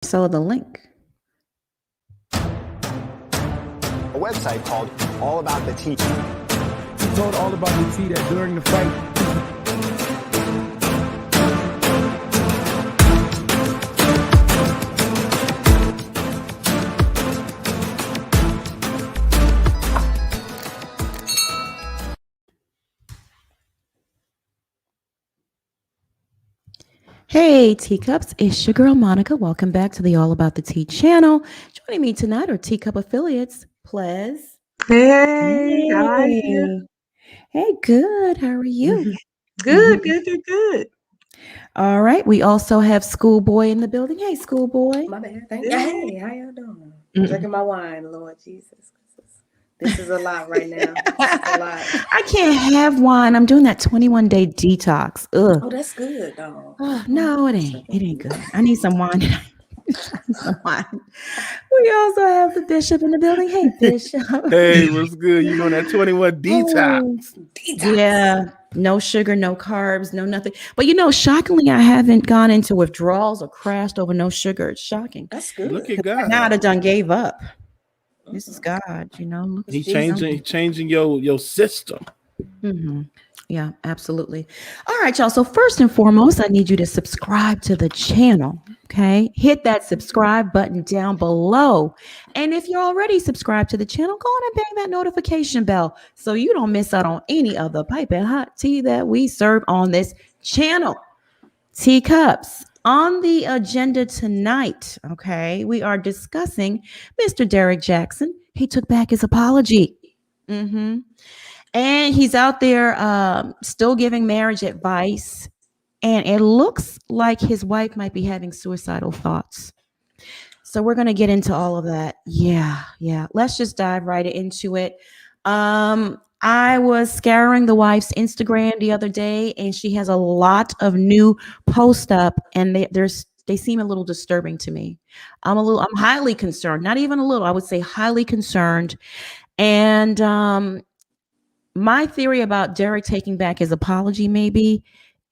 So the link. A website called All About the Tea. He told All About the Tea that during the fight, Hey, teacups, it's your girl Monica. Welcome back to the All About the Tea channel. Joining me tonight are Teacup affiliates, Plez. Hey, how are you? Hey, good. How are you? Good. All right. We also have Schoolboy in the building. Hey, Schoolboy. My bad. Thank you. Yeah. Hey, how y'all doing? Drinking my wine, Lord Jesus. This is a lot right now. This is a lot. I can't have wine. I'm doing that 21-day detox. Ugh. Oh, that's good, though. No, it ain't. It ain't good. I need some wine. Some wine. We also have the Bishop in the building. Hey, Bishop. hey, what's good? You doing that 21 detox? Detox. Yeah, no sugar, no carbs, no nothing. But shockingly, I haven't gone into withdrawals or crashed over no sugar. It's shocking. That's good. Look at God. Now I'd have done gave up. This is God, Look at He Jesus. changing your system. Mm-hmm. Yeah, absolutely. All right, y'all. So first and foremost, I need you to subscribe to the channel. Okay, hit that subscribe button down below. And if you're already subscribed to the channel, go on and bang that notification bell so you don't miss out on any of the piping hot tea that we serve on this channel. Teacups. On the agenda tonight, okay, we are discussing Mr. Derrick Jaxn. He took back his apology. And he's out there still giving marriage advice. And it looks like his wife might be having suicidal thoughts. So we're going to get into all of that. Yeah. Let's just dive right into it. I was scouring the wife's Instagram the other day, and she has a lot of new posts up, and they seem a little disturbing to me. I'm highly concerned, not even a little, I would say highly concerned. And my theory about Derrick taking back his apology maybe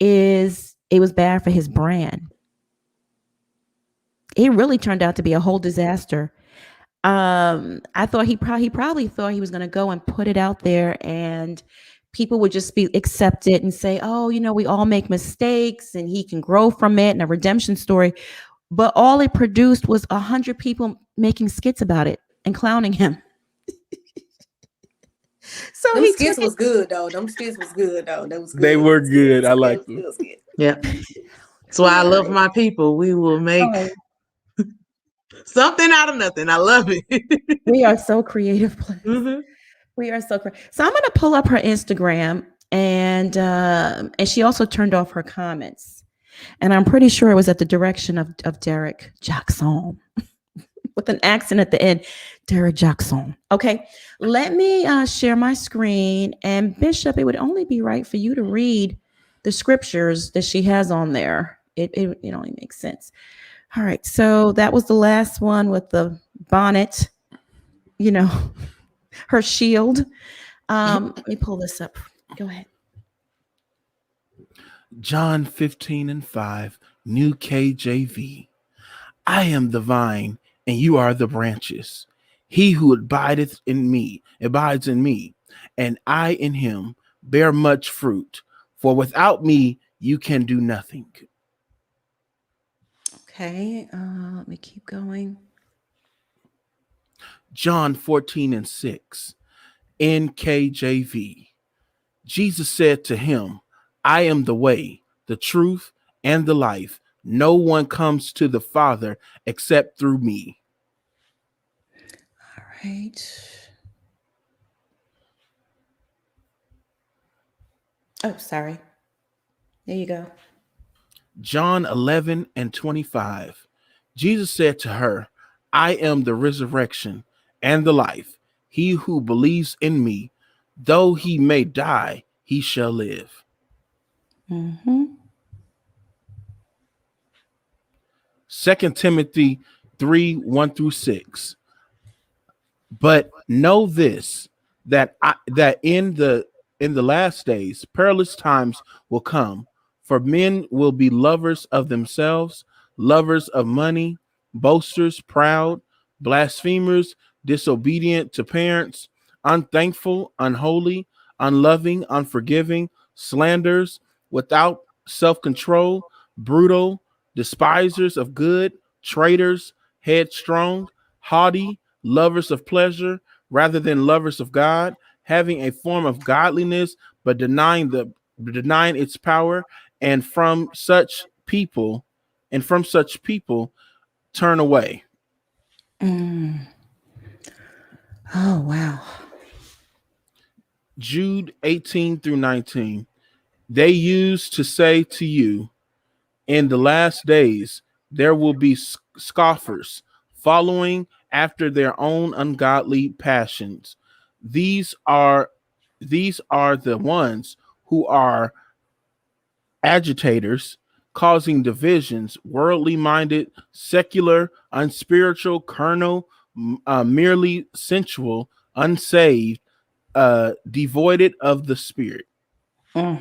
is it was bad for his brand. It really turned out to be a whole disaster. I thought he probably thought he was going to go and put it out there and people would just accept it and say, oh, we all make mistakes and he can grow from it and a redemption story. But all it produced was 100 people making skits about it and clowning him. So Them skits was good, though. They were good. I like them. Yeah. That's why I love my people. We will make something out of nothing. I love it. We are so creative. We are so creative. So I'm going to pull up her Instagram, and she also turned off her comments. And I'm pretty sure it was at the direction of Derrick Jaxn with an accent at the end. Derrick Jaxn. Okay, let me share my screen. And Bishop, it would only be right for you to read the scriptures that she has on there. It only makes sense. All right, so that was the last one with the bonnet, her shield. Let me pull this up. Go ahead. John 15:5, New KJV. I am the vine, and you are the branches. He who abides in me, and I in him, bear much fruit. For without me, you can do nothing. Okay, let me keep going. John 14:6, NKJV. Jesus said to him, I am the way, the truth, and the life. No one comes to the Father except through me. All right. Oh, sorry. There you go. John 11:25. Jesus said to her, I am the resurrection and the life. He who believes in me, though he may die, he shall live. 2 Timothy 3:1-6. But know this, that in the last days perilous times will come, for men will be lovers of themselves, lovers of money, boasters, proud, blasphemers, disobedient to parents, unthankful, unholy, unloving, unforgiving, slanders, without self control, brutal, despisers of good, traitors, headstrong, haughty, lovers of pleasure rather than lovers of God, having a form of godliness but denying its power, and from such people turn away. Mm. Oh, wow. Jude 18 through 19. They used to say to you, in the last days there will be scoffers following after their own ungodly passions. These are the ones who are agitators, causing divisions, worldly minded, secular, unspiritual, carnal, merely sensual, unsaved, devoid of the spirit. Mm.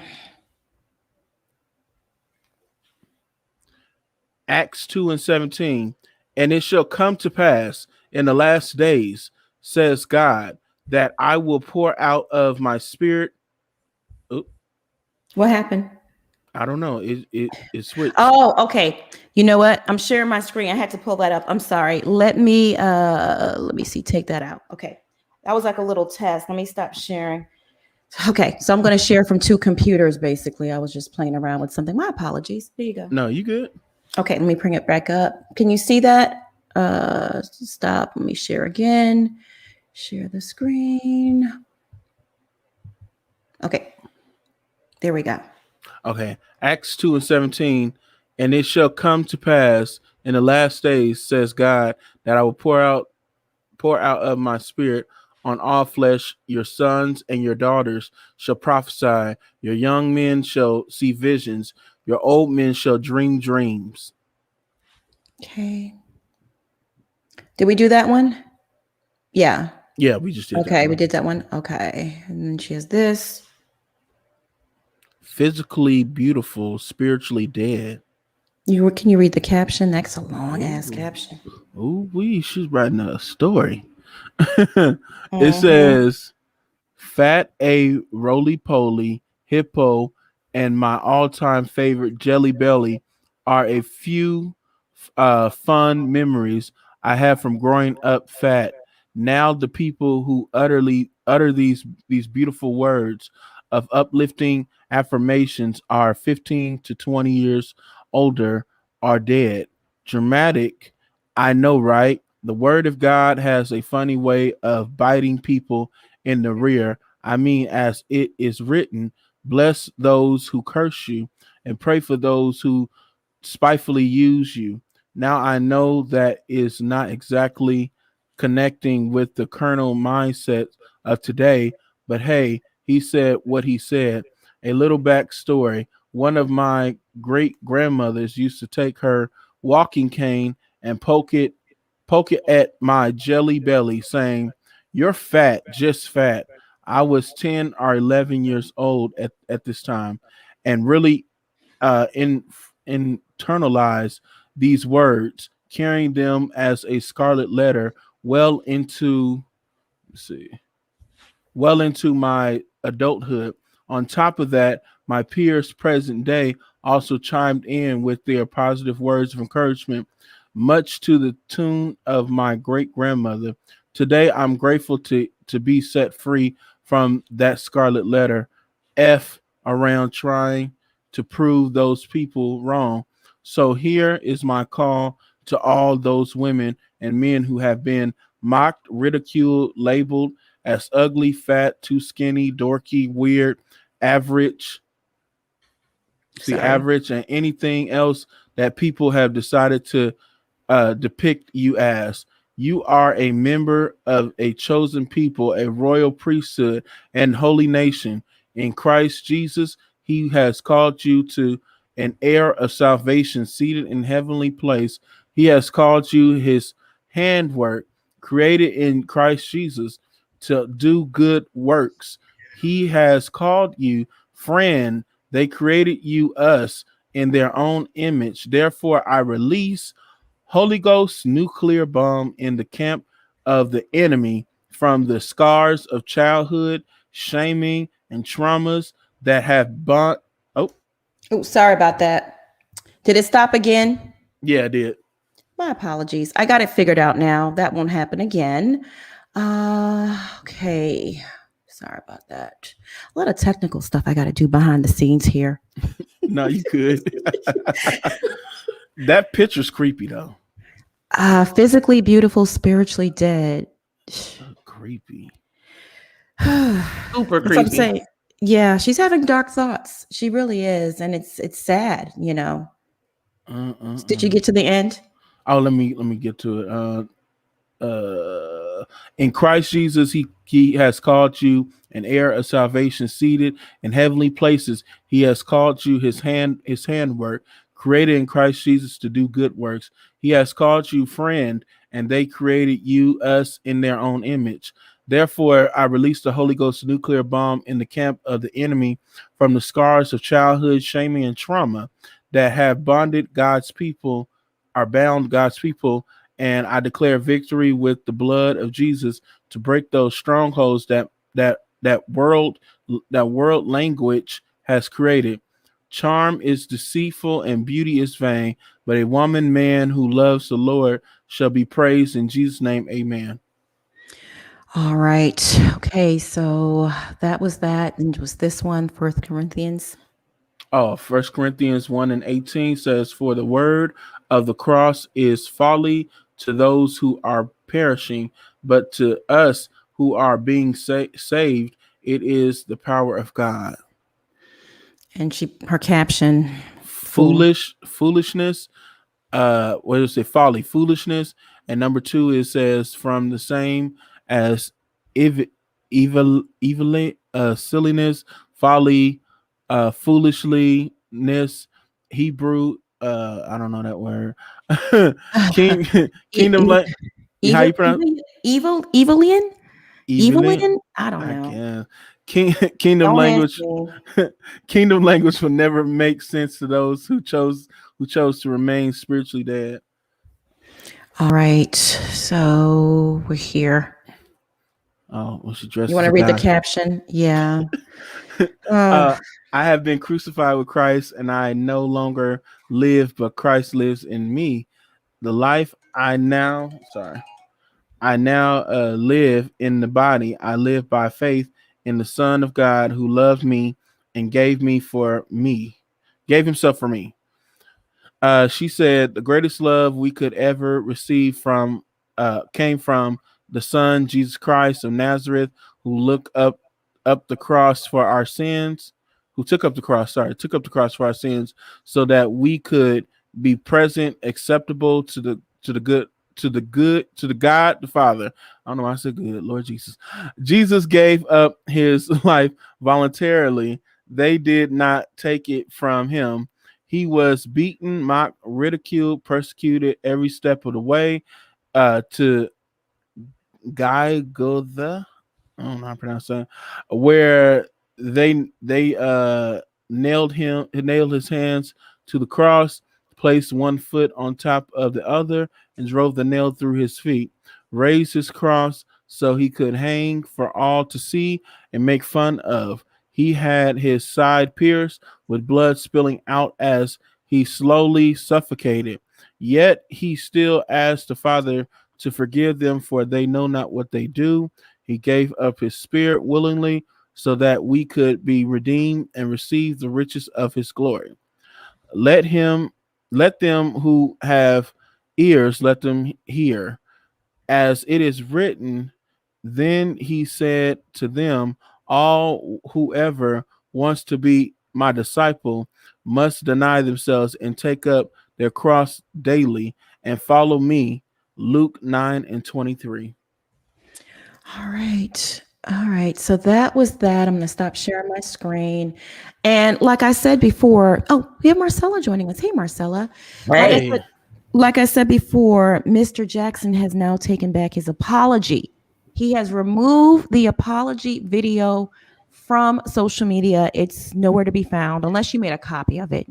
Acts 2 and 17. And it shall come to pass in the last days, says God, that I will pour out of my spirit. Oop, What happened? I don't know. It switched. Oh, okay. You know what? I'm sharing my screen. I had to pull that up. I'm sorry. Let me see. Take that out. Okay. That was like a little test. Let me stop sharing. Okay. So I'm going to share from two computers basically. I was just playing around with something. My apologies. There you go. No, you good? Okay, let me bring it back up. Can you see that? Stop. Let me share again. Share the screen. Okay. There we go. Okay. Acts 2 and 17. And it shall come to pass in the last days, says God, that I will pour out of my spirit on all flesh. Your sons and your daughters shall prophesy. Your young men shall see visions. Your old men shall dream dreams. Okay. Did we do that one? Yeah. Yeah, we just did that. Okay, we did that one. Okay. And then she has this. Physically beautiful, spiritually dead. Can you read the caption? That's a long ass caption. Ooh, she's writing a story. It says, fat a roly poly, hippo, and my all-time favorite Jelly Belly are a few fun memories I have from growing up fat. Now the people who utter these beautiful words of uplifting affirmations are 15 to 20 years older are dead. Dramatic, I know, right? The word of God has a funny way of biting people in the rear. I mean, as it is written, bless those who curse you and pray for those who spitefully use you. Now I know that is not exactly connecting with the kernel mindset of today, but hey, he said what he said. A little backstory. One of my great grandmothers used to take her walking cane and poke it at my jelly belly, saying, "You're fat, just fat." I was 10 or 11 years old at this time, and really internalize these words, carrying them as a scarlet letter well into my adulthood. On top of that, my peers present day also chimed in with their positive words of encouragement, much to the tune of my great grandmother. Today, I'm grateful to be set free from that scarlet letter F around trying to prove those people wrong. So here is my call to all those women and men who have been mocked, ridiculed, labeled as ugly, fat, too skinny, dorky, weird, average. See, average and anything else that people have decided to depict you as. You are a member of a chosen people, a royal priesthood, and holy nation. In Christ Jesus, he has called you to an heir of salvation seated in heavenly place. He has called you his handwork, created in Christ Jesus to do good works. He has called you friend. They created you us in their own image. Therefore, I release Holy Ghost nuclear bomb in the camp of the enemy from the scars of childhood, shaming, and traumas that have bond. Oh, Oh, sorry about that. Did it stop again? yeah, I did. My apologies. I got it figured out now. That won't happen again. Okay. Sorry about that. A lot of technical stuff I got to do behind the scenes here. No, you could. That picture's creepy though. Physically beautiful, spiritually dead. Creepy. Super That's what I'm creepy. saying. Yeah, she's having dark thoughts. She really is, and it's sad. Did you get to the end? Oh, let me get to it. In Christ Jesus, he has called you an heir of salvation, seated in heavenly places. He has called you his handwork, created in Christ Jesus to do good works. He has called you friend, and they created us in their own image. Therefore, I release the Holy Ghost nuclear bomb in the camp of the enemy from the scars of childhood, shaming, and trauma that have bonded God's people, are bound God's people. And I declare victory with the blood of Jesus to break those strongholds that world language has created. Charm is deceitful and beauty is vain, but a man who loves the Lord shall be praised in Jesus' name. Amen. All right. Okay, so that was that. And was this one, 1 Corinthians? Oh, 1 Corinthians 1:18 says, "For the word of the cross is folly to those who are perishing, but to us who are being saved, it is the power of God." And her caption, fool. Foolishness. What does it say? Folly, foolishness. And number 2, it says from the same as evil, silliness, folly, foolishliness. Hebrew. I don't know that word. Kingdom. How you pronounce? Evilian? Evelyn? I don't know. Kingdom Don't language. ask me. Kingdom language will never make sense to those who chose to remain spiritually dead. All right, so we're here. Oh, well, she dressed. You want to read the caption? Yeah. I have been crucified with Christ, and I no longer live, but Christ lives in me. The life I now live in the body, I live by faith in the Son of God who loved me and gave himself for me. She said the greatest love we could ever receive came from the Son, Jesus Christ of Nazareth, who took up the cross for our sins, took up the cross for our sins, so that we could be present, acceptable to the God the Father. I don't know why I said good, Lord Jesus. Jesus gave up his life voluntarily. They did not take it from him. He was beaten, mocked, ridiculed, persecuted every step of the way. To Golgotha, I don't know how to pronounce that, where they nailed his hands to the cross, placed one foot on top of the other, and drove the nail through his feet, raised his cross so he could hang for all to see and make fun of. He had his side pierced with blood spilling out as he slowly suffocated. Yet he still asked the Father to forgive them, for they know not what they do. He gave up his spirit willingly so that we could be redeemed and receive the riches of his glory. Let them who have ears, let them hear. As it is written, then he said to them, whoever wants to be my disciple must deny themselves and take up their cross daily and follow me. Luke 9:23. All right. So that was that. I'm going to stop sharing my screen. And like I said before, we have Marcella joining us. Hey, Marcella. Hey. Like I said before, Mr. Jaxn has now taken back his apology. He has removed the apology video from social media. It's nowhere to be found unless you made a copy of it,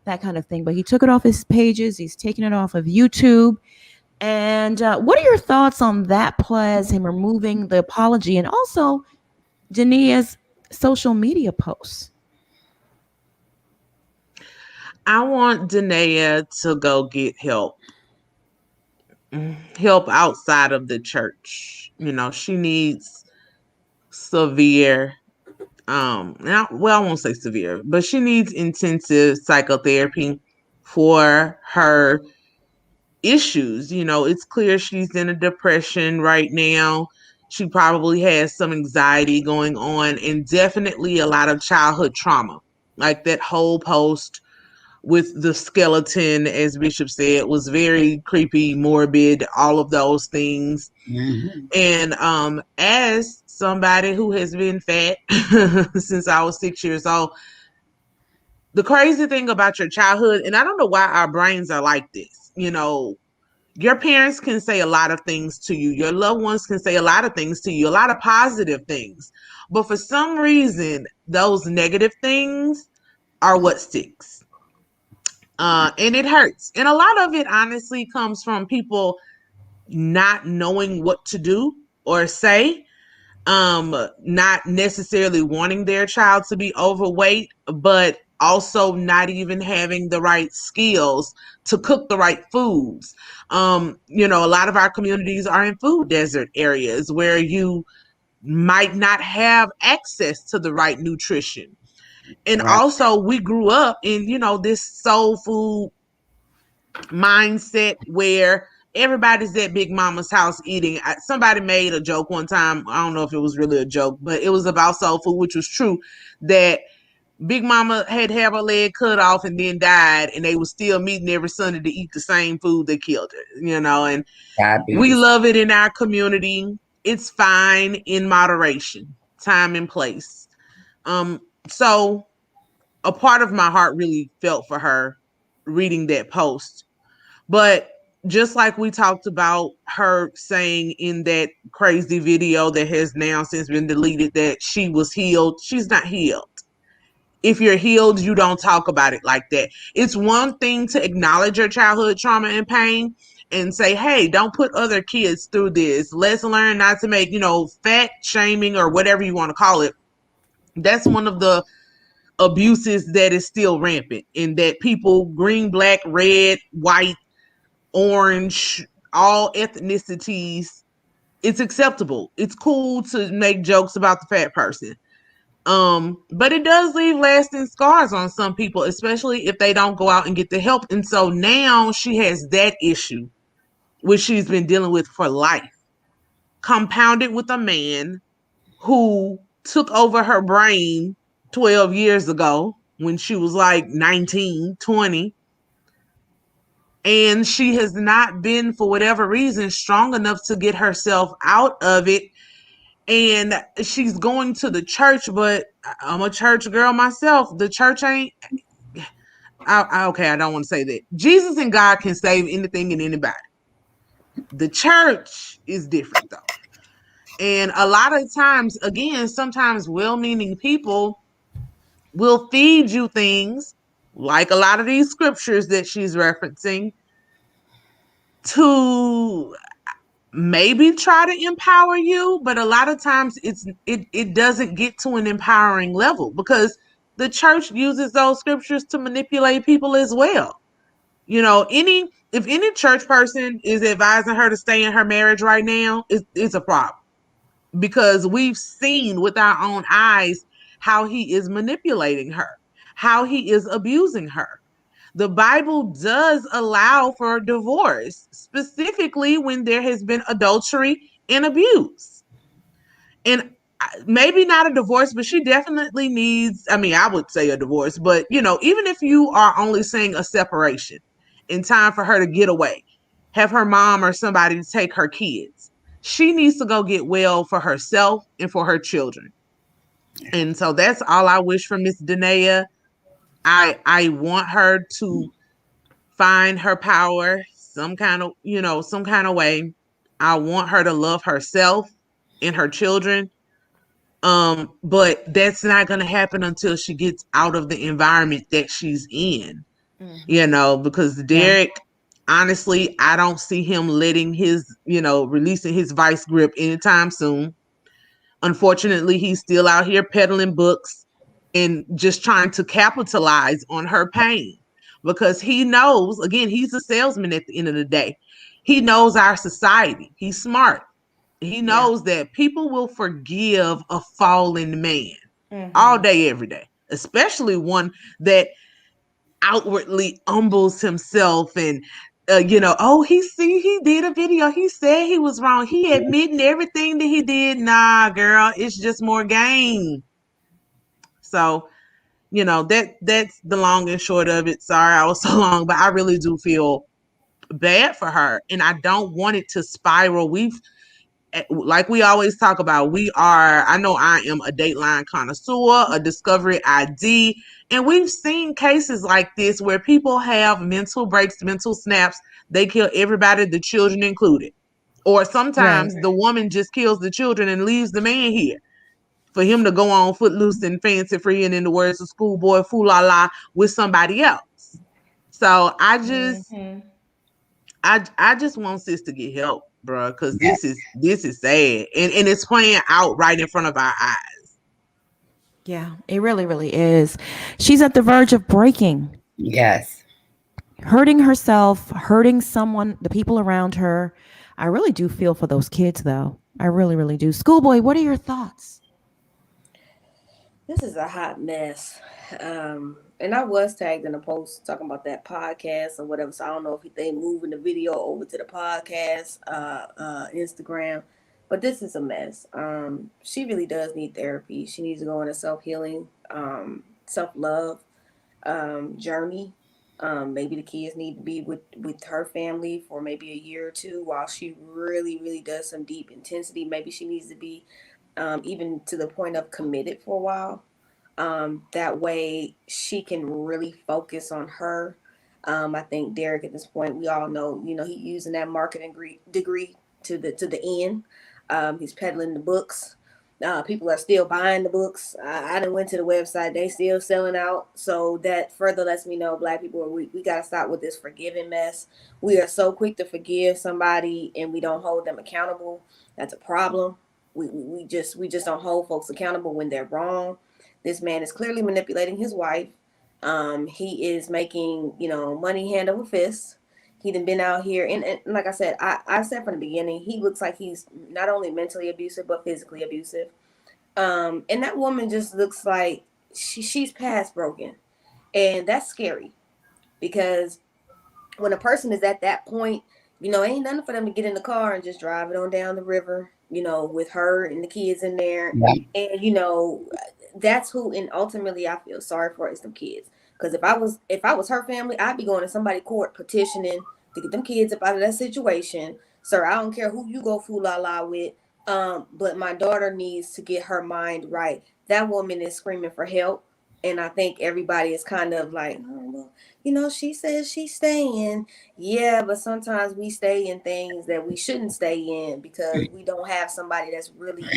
that kind of thing. But he took it off his pages. He's taking it off of YouTube. And what are your thoughts on that? Plus, him removing the apology and also Danea's social media posts. I want Danae to go get help. Help outside of the church. She needs severe I won't say severe, but she needs intensive psychotherapy for her issues. It's clear she's in a depression right now. She probably has some anxiety going on and definitely a lot of childhood trauma. Like that whole post with the skeleton, as Bishop said, was very creepy, morbid, all of those things. Mm-hmm. And as somebody who has been fat since I was 6 years old, the crazy thing about your childhood, and I don't know why our brains are like this, your parents can say a lot of things to you. Your loved ones can say a lot of things to you, a lot of positive things. But for some reason, those negative things are what sticks. And it hurts. And a lot of it honestly comes from people not knowing what to do or say, not necessarily wanting their child to be overweight, but also not even having the right skills to cook the right foods. A lot of our communities are in food desert areas where you might not have access to the right nutrition. And Right. also we grew up in, this soul food mindset where everybody's at Big Mama's house eating. Somebody made a joke one time. I don't know if it was really a joke, but it was about soul food, which was true, that Big Mama had to have her leg cut off and then died, and they were still meeting every Sunday to eat the same food that killed her, and we love it in our community. It's fine in moderation, time and place. So a part of my heart really felt for her reading that post. But just like we talked about her saying in that crazy video that has now since been deleted that she was healed, she's not healed. If you're healed, you don't talk about it like that. It's one thing to acknowledge your childhood trauma and pain and say, hey, don't put other kids through this. Let's learn not to make, fat shaming or whatever you want to call it. That's one of the abuses that is still rampant, in that people, green, black, red, white, orange, all ethnicities, it's acceptable. It's cool to make jokes about the fat person. But it does leave lasting scars on some people, especially if they don't go out and get the help. And so now she has that issue, which she's been dealing with for life, compounded with a man who took over her brain 12 years ago when she was like 19, 20. And she has not been, for whatever reason, strong enough to get herself out of it. And she's going to the church, but I'm a church girl myself. The church ain't, okay, I don't want to say that. Jesus and God can save anything and anybody. The church is different, though. And a lot of times, again, sometimes well-meaning people will feed you things, like a lot of these scriptures that she's referencing, to maybe try to empower you, but a lot of times it doesn't get to an empowering level, because the church uses those scriptures to manipulate people as well. If any church person is advising her to stay in her marriage right now, it's a problem, because we've seen with our own eyes how he is manipulating her, how he is abusing her. The Bible does allow for divorce, specifically when there has been adultery and abuse. And maybe not a divorce, but she definitely needs, I would say a divorce, but even if you are only saying a separation in time for her to get away, have her mom or somebody to take her kids, she needs to go get well for herself and for her children. And so that's all I wish for Miss Danae. I want her to find her power some kind of way. I want her to love herself and her children. But that's not going to happen until she gets out of the environment that she's in, because Derrick, honestly, I don't see him letting releasing his vice grip anytime soon. Unfortunately, he's still out here peddling books and just trying to capitalize on her pain because he knows, again, he's a salesman at the end of the day. He knows our society. He's smart. He knows that people will forgive a fallen man all day, every day, especially one that outwardly humbles himself and he did a video. He said he was wrong. He admitting everything that he did. Nah, girl, it's just more game. So, that's the long and short of it. Sorry I was so long, but I really do feel bad for her. And I don't want it to spiral. Like we always talk about, I know I am a Dateline connoisseur, a Discovery ID, and we've seen cases like this where people have mental breaks, mental snaps. They kill everybody, the children included. Or sometimes the woman just kills the children and leaves the man here for him to go on footloose and fancy free and, in the words of Schoolboy, fool-la-la with somebody else. So I just want sis to get help, bro, because this is sad, and it's playing out right in front of our eyes. Yeah, it really, really is. She's at the verge of breaking. Yes. Hurting herself, hurting someone, the people around her. I really do feel for those kids, though. I really, really do. Schoolboy, what are your thoughts? This is a hot mess. And I was tagged in a post talking about that podcast or whatever. So I don't know if they moving the video over to the podcast, Instagram. But this is a mess. She really does need therapy. She needs to go on a self-healing, self-love journey. Maybe the kids need to be with her family for maybe a year or two while she really, really does some deep intensity. Maybe she needs to be even to the point of committed for a while. That way she can really focus on her. I think Derrick at this point, we all know, he's using that marketing degree to the end. He's peddling the books. People are still buying the books. I done went to the website. They still selling out. So that further lets me know Black people, we got to stop with this forgiving mess. We are so quick to forgive somebody and we don't hold them accountable. That's a problem. We just don't hold folks accountable when they're wrong. This man is clearly manipulating his wife. He is making, money hand over fist. He done been out here. And like I said, I said from the beginning, he looks like he's not only mentally abusive, but physically abusive. And that woman just looks like she's past broken. And that's scary because when a person is at that point, ain't nothing for them to get in the car and just drive it on down the river, with her and the kids in there. Right. And, that's who, and ultimately I feel sorry for is them kids. Because if I was her family, I'd be going to somebody court petitioning to get them kids up out of that situation. Sir, I don't care who you go fool-la-la with, but my daughter needs to get her mind right. That woman is screaming for help. And I think everybody is kind of like, oh, well, she says she's staying. Yeah, but sometimes we stay in things that we shouldn't stay in because we don't have somebody that's really,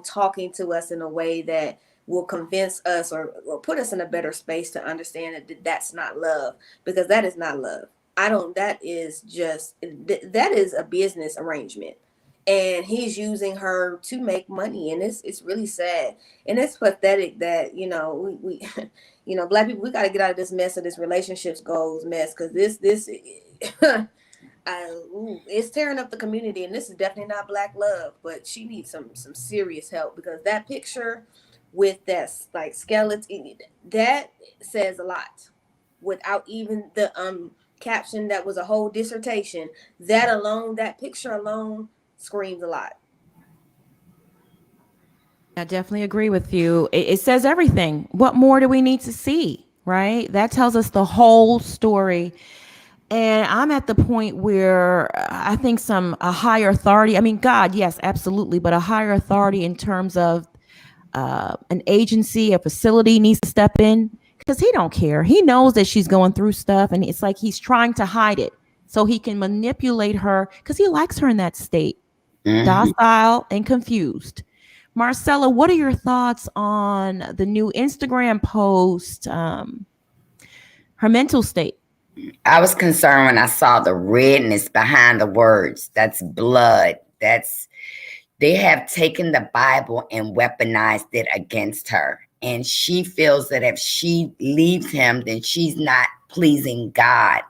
talking to us in a way that will convince us or put us in a better space to understand that that's not love, because that is not love. That is a business arrangement. And he's using her to make money, and it's really sad, and it's pathetic that we Black people, we got to get out of this mess of this relationships goals mess, because this it's tearing up the community, and this is definitely not Black love. But she needs some serious help, because that picture with that like skeleton, that says a lot. Without even the caption that was a whole dissertation, that picture alone screams a lot. I definitely agree with you. It says everything. What more do we need to see, right? That tells us the whole story. And I'm at the point where I think a higher authority, I mean, God, yes, absolutely, but a higher authority in terms of an agency, a facility needs to step in, because he don't care. He knows that she's going through stuff, and it's like he's trying to hide it so he can manipulate her, because he likes her in that state, docile and confused. Marcella, what are your thoughts on the new Instagram post? Her mental state. I was concerned when I saw the redness behind the words. That's blood. They have taken the Bible and weaponized it against her. And she feels that if she leaves him, then she's not pleasing God.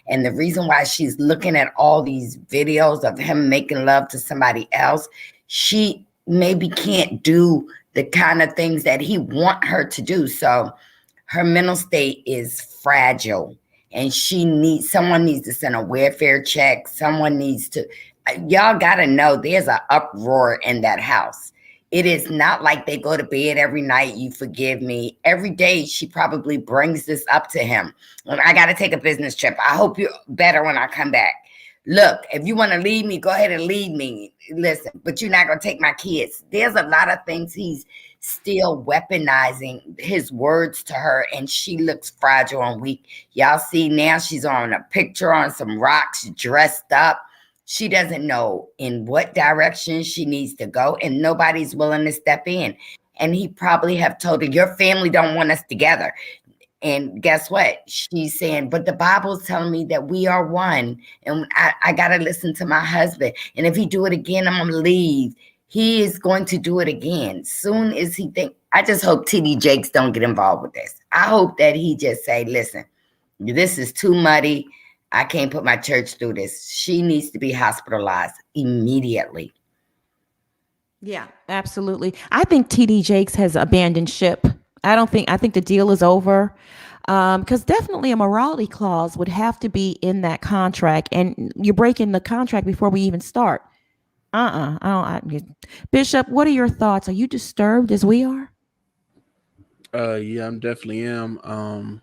And the reason why she's looking at all these videos of him making love to somebody else, she maybe can't do the kind of things that he want her to do. So her mental state is fragile, and someone needs to send a welfare check. Someone needs to, y'all got to know there's an uproar in that house. It is not like they go to bed every night. You forgive me. Every day she probably brings this up to him. I got to take a business trip. I hope you're better when I come back. Look, if you want to leave me, go ahead and leave me. Listen, but you're not going to take my kids. There's a lot of things he's still weaponizing his words to her, and she looks fragile and weak. Y'all see now she's on a picture on some rocks, dressed up. She doesn't know in what direction she needs to go, and nobody's willing to step in. And he probably have told her, your family don't want us together. And guess what? She's saying, but the Bible's telling me that we are one, and I got to listen to my husband. And if he do it again, I'm going to leave. He is going to do it again. Soon as he think, I just hope TD Jakes don't get involved with this. I hope that he just say, listen, this is too muddy. I can't put my church through this. She needs to be hospitalized immediately. Yeah, absolutely. I think TD Jakes has abandoned ship. I think the deal is over. Because definitely a morality clause would have to be in that contract, and you're breaking the contract before we even start. Bishop, what are your thoughts? Are you disturbed as we are? Yeah, I'm definitely am.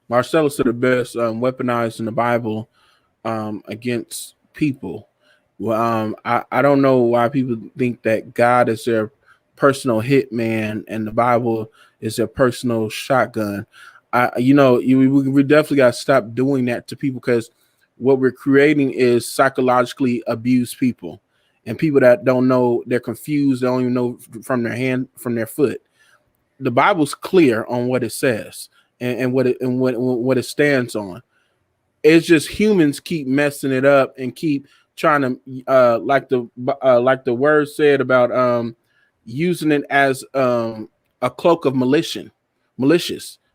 Marcella said the best, weaponized in the Bible against people. Well, I don't know why people think that God is their personal hitman and the Bible is their personal shotgun. We definitely got to stop doing that to people, because what we're creating is psychologically abused people, and people that don't know, they're confused, they don't even know from their hand, from their foot. The Bible's clear on what it says and what it stands on. It's just humans keep messing it up and keep trying to like the word said about using it as a cloak of malicious.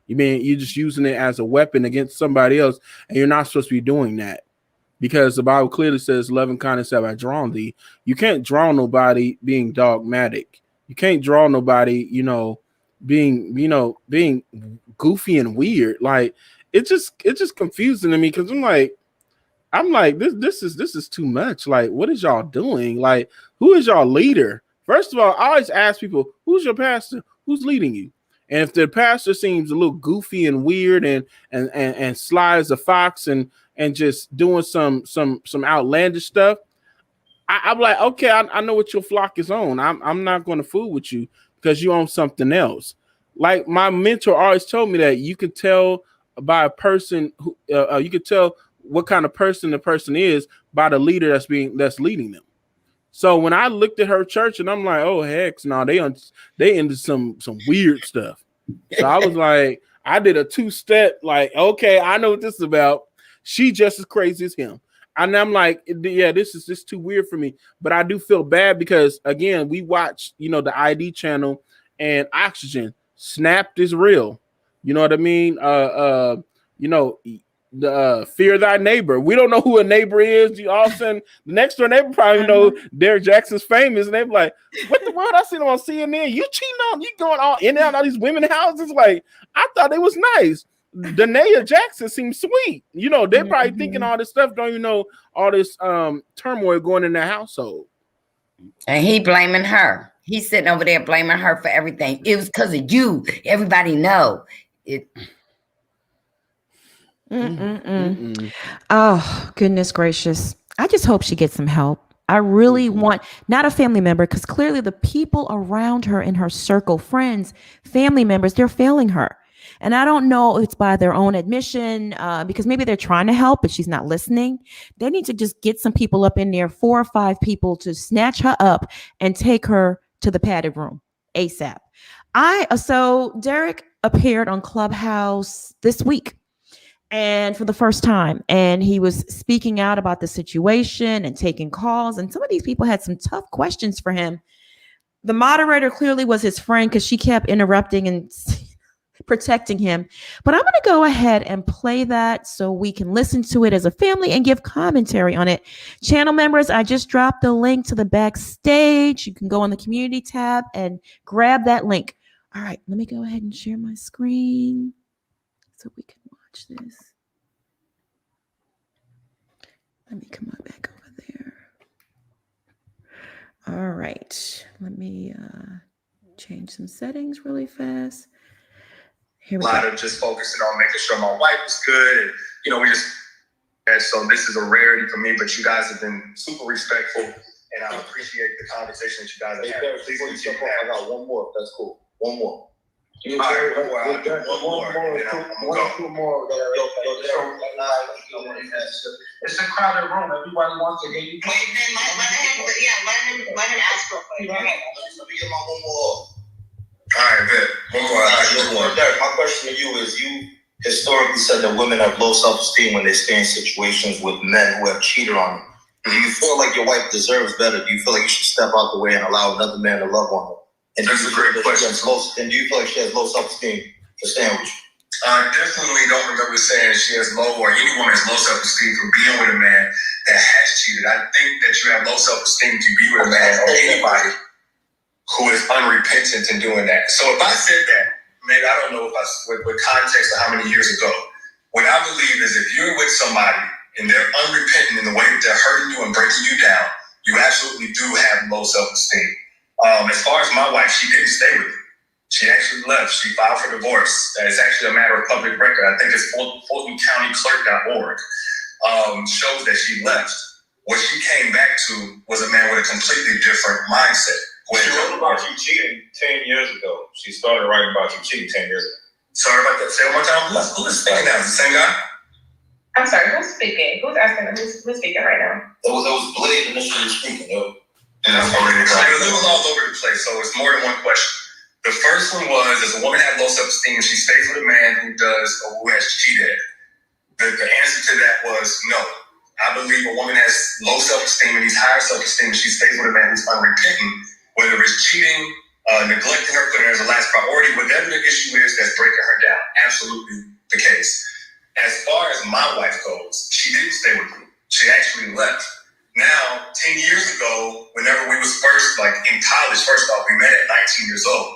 You mean you're just using it as a weapon against somebody else, and you're not supposed to be doing that, because the Bible clearly says, love and kindness have I drawn thee. You can't draw nobody being dogmatic. You can't draw nobody, being goofy and weird. Like, it's just confusing to me, because I'm like, this is too much. Like, what is y'all doing? Like, who is y'all leader? First of all, I always ask people, who's your pastor? Who's leading you? And if the pastor seems a little goofy and weird and sly as a fox and just doing some outlandish stuff, I'm like, okay, I know what your flock is on. I'm not going to fool with you because you own something else. Like, my mentor always told me that you could tell by a person who you could tell what kind of person the person is by the leader that's leading them. So when I looked at her church, and I'm like, oh heck, no, they into some weird stuff. So I was like, I did a 2-step, like, okay, I know what this is about. She just as crazy as him. And I'm like, yeah, this is just too weird for me. But I do feel bad because, again, we watch, the ID channel, and Oxygen snapped is real. You know what I mean? The fear thy neighbor. We don't know who a neighbor is. All of a sudden, the next door neighbor probably know Derrick Jaxn's famous, and they're like, "What the world? I seen him on CNN. You cheating on? You going all in and out all these women houses? Like, I thought they was nice. Danae Jackson seems sweet. They're probably thinking all this stuff. Don't you know all this turmoil going in their household? And he blaming her. He's sitting over there blaming her for everything. It was because of you. Everybody know it." Oh, goodness gracious. I just hope she gets some help. I really want, not a family member, because clearly the people around her in her circle, friends, family members, they're failing her. And I don't know if it's by their own admission, because maybe they're trying to help, but she's not listening. They need to just get some people up in there, 4 or 5 people, to snatch her up and take her to the padded room ASAP. So Derrick appeared on Clubhouse this week, and for the first time, and he was speaking out about the situation and taking calls, and some of these people had some tough questions for him. The moderator clearly was his friend because she kept interrupting and protecting him. But I'm going to go ahead and play that so we can listen to it as a family and give commentary on it. Channel members, I just dropped the link to the backstage. You can go on the community tab and grab that link. All right, let me go ahead and share my screen so we can watch this. Let me come on back over there. All right, let me change some settings really fast. Here we go. A lot of just focusing on making sure my wife was good, and so this is a rarity for me. But you guys have been super respectful, and I appreciate the conversation that you guys have had. Before you jump off, I got one more. If that's cool. One more. All right, one more. I'll do one more. Two more. It's a crowded room. Everybody wants to hear you. Let him ask for it. Let me get my one more. All right, good. One more. Derrick, my question to you is: you historically said that women have low self-esteem when they stay in situations with men who have cheated on them. Do you feel like your wife deserves better? Do you feel like you should step out the way and allow another man to love on her? And that's a great question. And do you feel like she has low self-esteem for staying with you? I definitely don't remember saying she has low, or any woman has low self-esteem for being with a man that has cheated. I think that you have low self-esteem to be with a man or anybody who is unrepentant in doing that. So if I said that, maybe I don't know if with context of how many years ago, what I believe is if you're with somebody and they're unrepentant in the way that they're hurting you and breaking you down, you absolutely do have low self-esteem. As far as my wife, she didn't stay with me. She actually left. She filed for divorce. It's actually a matter of public record. I think it's FultonCountyClerk.org. Shows that she left. What she came back to was a man with a completely different mindset. She wrote about you cheating 10 years ago. She started writing about you cheating 10 years ago. Sorry about that. Say it one more time. Who is speaking now? Is the same guy? I'm sorry, who's speaking? Who's asking? Who's speaking right now? It was Blade initially speaking. And it was all over the place, so it's more than one question. The first one was, does a woman have low self-esteem and she stays with a man who does or who has cheated? The answer to that was no. I believe a woman has low self-esteem and needs higher self-esteem and she stays with a man who's unrepentant, whether it's cheating, neglecting her, putting her as a last priority, whatever the issue is that's breaking her down. Absolutely the case. As far as my wife goes, she didn't stay with me. She actually left. Now, 10 years ago, whenever we was first, in college, first off, we met at 19 years old.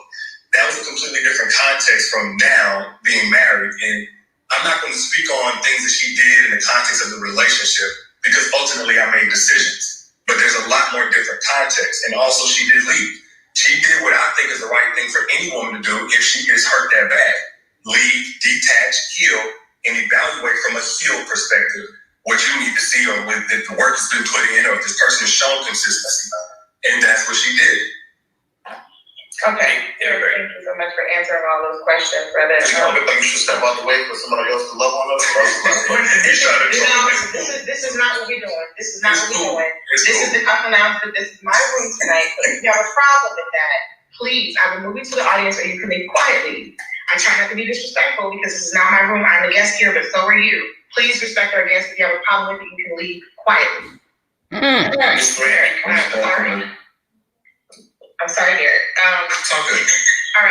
That was a completely different context from now being married. And I'm not going to speak on things that she did in the context of the relationship because ultimately I made decisions. But there's a lot more different context. And also she did leave. She did what I think is the right thing for any woman to do if she gets hurt that bad. Leave, detach, heal, and evaluate from a healed perspective what you need to see, or if the work has been put in, or if this person has shown consistency. And that's what she did. Okay. Thank you so much for answering all those questions, brother. You don't think you should step out the way for somebody else to love on us? This is not what we're doing. This is not what we're doing. This is the Cuffin Lounge. This is my room tonight. So if you have a problem with that, please, I will move you to the audience or you can leave quietly. I try not to be disrespectful because this is not my room. I'm a guest here, but so are you. Please respect our guests. If you have a problem with it, you can leave quietly. I'm sorry, Derrick. All right,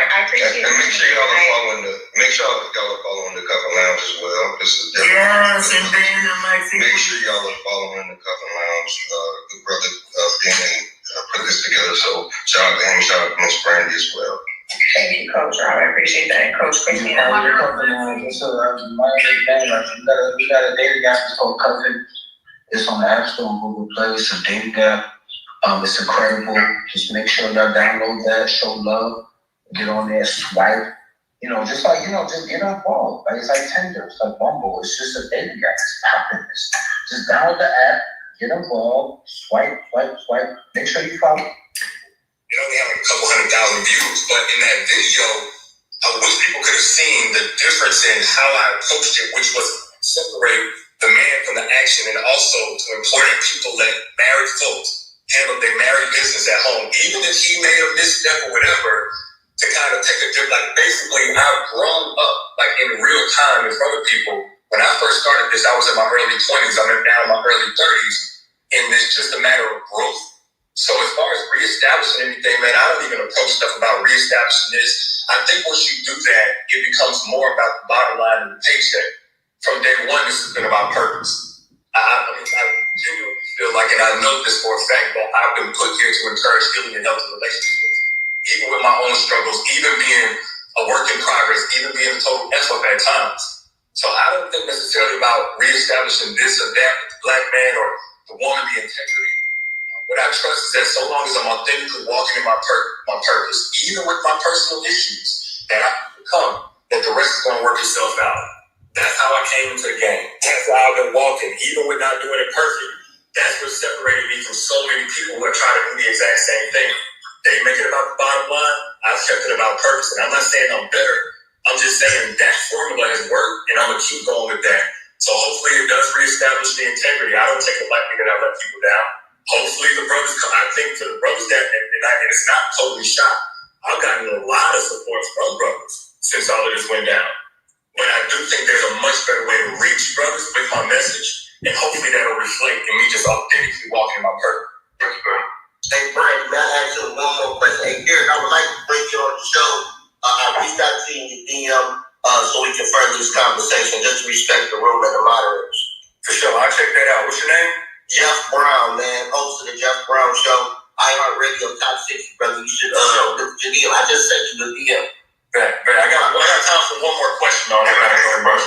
I appreciate it. And make sure y'all are following the Cuffin Lounge as well. This is yes, and then make sure y'all are following the Cuffin Lounge. The brother Ben put this together. So shout out to him, shout out to Miss Brandy as well. Thank you, Coach Rob. I appreciate that. Coach Christina. We got a dating app. It's called Cuffin. It's on the App Store and Google Play. It's a dating app. It's incredible. Just make sure y'all download that. Show love. Get on there. Swipe. Just get involved. It's like Tinder. It's like Bumble. It's just a dating app. It's popping. Just download the app. Get involved. Swipe. Make sure you follow. It only had a couple 100,000 views, but in that video, I wish people could have seen the difference in how I approached it, which was separate the man from the action, and also to implore that people let married folks handled their married business at home. Even if he may have misstepped or whatever, to kind of take a dip, like basically I've grown up like in real time in front of people. When I first started this, I was in my early 20s. I'm now in my early 30s, and it's just a matter of growth. So as far as reestablishing anything, man, I don't even approach stuff about reestablishing this. I think once you do that, it becomes more about the bottom line and the paycheck. From day one, this has been about purpose. I genuinely feel like, and I know this for a fact, that I've been put here to encourage healing and healthy relationships. Even with my own struggles, even being a work in progress, even being a total F-up at times. So I don't think necessarily about reestablishing this or that with the black man or the woman, the integrity. What I trust is that so long as I'm authentically walking in my purpose, even with my personal issues that I become, that the rest is going to work itself out. That's how I came into the game. That's how I've been walking, even with not doing it perfect. That's what separated me from so many people who are trying to do the exact same thing. They make it about the bottom line. I've kept it about purpose. And I'm not saying I'm better. I'm just saying that formula has worked, and I'm going to keep going with that. So hopefully it does reestablish the integrity. I don't take it lightly that I let people down. Hopefully the brothers come. I think for the brothers that, and it's not totally shot, I've gotten a lot of support from brothers since all of this went down. But I do think there's a much better way to reach brothers with my message, and hopefully that'll reflect in me just authentically walking in my purpose. Yes, bro. Hey, Brian, may I ask you one more question? Hey, Derrick, I would like to bring you on the show. I reached out to you in your DM so we can further this conversation, just to respect the room and the moderators. For sure, I'll check that out. What's your name? Jeff Brown, man, host of the Jeff Brown Show. iHeartRadio Top 60, brother. You should look at your DM. I just sent you the DM. I got time for one more question on that.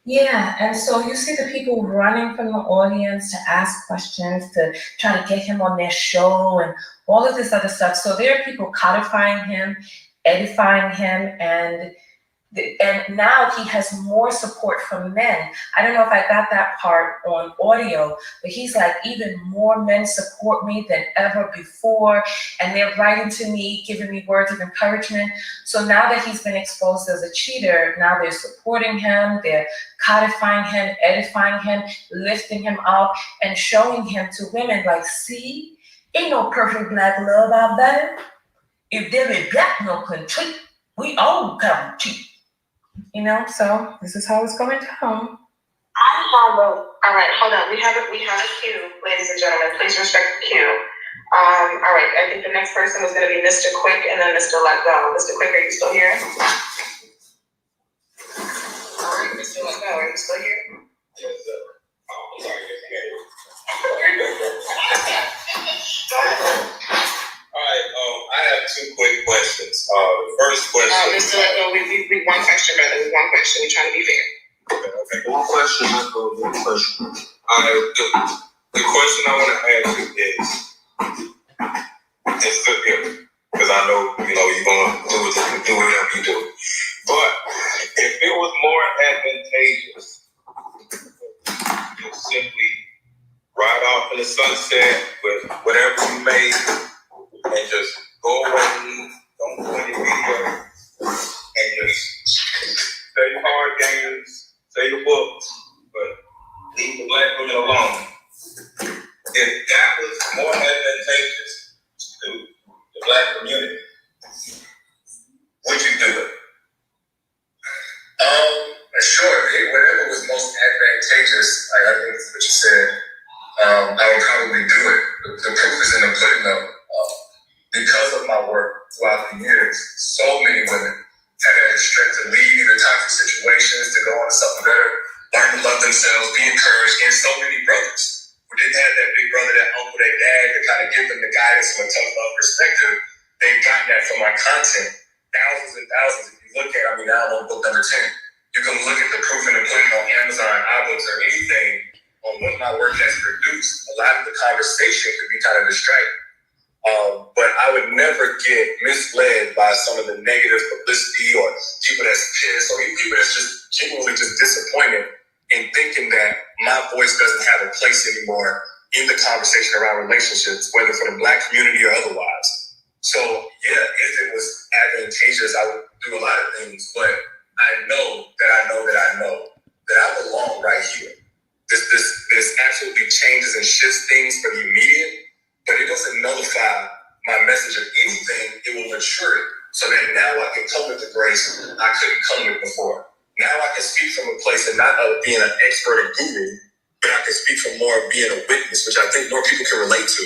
Yeah, and so you see the people running from the audience to ask questions, to try to get him on their show and all of this other stuff. So there are people codifying him, edifying him, and now he has more support from men. I don't know if I got that part on audio, but he's like, even more men support me than ever before, and they're writing to me, giving me words of encouragement. So now that he's been exposed as a cheater, now they're supporting him, they're codifying him, edifying him, lifting him up, and showing him to women like, see, ain't no perfect black love out there. If there be black no country, we all come cheat. You know, so this is how it's going down. All right, hold on. We have a queue, ladies and gentlemen. Please respect the queue. All right, I think the next person was going to be Mr. Quick and then Mr. Let Go. Mr. Quick, are you still here? All right, Mr. Let Go, are you still here? Yes, sir. I'm sorry, Go ahead. all right, I have two quick questions. The first question. Mr. Let Go, we one question, brother. We one question. We're trying to be fair. Okay. One question, let's go. One question. All right, the question I want to ask you is good, because I know, you're going to do whatever you do. But if it was more advantageous to simply ride off in the sunset with whatever you made and just go away, don't do any video, and just say your hard games, say your books, but leave the black women alone. If that was more advantageous to the black community, would you do it? Sure. Whatever was most advantageous, I think that's what you said. I would probably do it. The proof is in the pudding, though. Because of my work throughout the years, so many women have had the strength to leave either toxic situations, to go on to something better, learn to love themselves, be encouraged, and so many brothers who didn't have that big brother, that uncle, that dad to kind of give them the guidance from a tough love perspective. They've gotten that from my content. Thousands and thousands. If you look at, now I'm on book number 10. You can look at the proof in the pudding on Amazon, iBooks, or anything on what my work has produced. A lot of the conversation could be kind of distracting. But I would never get misled by some of the negative publicity or people that's pissed or even people that's just genuinely just disappointed in thinking that my voice doesn't have a place anymore in the conversation around relationships, whether for the black community or otherwise. So yeah, if it was advantageous, I would do a lot of things, but I know that I belong right here. This absolutely changes and shifts things for the immediate, but it doesn't nullify my message of anything. It will mature it so that now I can come with the grace I couldn't come with before. Now I can speak from a place of not being an expert and guru, but I can speak from more of being a witness, which I think more people can relate to.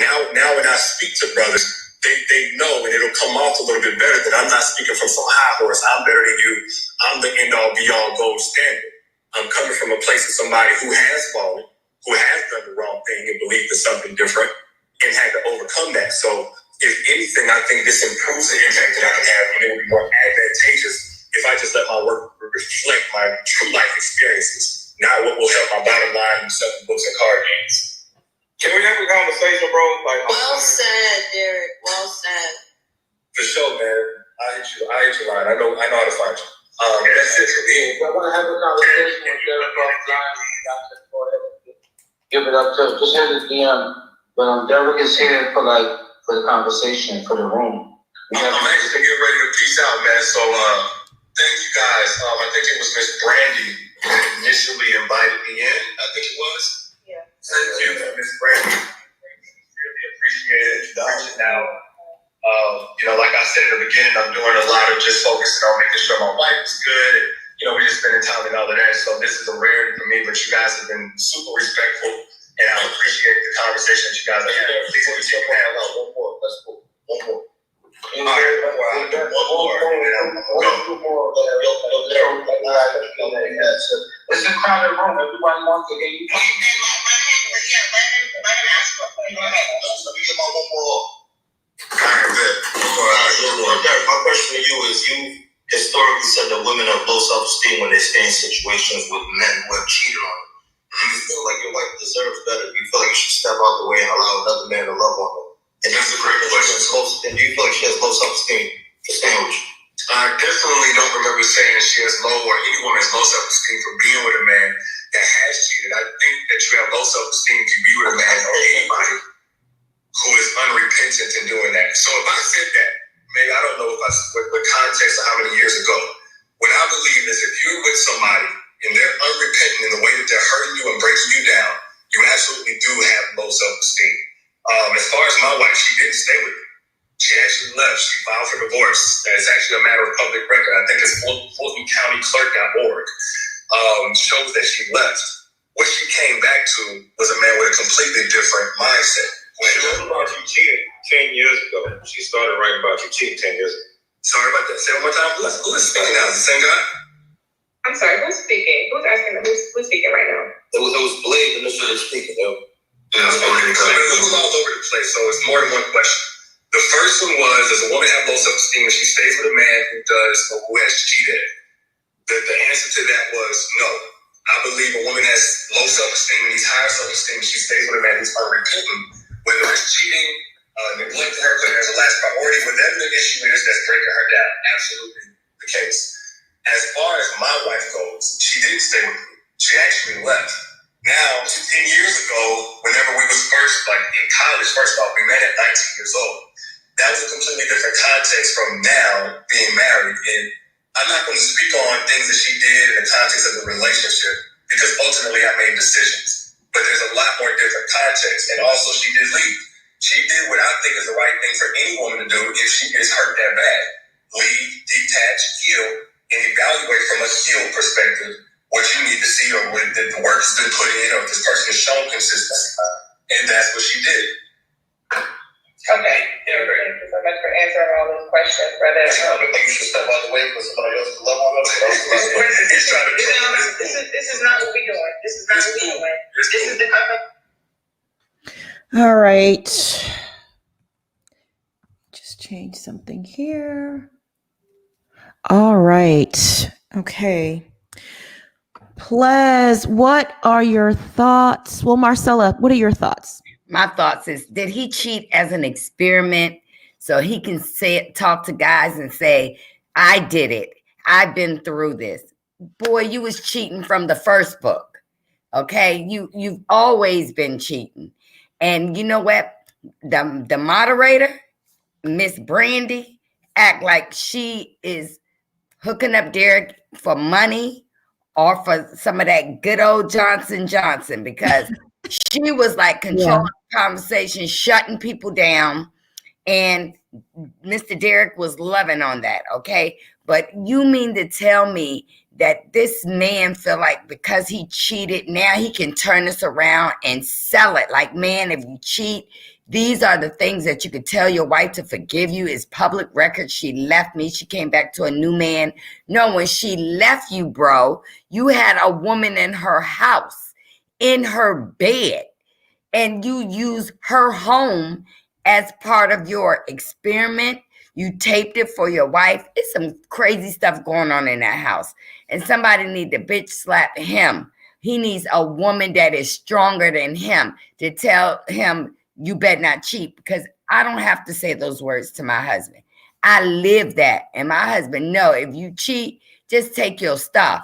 Now when I speak to brothers, they know, and it'll come off a little bit better that I'm not speaking from some high horse. I'm better than you. I'm the end all be all gold standard. I'm coming from a place of somebody who has fallen, who has done the wrong thing and believed in something different and had to overcome that. So if anything, I think this improves the impact that I can have, and it will be more advantageous if I just let my work reflect my true life experiences, not what will help my bottom line in selling books and card games. Can we have a conversation, bro? Like, well said, Derrick. Well said. For sure, man. I hit your line. I know how to find you. That's it for me. I want to have a conversation with Derrick offline. Give it up to just hit his DM. But Derrick is here for the conversation, for the room. I'm actually getting ready to peace out, man. So thank you guys. I think it was Miss Brandy who initially invited me in. I think it was. Yeah. Thank you, Miss Brandy. Really appreciate it. Reaching out. Like I said in the beginning, I'm doing a lot of just focusing on making sure my wife is good. And, we're just spending time and all of that. So this is a rarity for me, but you guys have been super respectful, and I appreciate the conversation that you guys are having. Please continue to have one more. Let's go. One more. All right, one more. It's a crowded room. Everybody wants to hear you. Let him ask for it. Let me get my one more. All right, good. My question to you is, you historically said that women have low self-esteem when they stay in situations with men who have cheated on them. Do you feel like your wife deserves better? Do you feel like you should step out the way and allow another man to love on her? And that's a great question. And do you feel like she has low self-esteem for staying with you? I definitely don't remember saying that she has low, or any woman has low self-esteem for being with a man that has cheated. I think that you have low self-esteem if you be with a man or anybody who is unrepentant in doing that. So if I said that, maybe I don't know what context or how many years ago, what I believe is if you're with somebody and they're unrepentant in the way that they're hurting you and breaking you down, you absolutely do have low self-esteem. As far as my wife, she didn't stay with me. She actually left. She filed for divorce. It's actually a matter of public record. I think it's FultonCountyClerk.org. Shows that she left. What she came back to was a man with a completely different mindset. She wrote about you cheating 10 years ago. She started writing about you cheating 10 years ago. Sorry about that. Say it one more time. Who is speaking now? The same guy? I'm sorry, who's speaking? Who's asking? Who's speaking right now? It was Blade initially speaking, though. It was all over the place, so it's more than one question. The first one was, does a woman have low self-esteem when she stays with a man who does or who has cheated? The answer to that was no. I believe a woman has low self-esteem, needs higher self-esteem when she stays with a man who's unrepentant, whether it's cheating, neglecting her, putting her as a last priority, whatever the issue is that's breaking her down. Absolutely the case. As far as my wife goes, she didn't stay with me. She actually left. Now, 10 years ago, whenever we was first, in college, first off, we met at 19 years old. That was a completely different context from now being married. And I'm not going to speak on things that she did in the context of the relationship, because ultimately I made decisions. But there's a lot more different context. And also, she did leave. She did what I think is the right thing for any woman to do if she gets hurt that bad. Leave, detach, heal, and evaluate from a healed perspective what you need to see, or what the work has been put in, or if this person has shown consistency. And that's what she did. Okay, thank you so much for answering all those questions, brother. I don't think you should step out the way for somebody else to love on us. This is not what we're doing. This is not what we're doing. This is the All right. Just change something here. All right. Okay. Plez, what are your thoughts? Well, Marcella, what are your thoughts? My thoughts is, did he cheat as an experiment so he can talk to guys and say, I did it. I've been through this. Boy, you was cheating from the first book. Okay. You've always been cheating. And you know what? The moderator, Miss Brandy, act like she is hooking up Derrick for money or for some of that good old Johnson, because she was like controlling conversation, shutting people down. And Mr. Derrick was loving on that, okay? But you mean to tell me that this man feel like because he cheated, now he can turn this around and sell it? Like, man, if you cheat, these are the things that you could tell your wife to forgive you. Is public record. She left me. She came back to a new man. No, when she left you, bro, you had a woman in her house, in her bed, and you use her home as part of your experiment. You taped it for your wife. It's some crazy stuff going on in that house. And somebody need to bitch slap him. He needs a woman that is stronger than him to tell him, you better not cheat, because I don't have to say those words to my husband. I live that. And my husband, no, if you cheat, just take your stuff.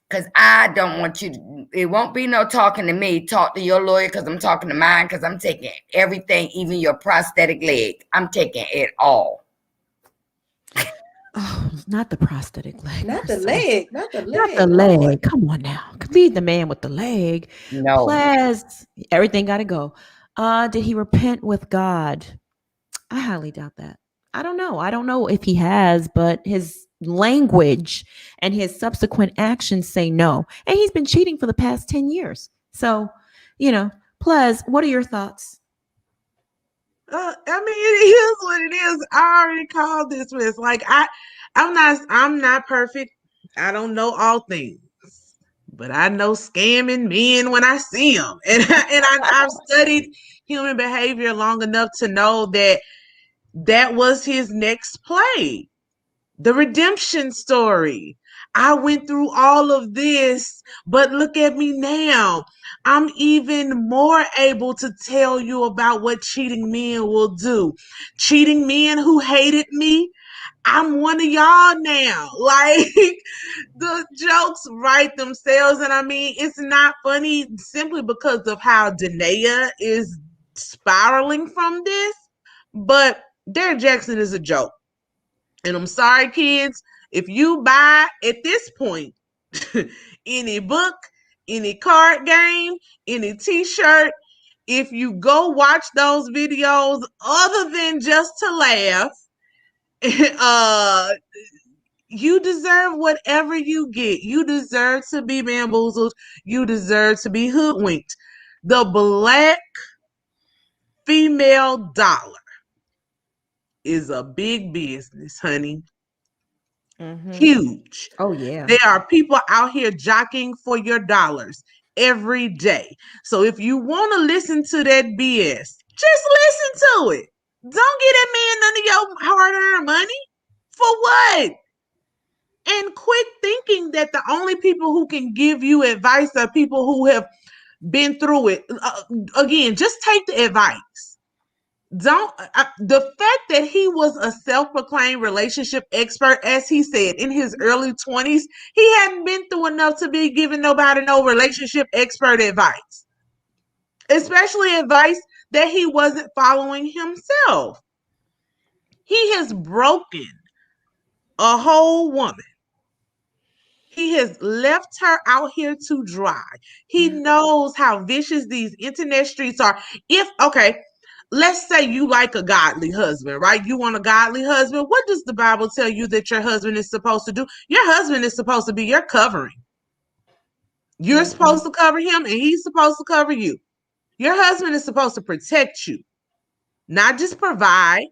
Because I don't want you to, it won't be no talking to me. Talk to your lawyer, because I'm talking to mine, because I'm taking everything, even your prosthetic leg. I'm taking it all. Oh, not the prosthetic leg. Not the leg. Not the leg. Not the leg. Come on now. Leave the man with the leg. No. Plus, everything got to go. Did he repent with God? I highly doubt that. I don't know. I don't know if he has, but his language and his subsequent actions say no. And he's been cheating for the past 10 years. So, plus, what are your thoughts? I mean, it is what it is. I already called this with. Like, I'm not perfect. I don't know all things, but I know scamming men when I see them, and I've studied human behavior long enough to know that was his next play, the redemption story. I went through all of this, but look at me now. I'm even more able to tell you about what cheating men will do. Cheating men who hated me, I'm one of y'all now. Like, the jokes write themselves. And I mean, it's not funny simply because of how Danae is spiraling from this. But Derrick Jaxn is a joke. And I'm sorry, kids, if you buy at this point any book, any card game, any t-shirt, if you go watch those videos other than just to laugh, you deserve whatever you get. You deserve to be bamboozled. You deserve to be hoodwinked. The black female dollar is a big business, honey. Mm-hmm. Huge. Oh, yeah. There are people out here jockeying for your dollars every day. So if you want to listen to that BS, just listen to it. Don't get that man none of your hard-earned money. For what? And quit thinking that the only people who can give you advice are people who have been through it. Again, just take the advice. The fact that he was a self-proclaimed relationship expert, as he said, in his early 20s, he hadn't been through enough to be giving nobody no relationship expert advice, especially advice that he wasn't following himself. He has broken a whole woman. He has left her out here to dry. He knows how vicious these internet streets are. Let's say you like a godly husband, right? You want a godly husband. What does the Bible tell you that your husband is supposed to do? Your husband is supposed to be your covering. You're supposed to cover him, and he's supposed to cover you. Your husband is supposed to protect you, not just provide.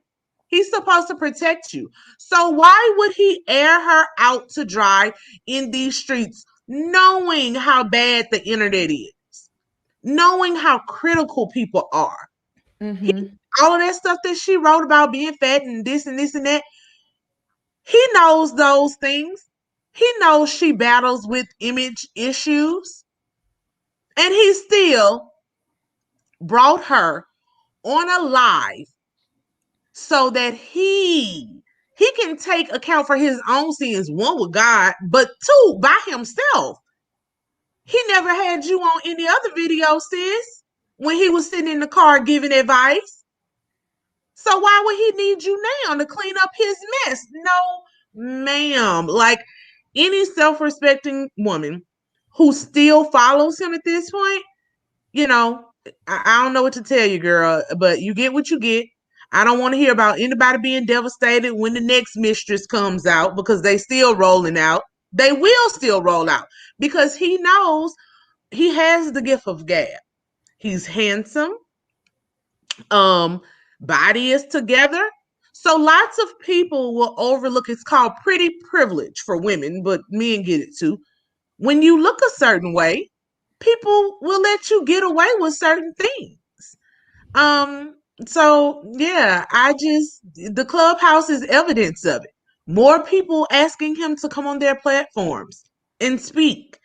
He's supposed to protect you. So why would he air her out to dry in these streets, knowing how bad the internet is, knowing how critical people are? Mm-hmm. All of that stuff that she wrote about being fat and this and this and that, he knows those things. He knows she battles with image issues. And he still brought her on a live so that he can take account for his own sins, one with God, but two by himself. He never had you on any other video, sis, when he was sitting in the car giving advice. So why would he need you now to clean up his mess? No, ma'am. Like, any self-respecting woman who still follows him at this point, I don't know what to tell you, girl, but you get what you get. I don't want to hear about anybody being devastated when the next mistress comes out, because they still rolling out. They will still roll out because he knows he has the gift of gab. He's handsome. Body is together. So lots of people will overlook. It's called pretty privilege for women, but men get it too. When you look a certain way, people will let you get away with certain things. Um, so yeah, the Clubhouse is evidence of it. More people asking him to come on their platforms and speak.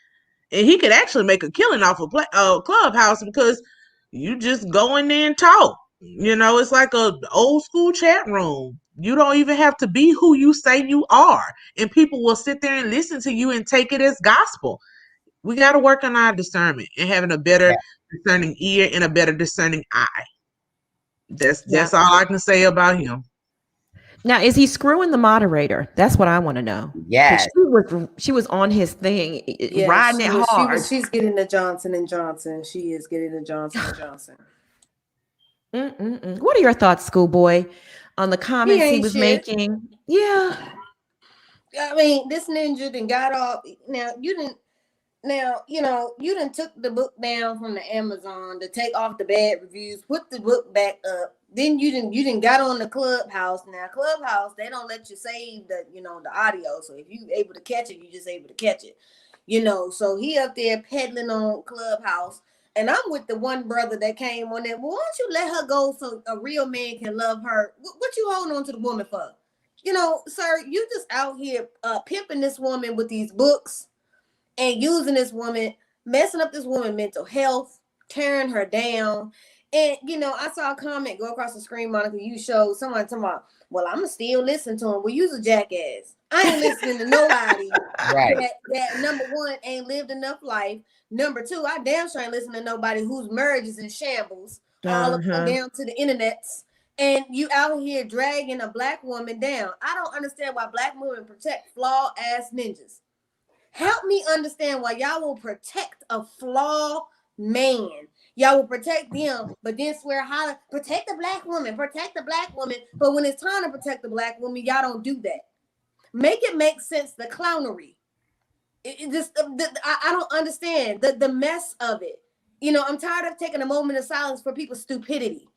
And he could actually make a killing off of Clubhouse, because you just go in there and talk. It's like a old school chat room. You don't even have to be who you say you are, and people will sit there and listen to you and take it as gospel. We got to work on our discernment and having a better discerning ear and a better discerning eye. That's all I can say about him. Now, is he screwing the moderator? That's what I want to know. Yes. She was on his thing, Yeah, riding it hard. She's getting the Johnson and Johnson. She is getting the Johnson and Johnson. What are your thoughts, schoolboy, on the comments he was making? Yeah. I mean, this ninja then got off. Now, you done took the book down from the Amazon to take off the bad reviews, put the book back up. Then you didn't got on the Clubhouse. Now Clubhouse, they don't let you save the audio. So if you able to catch it, you just able to catch it. So he up there peddling on Clubhouse. And I'm with the one brother that came on there. Well, why don't you let her go so a real man can love her? What you holding on to the woman for? Sir, you just out here pimping this woman with these books and using this woman, messing up this woman's mental health, tearing her down. And, I saw a comment go across the screen, Monica, you showed someone talking about, well, I'm going to still listen to him. Well, you's a jackass. I ain't listening to nobody that number one, ain't lived enough life. Number two, I damn sure ain't listening to nobody whose marriage is in shambles, all up and down to the internets. And you out here dragging a black woman down. I don't understand why black women protect flawed ass ninjas. Help me understand why y'all will protect a flawed man. Y'all will protect them, but then swear holler, protect the black woman, protect the black woman. But when it's time to protect the black woman, y'all don't do that. Make it make sense, the clownery. I don't understand the mess of it. I'm tired of taking a moment of silence for people's stupidity.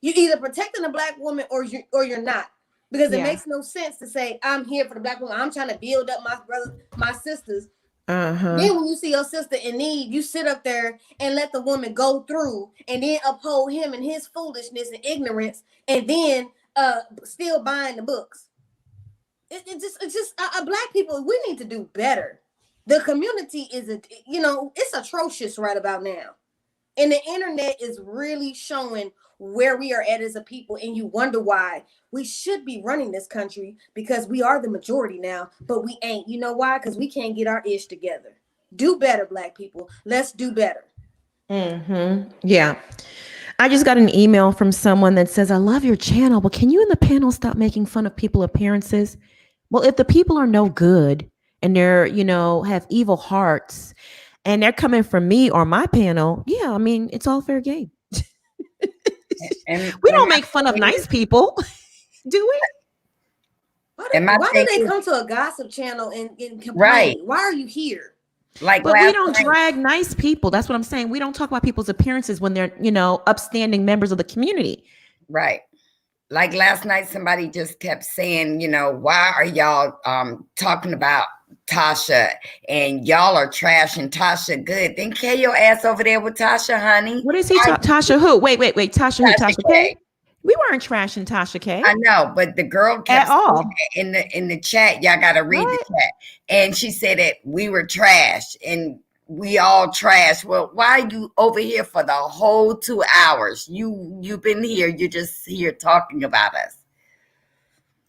You either protecting the black woman or you're not. Because it makes no sense to say, I'm here for the black woman. I'm trying to build up my brothers, my sisters. Then when you see your sister in need, you sit up there and let the woman go through and then uphold him and his foolishness and ignorance, and then still buying the books. It's just black people, we need to do better. The community it's atrocious right about now. And the internet is really showing where we are at as a people, and you wonder why. We should be running this country because we are the majority now, but we ain't. You know why? Because we can't get our ish together. Do better, black people. Let's do better. Yeah. I just got an email from someone that says, I love your channel, but can you and the panel stop making fun of people's appearances? Well, if the people are no good and they're, have evil hearts and they're coming from me or my panel, yeah, I mean, it's all fair game. We don't make fun of nice people, do we? Why do they come to a gossip channel and complain? Right. Why are you here? But we don't drag nice people. That's what I'm saying. We don't talk about people's appearances when they're, upstanding members of the community. Right. Like last night, somebody just kept saying, why are y'all talking about Tasha and y'all are trashing Tasha good? Then carry your ass over there with Tasha, honey. What is he talking? Tasha who? Wait. Tasha who? Tasha K? We weren't trashing Tasha K. I know, but the girl kept in the chat. Y'all got to read the chat. And she said that we were trash and we all trash. Well, why are you over here for the whole 2 hours? You've been here. You're just here talking about us.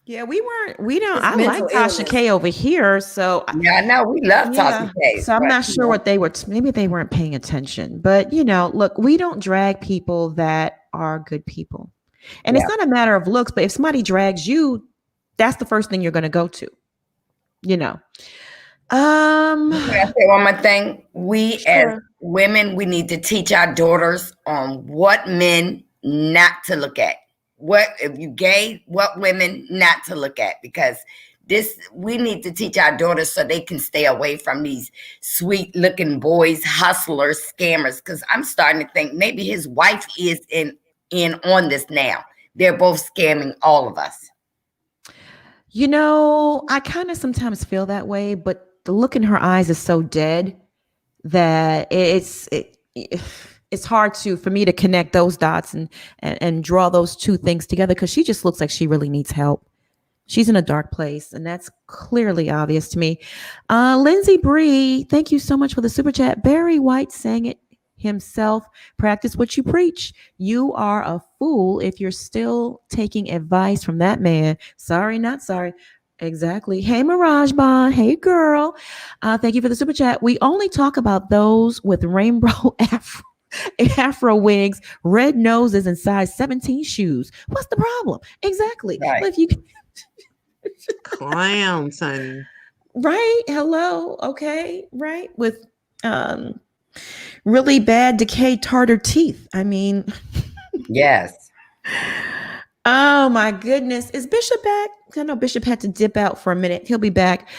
Yeah, we don't. I like Tasha K over here. So yeah, I know we love Tasha K. So I'm not sure what they were. Maybe they weren't paying attention. But look, we don't drag people that are good people. And it's not a matter of looks, but if somebody drags you, that's the first thing you're going to go to, Can I say one more thing? We as Women, we need to teach our daughters on what men not to look at. What if you gay, what women not to look at, because we need to teach our daughters so they can stay away from these sweet looking boys, hustlers, scammers. Because I'm starting to think maybe his wife is in on this now. They're both scamming all of us. You know, I kind of sometimes feel that way, but the look in her eyes is so dead that it's hard for me to connect those dots and draw those two things together, because she just looks like she really needs help. She's in a dark place, and that's clearly obvious to me. Lindsay Bree, thank you so much for the super chat. Barry White sang it himself. Practice what you preach. You are a fool if you're still taking advice from that man. Sorry, not sorry. Exactly. Hey, Mirage Bond. Hey, girl. Thank you for the super chat. We only talk about those with rainbow afro wigs, red noses, and size 17 shoes. What's the problem? Exactly. Right. Well, if you clowns, honey. Right. Hello. Okay. Right. With really bad decayed tartar teeth. I mean, yes. Oh my goodness. Is Bishop back? I know Bishop had to dip out for a minute. He'll be back.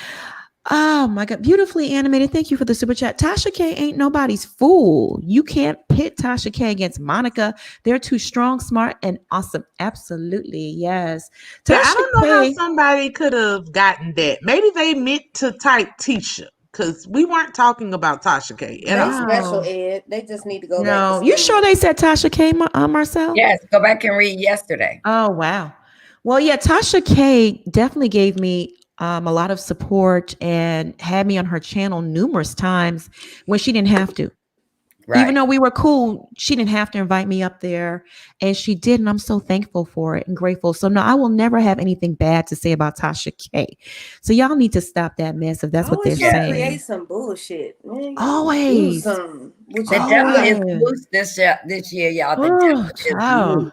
Oh my God. Beautifully animated. Thank you for the super chat. Tasha K ain't nobody's fool. You can't pit Tasha K against Monica. They're too strong, smart, and awesome. Absolutely. Yes. Yeah, I don't know how somebody could have gotten that. Maybe they meant to type Tisha, because we weren't talking about Tasha K. They special ed. They just need to go back to school. You sure they said Tasha K, Marcel? Yes, go back and read yesterday. Oh, wow. Well, yeah, Tasha K definitely gave me a lot of support and had me on her channel numerous times when she didn't have to. Right. Even though we were cool, she didn't have to invite me up there, and she did, and I'm so thankful for it and grateful. So no, I will never have anything bad to say about Tasha K. So y'all need to stop that mess if that's what they're saying. Create some bullshit. Man. Always. The devil is loose this year, y'all. The devil is loose.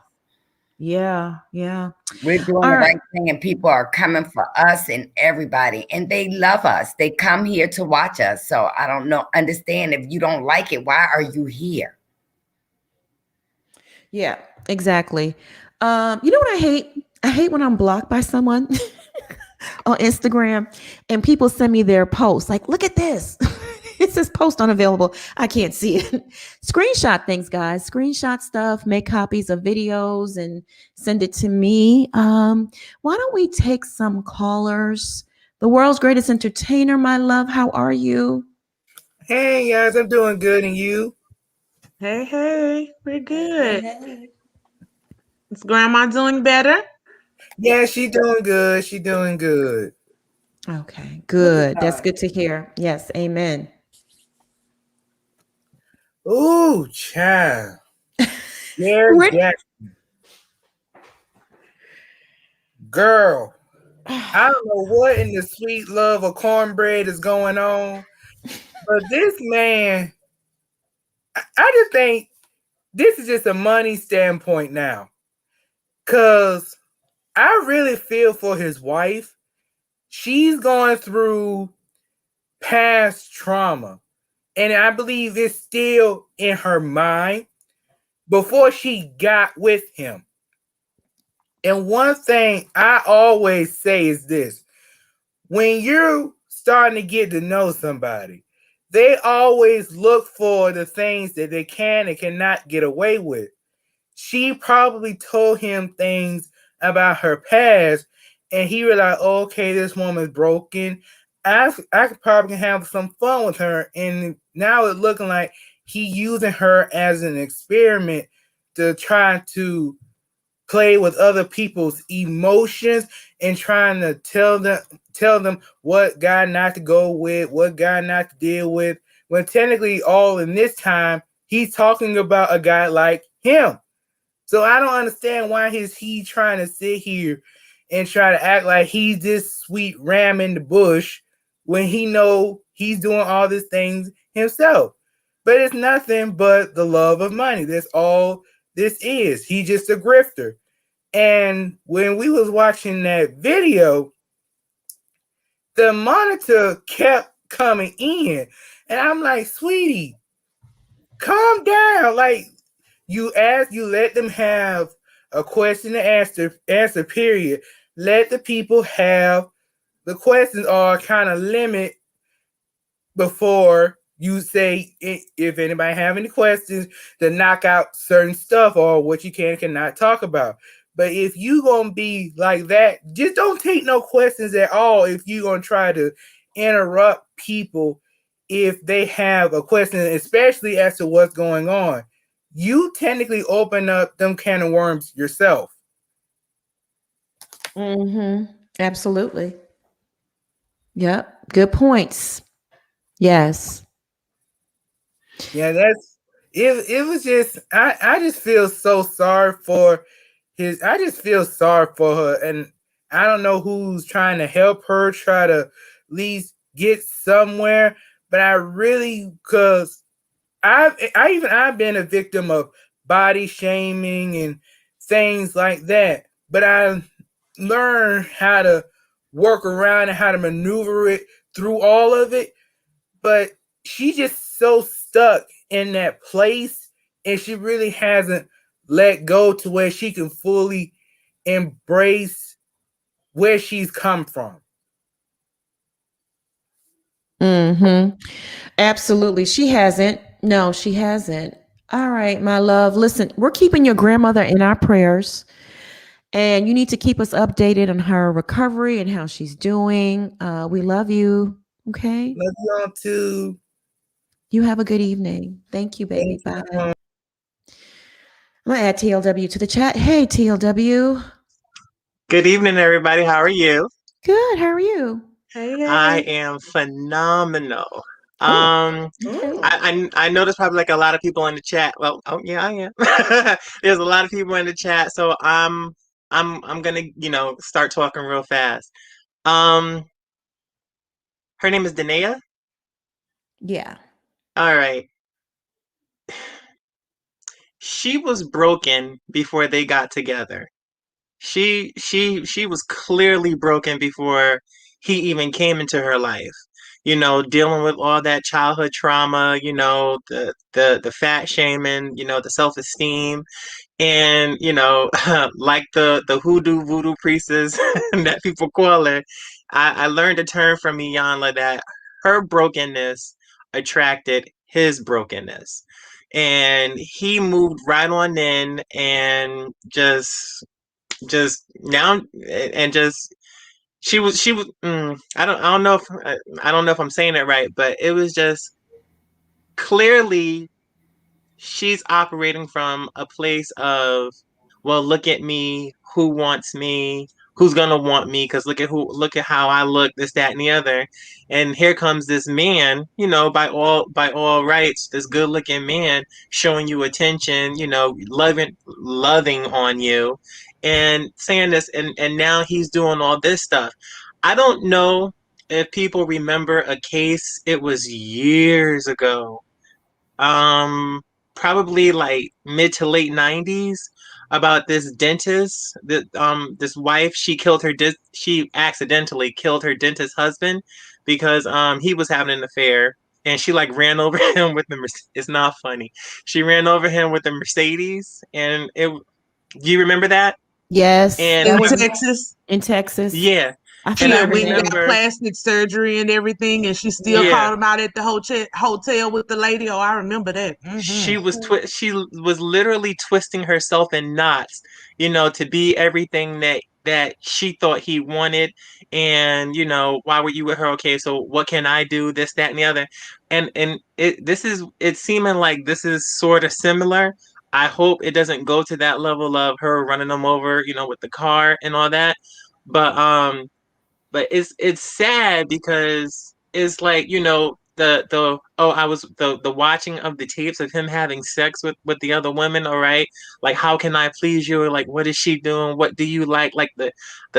Yeah, yeah. We're doing the right thing, and people are coming for us and everybody, and they love us. They come here to watch us. So I don't understand if you don't like it, why are you here? Yeah, exactly. You know what I hate? I hate when I'm blocked by someone on Instagram and people send me their posts. Like, look at this. It says post unavailable. I can't see it. Screenshot things, guys. Screenshot stuff, make copies of videos and send it to me. Why don't we take some callers? The world's greatest entertainer, my love. How are you? Hey, guys. I'm doing good. And you? Hey. We're good. Hey. Is Grandma doing better? Yeah, she's doing good. She's doing good. Okay, good. That's good to hear. Yes, amen. Ooh, child. Derrick Jaxn. Girl, I don't know what in the sweet love of cornbread is going on, but this man, I just think this is just a money standpoint now. Because I really feel for his wife. She's going through past trauma. And I believe it's still in her mind before she got with him. And one thing I always say is this. When you're starting to get to know somebody, they always look for the things that they can and cannot get away with. She probably told him things about her past, and he was like, oh, okay, this woman's broken. I could probably have some fun with her, and now it's looking like he using her as an experiment to try to play with other people's emotions and trying to tell them what guy not to go with, what guy not to deal with. When technically all in this time, he's talking about a guy like him. So I don't understand why he trying to sit here and try to act like he's this sweet ram in the bush when he know he's doing all these things himself. But it's nothing but the love of money. That's all this is. He's just a grifter. And when we was watching that video, the monitor kept coming in. And I'm like, sweetie, calm down. Like you let them have a question to answer, period. Let the people have the questions or kind of limit before you say if anybody have any questions to knock out certain stuff or what you cannot talk about. But if you gonna be like that, just don't take no questions at all if you gonna try to interrupt people if they have a question, especially as to what's going on. You technically open up them can of worms yourself. Absolutely. Yep. Good points. Yes. Yeah, that's it. It was just I just feel so sorry for I just feel sorry for her, and I don't know who's trying to help her try to at least get somewhere. But I really, because I've been a victim of body shaming and things like that. But I learned how to work around and how to maneuver it through all of it. But she just so stuck in that place, and she really hasn't let go to where she can fully embrace where she's come from. Absolutely. She hasn't. No, she hasn't. All right, my love. Listen, we're keeping your grandmother in our prayers, and you need to keep us updated on her recovery and how she's doing. We love you. Okay. Love you all too. You have a good evening. Thank you, baby. Bye. I'm gonna add TLW to the chat. Hey, TLW. Good evening, everybody. How are you? Good. How are you? Hey, I am phenomenal. Okay. I know there's probably like a lot of people in the chat. Well, oh yeah, I am. There's a lot of people in the chat, so I'm gonna start talking real fast. Her name is Danae. Yeah. All right. She was broken before they got together. She was clearly broken before he even came into her life. Dealing with all that childhood trauma, the fat shaming, the self-esteem, and like the hoodoo voodoo priestess that people call her. I learned a term from Iyanla that her brokenness attracted his brokenness. And he moved right on in and just now and just she was I don't know if I'm saying it right, but it was just clearly she's operating from a place of, well, look at me, who wants me, who's gonna want me, because look at how I look, this, that, and the other. And here comes this man, by all rights, this good looking man showing you attention, loving on you and saying this, and now he's doing all this stuff. I don't know if people remember a case, it was years ago, um probably like mid to late 90s, about this dentist that this wife, she accidentally killed her dentist husband because he was having an affair, and she like ran over him with it's not funny, she ran over him with the Mercedes, and it do you remember that? Yes. And in That was Texas. in Texas. yeah, I and I forgot Yeah, her when he name. got remember, plastic surgery and everything, and she still yeah, called him out at the hotel with the lady. Oh, I remember that. she was literally twisting herself in knots, to be everything that she thought he wanted. And why were you with her? Okay, so what can I do? This, that, and the other. And it's seeming like this is sort of similar. I hope it doesn't go to that level of her running them over, with the car and all that. But it's sad because it's like, the oh, I was the watching of the tapes of him having sex with the other women. All right, like, how can I please you? Like, what is she doing? What do you like the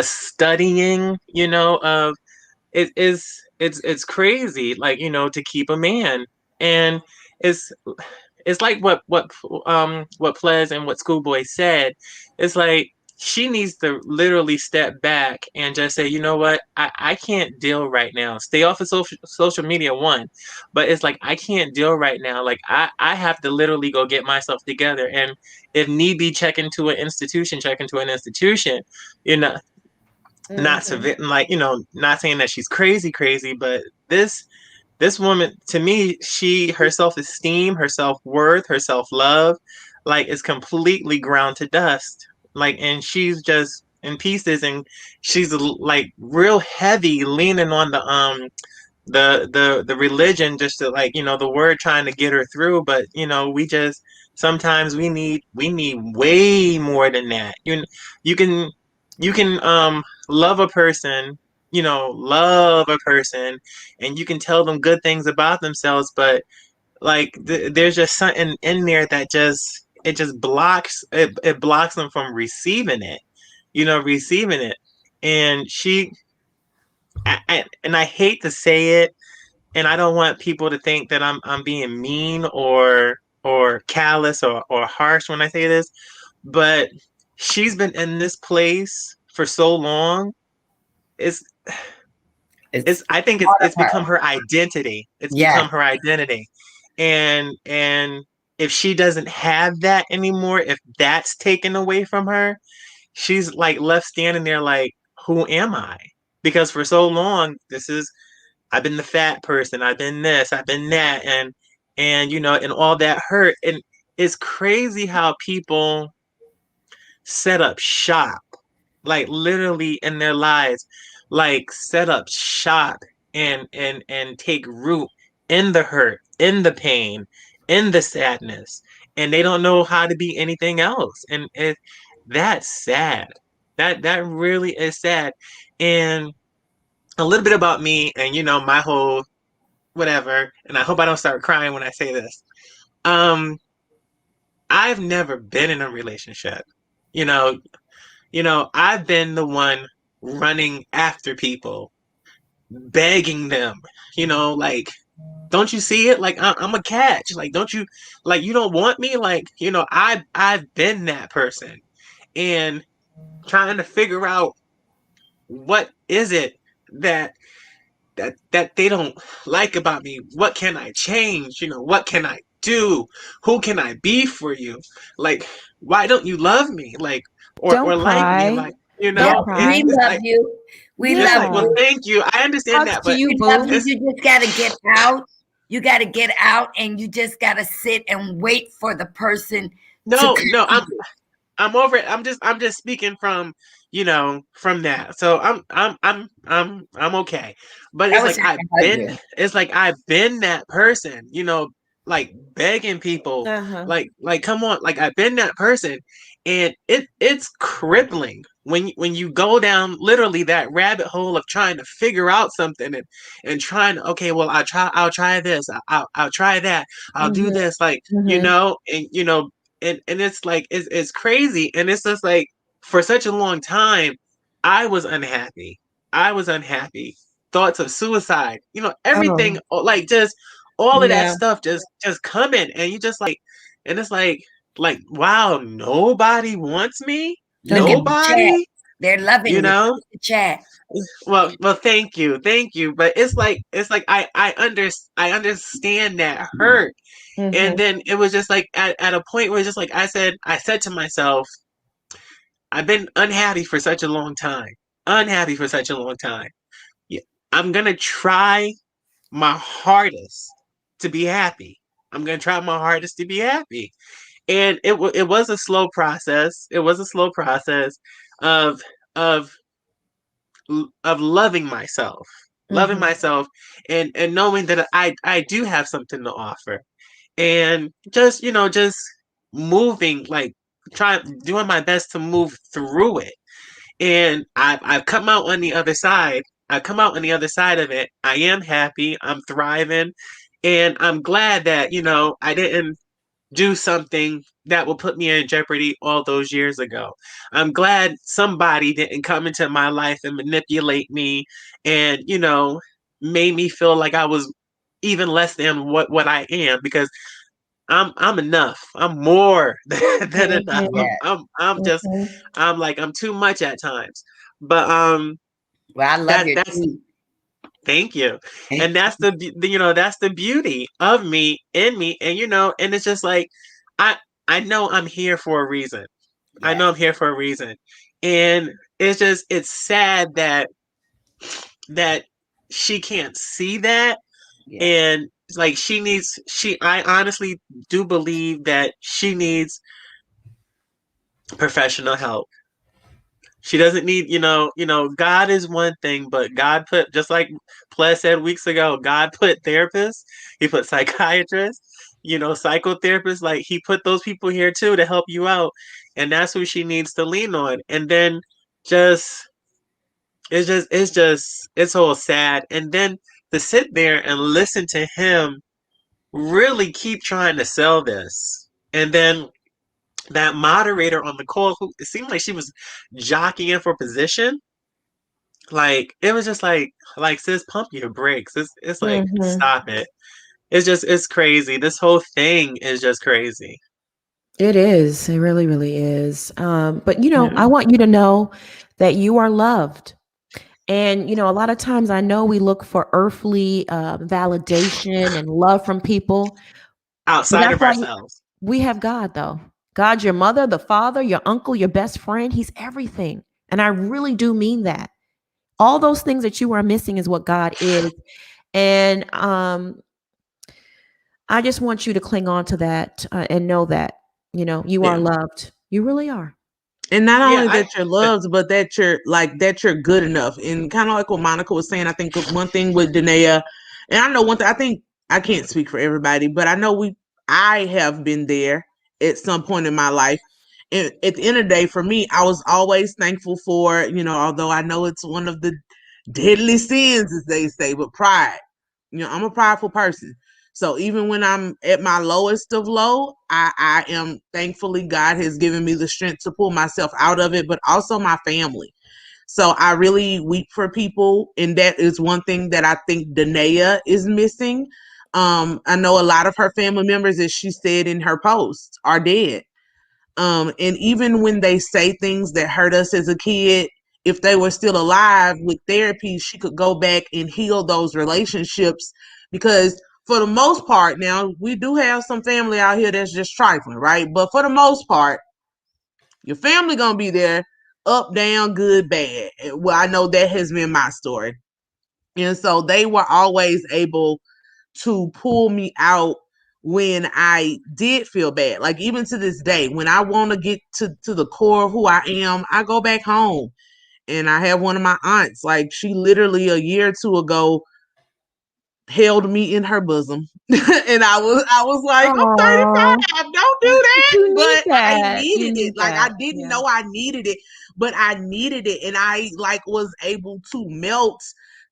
studying, of it is it's crazy, like, to keep a man. And it's it's like what Ples and what Schoolboy said. It's like she needs to literally step back and just say, you know what, I can't deal right now. Stay off of social media, one. But it's like, I can't deal right now. Like, I have to literally go get myself together. And if need be, check into an institution, you know, not severe, like, you know, not saying that she's crazy, but this woman, to me, her self-esteem, her self-worth, her self-love, like, is completely ground to dust. Like, and she's just in pieces, and she's like real heavy, leaning on the religion, just to, like, you know, the word, trying to get her through. But, you know, we just sometimes we need way more than that. You can love a person, love a person, and you can tell them good things about themselves, but like there's just something in there that just blocks them from receiving it, receiving it. And I hate to say it, and I don't want people to think that I'm being mean or callous or harsh when I say this, but she's been in this place for so long. I think it's become her identity. It's become her identity. And if she doesn't have that anymore, if that's taken away from her, she's like left standing there like, who am I? Because for so long, I've been the fat person, I've been this, I've been that, and and all that hurt. And it's crazy how people set up shop, like literally in their lives, like set up shop and take root in the hurt, in the pain, in the sadness, and they don't know how to be anything else. And that's sad. That really is sad. And a little bit about me, and my whole whatever, and I hope I don't start crying when I say this. I've never been in a relationship. You know, I've been the one running after people, begging them, like, don't you see it? Like, I'm a catch. Like, don't you, like, you don't want me? Like, I've been that person, and trying to figure out what is it that they don't like about me. What can I change? What can I do? Who can I be for you? Like, why don't you love me? Like, or Don't like me? cry. Like, Don't cry. We love you. We it's love like, well, you. thank you. I understand Talks that, to but you, We love boo. you. You just gotta get out. You gotta get out, and you just gotta sit and wait for the person to no, come no, to you. I'm over it. I'm just speaking from, from that. So I'm okay. But I it's wish like I could hug you. I've been that person, like begging people, Uh-huh. like come on, like I've been that person, and it's crippling when you go down literally that rabbit hole of trying to figure out something, and trying to, okay, well, I'll try this, I'll try that, I'll do Mm-hmm. this, like, Mm-hmm. and it's like it's crazy. And it's just like, for such a long time I was unhappy. Thoughts of suicide, everything, Oh, like, just all of that yeah. stuff just coming, and you just like, and it's like, wow, nobody wants me, Look at Mm-hmm. the chat. nobody, They're you loving you. know Look at the chat. well, thank you, but it's like I understand that hurt. And Mm-hmm. then it was just like, at a point where it's just like, I said to myself, I've been unhappy for such a long time. Unhappy for such a long time. Yeah, I'm gonna try my hardest to be happy. I'm gonna try my hardest to be happy. And it was a slow process. It was a slow process of of of loving myself. Loving Mm-hmm. myself, and knowing that I do have something to offer, and just moving, like, doing my best to move through it. And I've come out on the other side. I've come out on the other side of it. I am happy, I'm thriving, and I'm glad that I didn't do something that will put me in jeopardy all those years ago. I'm glad somebody didn't come into my life and manipulate me, and made me feel like I was even less than what I am, because I'm enough. I'm more than enough. Yeah. I'm too much at times. But Well, I love your that's tweet. thank you. And that's that's the beauty of me in me. And and it's just like I I know I'm here for a reason. I know I'm here for a reason. And it's sad that she can't see that. Yeah. And like I honestly do believe that she needs professional help. She doesn't need, God is one thing, but God put, just like Ples said weeks ago, God put therapists, He put psychiatrists, psychotherapists, like He put those people here too to help you out. And that's who she needs to lean on. And then just, it's all sad. And then to sit there and listen to him really keep trying to sell this. And then that moderator on the call, who it seemed like she was jockeying for position, like it was just like sis, pump your brakes. It's like stop it. It's crazy. This whole thing is just crazy. It is. It really, really is. But I want you to know that you are loved. And, a lot of times I know we look for earthly validation and love from people. Outside of ourselves. We have God, though. God's your mother, the father, your uncle, your best friend. He's everything. And I really do mean that. All those things that you are missing is what God is. And I just want you to cling on to that and know that, you are loved. You really are. And not only that you're loved, but that you're good enough. And kind of like what Monica was saying, I think one thing with Danae, and I know one thing, I think I can't speak for everybody, but I know I have been there at some point in my life. And at the end of the day, for me, I was always thankful for, although I know it's one of the deadly sins, as they say, but pride. I'm a prideful person. So even when I'm at my lowest of low, I am thankfully God has given me the strength to pull myself out of it, but also my family. So I really weep for people. And that is one thing that I think Danae is missing. I know a lot of her family members, as she said in her post, are dead. And even when they say things that hurt us as a kid, if they were still alive with therapy, she could go back and heal those relationships. Because for the most part, now we do have some family out here that's just trifling, right? But for the most part, your family gonna be there, up, down, good, bad. Well, I know that has been my story. And so they were always able to pull me out when I did feel bad. Like even to this day, when I want to get to the core of who I am, I go back home. And I have one of my aunts, like she literally a year or two ago held me in her bosom. And I was like, Aww. I'm 35, don't do that. You need But that. I needed it. Like I didn't Yeah. know I needed it, but I needed it. And I was able to melt,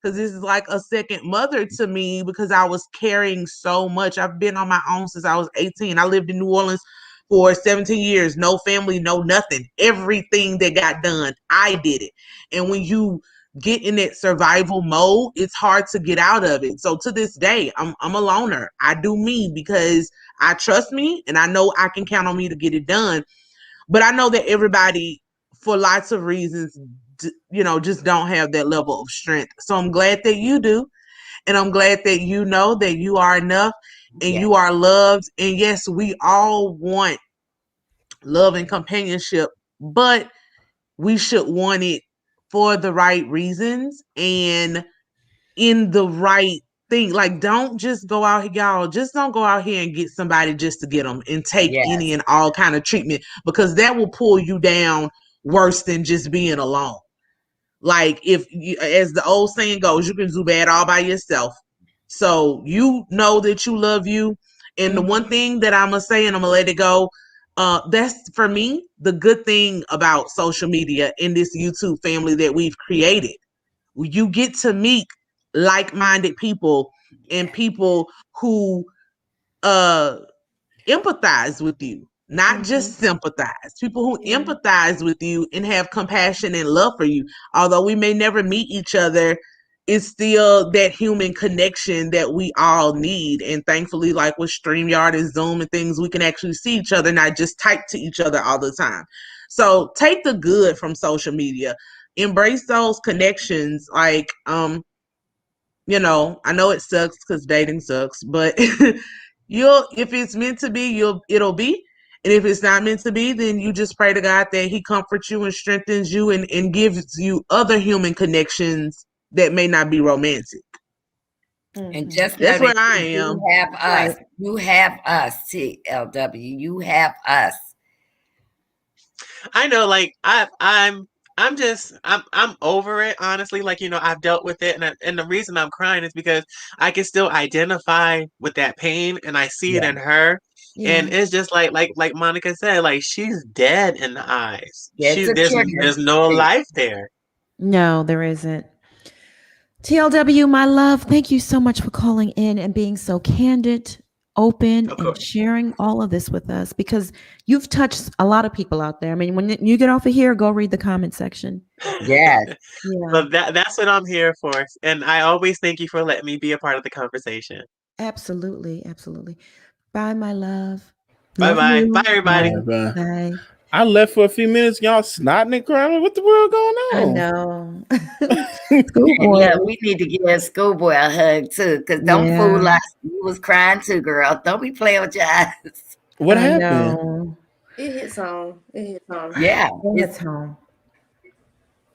because this is like a second mother to me, because I was carrying so much. I've been on my own since I was 18. I lived in New Orleans for 17 years. No family, no nothing. Everything that got done, I did it. And when you get in that survival mode, it's hard to get out of it. So to this day, I'm a loner. I do me because I trust me and I know I can count on me to get it done. But I know that everybody, for lots of reasons, just don't have that level of strength. So I'm glad that you do. And I'm glad that you know that you are enough and you are loved. And yes, we all want love and companionship, but we should want it for the right reasons and in the right thing. Like, don't just go out here, y'all. Just don't go out here and get somebody just to get them and take any and all kind of treatment, because that will pull you down worse than just being alone. Like, if you, as the old saying goes, you can do bad all by yourself. So you know that you love you. And the one thing that I'm gonna say, and I'm gonna let it go, that's for me the good thing about social media in this YouTube family that we've created. You get to meet like-minded people and people who empathize with you, not just sympathize. People who empathize with you and have compassion and love for you. Although we may never meet each other it's still that human connection that we all need. And thankfully, like with StreamYard and Zoom and things, we can actually see each other, not just type to each other all the time. So take the good from social media, embrace those connections. Like, you know, I know it sucks because dating sucks, but if it's meant to be, it'll be. And if it's not meant to be, then you just pray to God that He comforts you and strengthens you and gives you other human connections that may not be romantic. And just know That's where that I you am. have us. You have us, TLW. You have us. I know, like I'm over it, honestly. Like, you know, I've dealt with it, and the reason I'm crying is because I can still identify with that pain, and I see it in her, and it's just like Monica said, like she's dead in the eyes. It's a There's no life there. No, there isn't. TLW, my love, thank you so much for calling in and being so candid, open, and sharing all of this with us, because you've touched a lot of people out there. I mean, when you get off of here, go read the comment section. Yes. But that's what I'm here for. And I always thank you for letting me be a part of the conversation. Absolutely. Absolutely. Bye, my love. Bye-bye. Bye, everybody. Bye. Bye. I left for a few minutes. Y'all snotting and crying. What the world going I on? know. Yeah, we need to give a schoolboy a hug too, because don't fool us. You was crying too, girl. Don't be playing with your eyes. What I happened? know. It hits home. It hits home. Yeah. It hits home.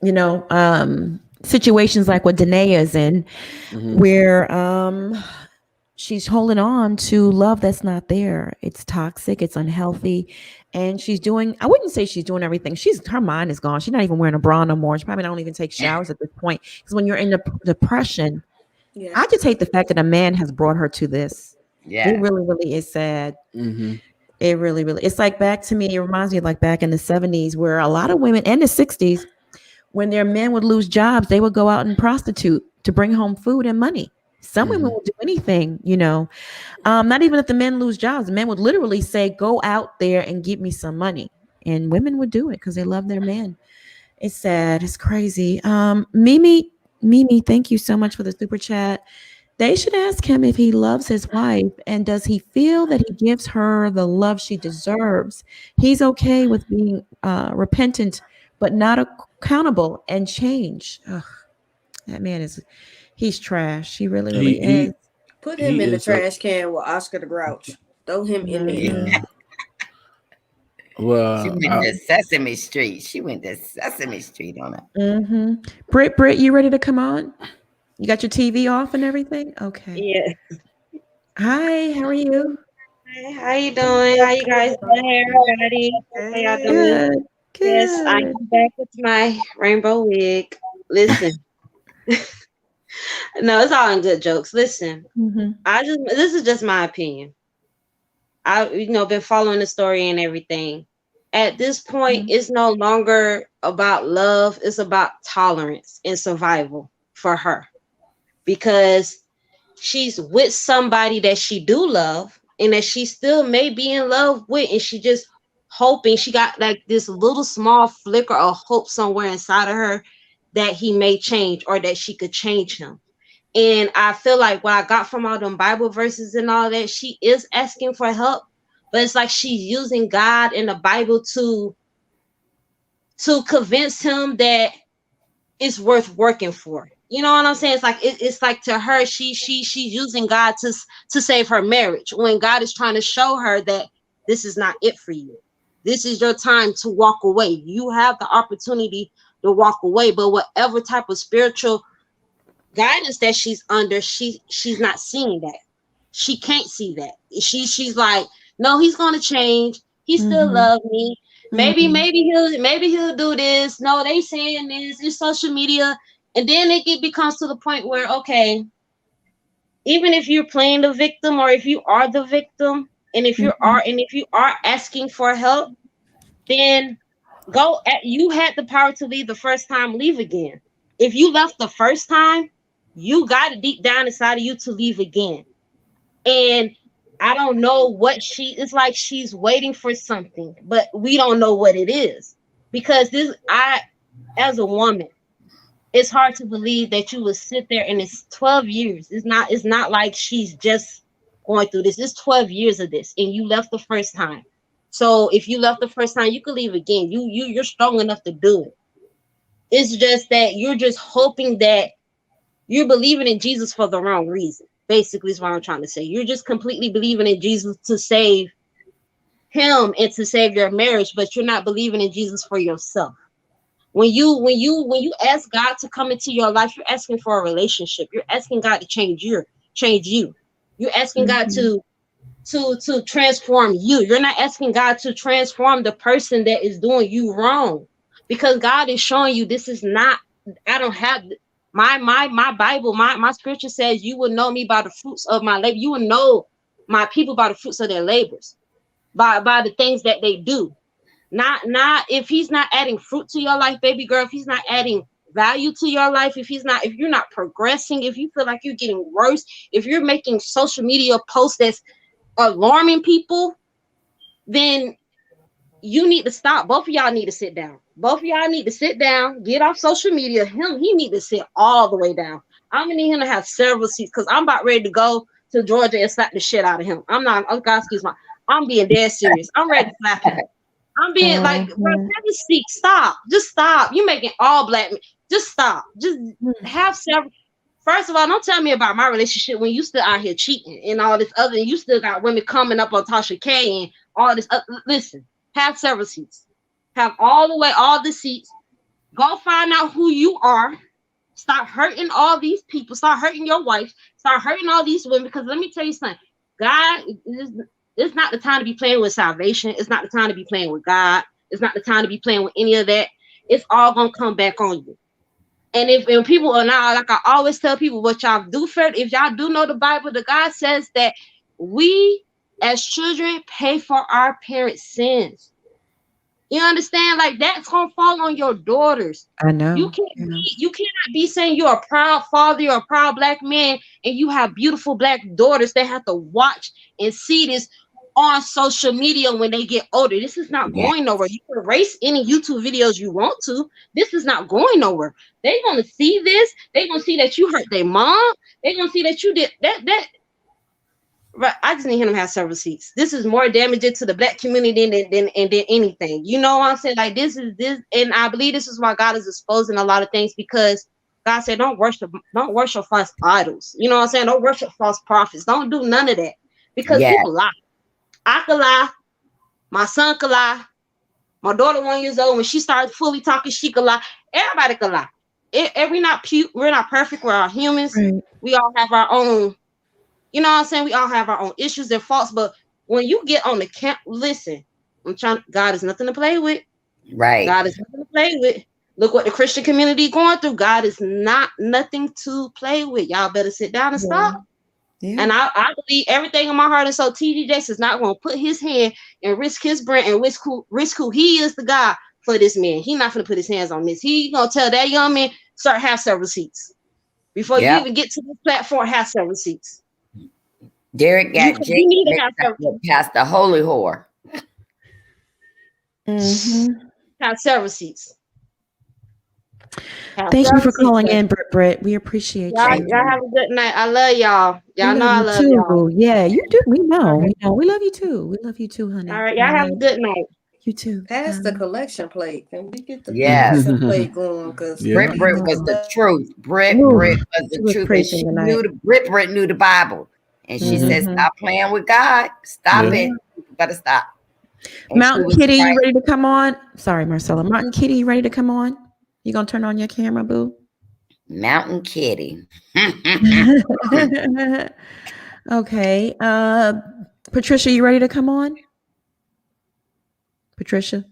You know, situations like what Danae is in, where she's holding on to love that's not there. It's toxic, it's unhealthy, and she's doing, I wouldn't say she's doing everything. Her mind is gone. She's not even wearing a bra no more. She probably don't even take showers at this point, because when you're in depression, I just hate the fact that a man has brought her to this. It really, really is sad. It really, really, it's like back to me. It reminds me of like back in the 70s, where a lot of women, and the 60s, when their men would lose jobs, they would go out and prostitute to bring home food and money. Some women will do anything, you know. Not even if the men lose jobs, the men would literally say, "Go out there and give me some money," and women would do it because they love their men. It's sad. It's crazy. Mimi, thank you so much for the super chat. They should ask him if he loves his wife and does he feel that he gives her the love she deserves. He's okay with being repentant, but not accountable and change. Ugh, that man he's trash. He really, really is. Put him in the trash can with Oscar the Grouch. Throw him in there. Well, she went to Sesame Street. She went to Sesame Street on it. Britt, you ready to come on? You got your TV off and everything? Okay. Yeah. Hi, how are you? Hi, how you doing? How you guys doing? Hey, everybody. How y'all doing? Good. Yes, I'm back with my rainbow wig. Listen. No, it's all in good jokes. Listen, this is just my opinion. I been following the story and everything. At this point, it's no longer about love. It's about tolerance and survival for her, because she's with somebody that she do love and that she still may be in love with, and she just hoping, she got like this little small flicker of hope somewhere inside of her that he may change or that she could change him. And I feel like what I got from all them Bible verses and all that, she is asking for help, but it's like she's using God and the Bible to convince him that it's worth working for. You know what I'm saying? It's like it's like to her, she's using God to save her marriage, when God is trying to show her that this is not it for you. This is your time to walk away. You have the opportunity to walk away, but whatever type of spiritual guidance that she's under, she's not seeing that. She can't see that. She's like, no, he's gonna change. He still loves me. Maybe he'll do this. No, they saying this. It's social media. And then it becomes to the point where, okay, even if you're playing the victim, or if you are the victim, and if you are asking for help, then you had the power to leave the first time, leave again. If you left the first time, you got it deep down inside of you to leave again. And I don't know what it's like she's waiting for something, but we don't know what it is. Because as a woman, it's hard to believe that you would sit there and it's 12 years. It's not like she's just going through this. It's 12 years of this, and you left the first time. So if you left the first time, you could leave again. You're strong enough to do it. It's just that you're just hoping that you're believing in Jesus for the wrong reason. Basically, is what I'm trying to say. You're just completely believing in Jesus to save him and to save your marriage, but you're not believing in Jesus for yourself. When you ask God to come into your life, you're asking for a relationship. You're asking God to change you. You're asking God to transform you. You're not asking God to transform the person that is doing you wrong, because God is showing you this is not. I don't have my Bible. My scripture says you will know me by the fruits of my labor. You will know my people by the fruits of their labors, by the things that they do. Not if he's not adding fruit to your life, baby girl, if he's not adding value to your life, if you're not progressing, if you feel like you're getting worse, if you're making social media posts that's alarming people, then you need to stop. Both of y'all need to sit down. Both of y'all need to sit down, get off social media. He need to sit all the way down. I'm gonna need him to have several seats, because I'm about ready to go to Georgia and slap the shit out of him. I'm not, oh God, excuse me. I'm being dead serious. I'm ready to slap him. I'm being like, bro, have a seat. Stop. Just stop. You making all black men. Just stop. Just have several. First of all, don't tell me about my relationship when you still out here cheating and all this other, and you still got women coming up on Tasha K and all this. Listen, have several seats. Have all the seats. Go find out who you are. Stop hurting all these people. Start hurting your wife. Start hurting all these women. Because let me tell you something. God is. It's not the time to be playing with salvation. It's not the time to be playing with God. It's not the time to be playing with any of that. It's all gonna come back on you. And if people are not, like I always tell people, what y'all do first, if y'all do know the Bible, the God says that we as children pay for our parents' sins. You understand? Like, that's gonna fall on your daughters. I know. You cannot be saying you're a proud father, you're a proud black man, and you have beautiful black daughters that have to watch and see this on social media when they get older. This is not going nowhere. You can erase any YouTube videos you want to. This is not going nowhere. They're gonna see this. They're gonna see that you hurt their mom. They're gonna see that you did that. Right, I just need him to have several seats. This is more damaging to the black community than anything. You know what I'm saying? Like, this, and I believe this is why God is exposing a lot of things, because God said, don't worship false idols. You know what I'm saying? Don't worship false prophets. Don't do none of that, because people lie. I could lie. My son could lie. My daughter 1 year old, when she starts fully talking, she could lie. Everybody could lie. We're not perfect. We're all humans. Right. We all have our own. You know what I'm saying? We all have our own issues and faults, but when you get on the camp, listen, God is nothing to play with. Right. God is nothing to play with. Look what the Christian community going through. God is nothing to play with. Y'all better sit down and stop. Yeah. And I believe everything in my heart. And so TD Jakes is not going to put his hand and risk his brand and risk who he is the God for this man. He's not going to put his hands on this. He going to tell that young man, sir, have several seats. Before you even get to this platform, have several seats. Derrick got past the holy whore. Have several seats. Thank you for calling in, Britt. We appreciate you. Y'all have a good night. I love y'all. Y'all know I love y'all. Yeah, you do. We know. We know. We love you too. We love you too, honey. All right. Y'all have a good night. You too. Pass the collection plate. Can we get the collection plate going? Because Britt was the truth. Britt was the truth. And she knew Britt knew the Bible. And she said, stop playing with God. Stop it. You better stop. And Mountain Kitty, you ready to come on? Sorry, Marcella. Mountain Kitty, you ready to come on? You gonna turn on your camera, boo? Mountain Kitty. Okay. Patricia, you ready to come on? Patricia?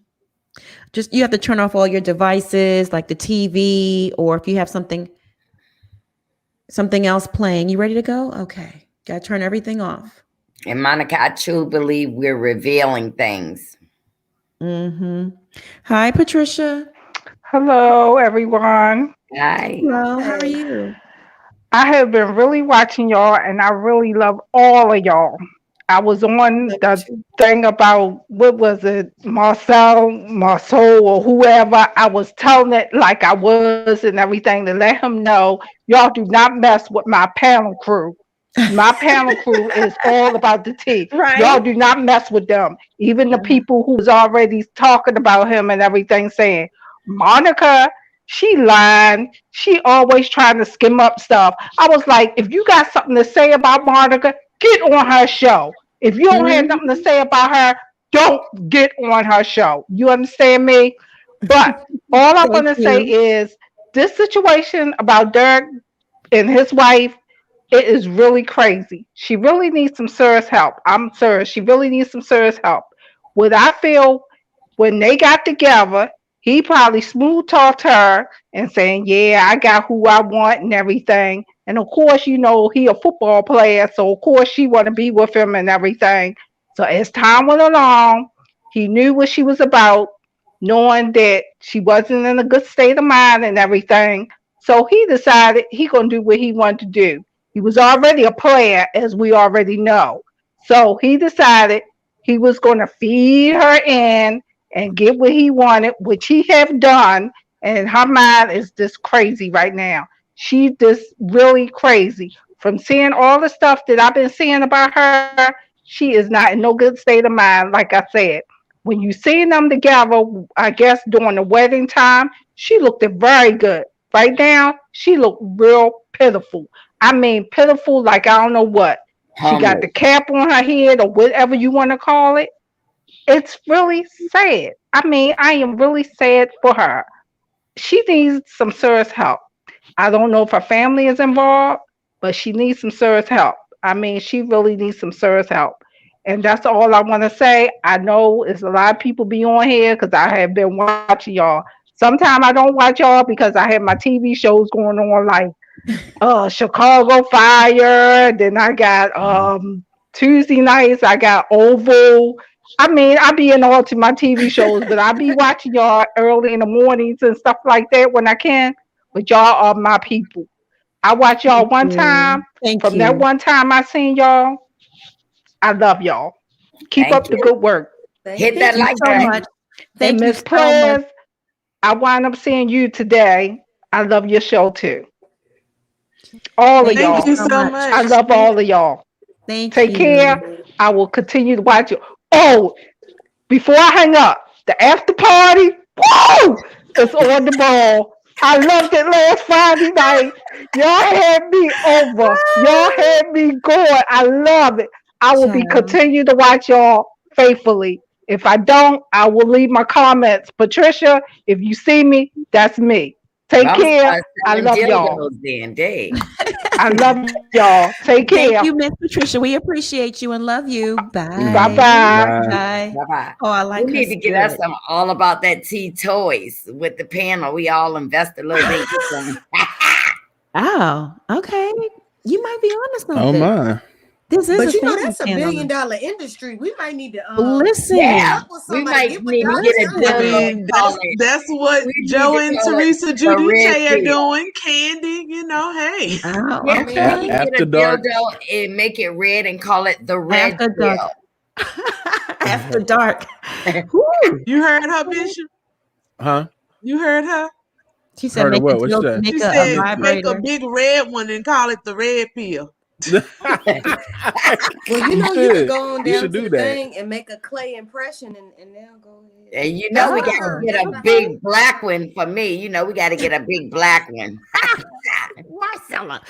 Just, you have to turn off all your devices, like the TV, or if you have something something else playing. You ready to go? Okay. Got to turn everything off. And Monica, I truly believe we're revealing things. Mm-hmm. Hi, Patricia. Hello, everyone. Hi. Hello, how are you? I have been really watching y'all, and I really love all of y'all. I was on the thing about what was it, Marceau, or whoever. I was telling it like I was and everything to let him know, y'all do not mess with my panel crew. My panel crew is all about the tea. Y'all Right. do not mess with them. Even the people who was already talking about him and everything, saying Monica, she lying. She always trying to skim up stuff. I was like, if you got something to say about Monica, get on her show. If you don't have nothing to say about her, don't get on her show. You understand me? But all I'm Thank gonna say you. is this situation about Derek and his wife, it is really crazy. She really needs some serious help. I'm serious. She really needs some serious help. What I feel, when they got together, he probably smooth talked her and saying, "Yeah, I got who I want and everything." And of course, he a football player, so of course she want to be with him and everything. So as time went along, he knew what she was about, knowing that she wasn't in a good state of mind and everything. So he decided he gonna do what he wanted to do. He was already a player, as we already know. So he decided he was gonna feed her in and get what he wanted, which he have done. And her mind is just crazy right now. She's just really crazy. From seeing all the stuff that I've been seeing about her, she is not in no good state of mind. Like I said, when you seen them together, I guess during the wedding time, she looked very good. Right now, she looked real pitiful. I mean, pitiful like I don't know what. She got Homeless. the cap on her head or whatever you want to call it. It's really sad. I mean, I am really sad for her. She needs some serious help. I don't know if her family is involved, but she needs some serious help. I mean, she really needs some serious help. And that's all I want to say. I know it's a lot of people be on here because I have been watching y'all. Sometimes I don't watch y'all because I have my TV shows going on, like Chicago Fire. Then I got Tuesday nights. I got Oval. I mean, I be in all to my TV shows, but I be watching y'all early in the mornings and stuff like that when I can. But y'all are my people. I watch y'all Thank one time. you. Thank From that you. one time I seen y'all, I love y'all. Keep Thank up the you. good work. Hit Thank that you like so button. much. And Thank you Miss so much. Players, I wind up seeing you today. I love your show too. All of Thank you Thank y'all. you so so much. I much. love all of y'all. Thank Take care. you. I will continue to watch you. Oh, before I hang up, the after party, woo, it's on the ball. I loved it last Friday night. Y'all had me over. Y'all had me going. I love it. I will be Child. continue to watch y'all faithfully. If I don't, I will leave my comments. Patricia, if you see me, that's me. Take Well, I'm care. I selling love y'all. dildos then, Dave. I love y'all. Take care. Thank you, Miss Patricia. We appreciate you and love you. Bye Bye. bye. Bye. Bye. Bye bye. Oh, I We like her need to get us spirit. some all about that tea toys with the panel. We all invest a little bit. Get some. Oh, okay. You might be onto Oh something. my. This is a But family that's a channel. $1 billion industry. We might need to link Yeah, Listen. up with we somebody. might Get with need to get a Dr. I John. dildo and mean, call that's it. that's what We need Joe to and call it Teresa the red Giudice are pill. doing. Candy, hey. Oh, Yeah, I mean, we okay. can get a After dark. dildo and make it red and call it the red After dark. pill. After dark. Whew. You heard her, Bishop? Huh? You heard her? She said, Heard of make a what? What you joke, say? make She a said make a vibrator. big red one and call it the red pill. well, You you could should. go on You down should to do the that. thing and make a clay impression, and they'll go ahead. And you know That's we what I got to heard. Oh, get That's a what I heard. big black one for me. You know we got to get a big black one. Marcella.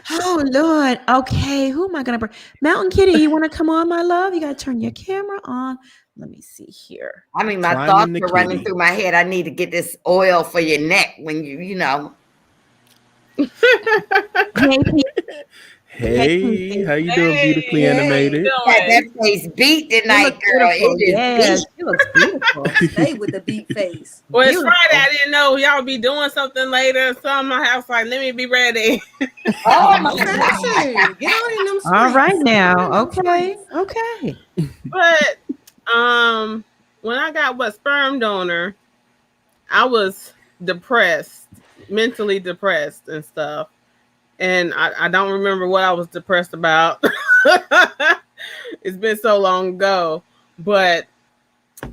Oh, Lord. Okay. Who am I going to bring? Mountain Kitty, you want to come on, my love? You got to turn your camera on. Let me see here. I mean, my thoughts Climbing the are running kitty. through my head. I need to get this oil for your neck when you know. Hey, Pete. Hey, Hey, Quincy. how you doing, beautifully Hey, how you animated? Got that doing? face beat You tonight, look girl. beautiful. It is Yes, beat. she looks beautiful. Stay with the beat face. Well, it's Beautiful. Friday. I didn't know y'all be doing something later, so I'm my house like, let me be ready. Oh my Okay, God. shoot. Get on in them All right streets. Get on in now. them Okay. streets. Okay. But when I got what sperm donor, I was depressed, mentally depressed and stuff. And I don't remember what I was depressed about. It's been so long ago, but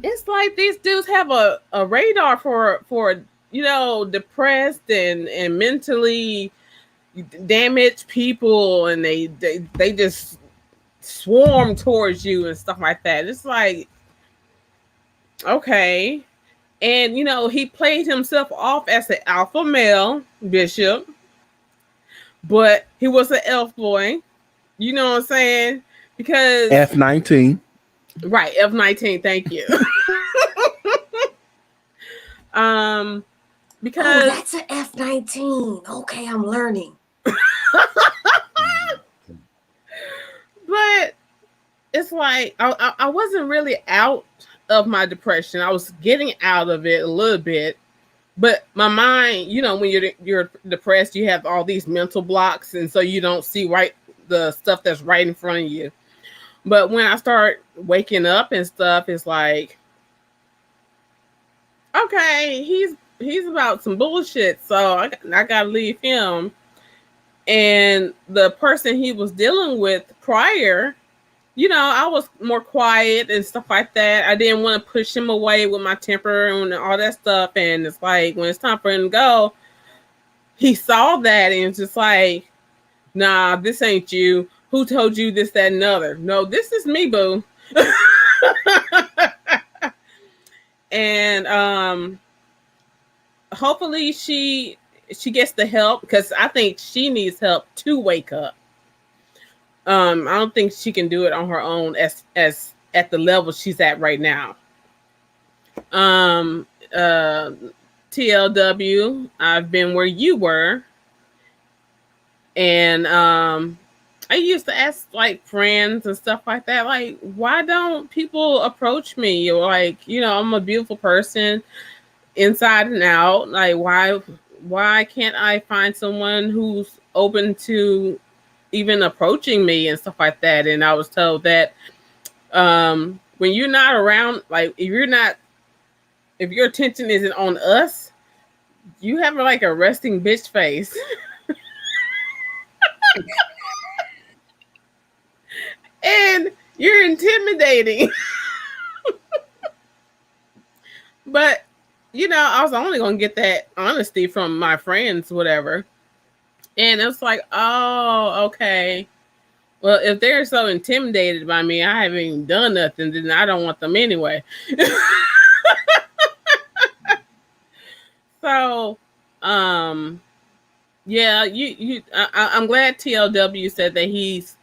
it's like these dudes have a radar for depressed and mentally damaged people, and they just swarm towards you and stuff like that. It's like, okay. And he played himself off as an alpha male bishop, but he was an elf boy. You know what I'm saying? Because F-19. Right, F-19, thank you. Because that's an F-19. Okay, I'm learning. But it's like I wasn't really out of my depression. I was getting out of it a little bit, but my mind, when you're depressed, you have all these mental blocks, and so you don't see the stuff that's right in front of you. But when I start waking up and stuff, it's like, okay, he's about some bullshit, so I gotta leave him. And the person he was dealing with prior, I was more quiet and stuff like that. I didn't want to push him away with my temper and all that stuff. And it's like, when it's time for him to go, he saw that and it's just like, nah, this ain't you. Who told you this, that, and other? No, this is me, boo. And hopefully she gets the help, because I think she needs help to wake up. I don't think she can do it on her own as at the level she's at right now. TLW, I've been where you were. And I used to ask like friends and stuff like that, like, why don't people approach me? Or like, I'm a beautiful person inside and out. Like, why can't I find someone who's open to even approaching me and stuff like that? And I was told that when you're not around, like if your attention isn't on us, you have like a resting bitch face. And you're intimidating. But I was only gonna get that honesty from my friends, whatever. And it's like, oh, okay. Well, if they're so intimidated by me, I haven't even done nothing, then I don't want them anyway. So, yeah, I'm glad TLW said that he's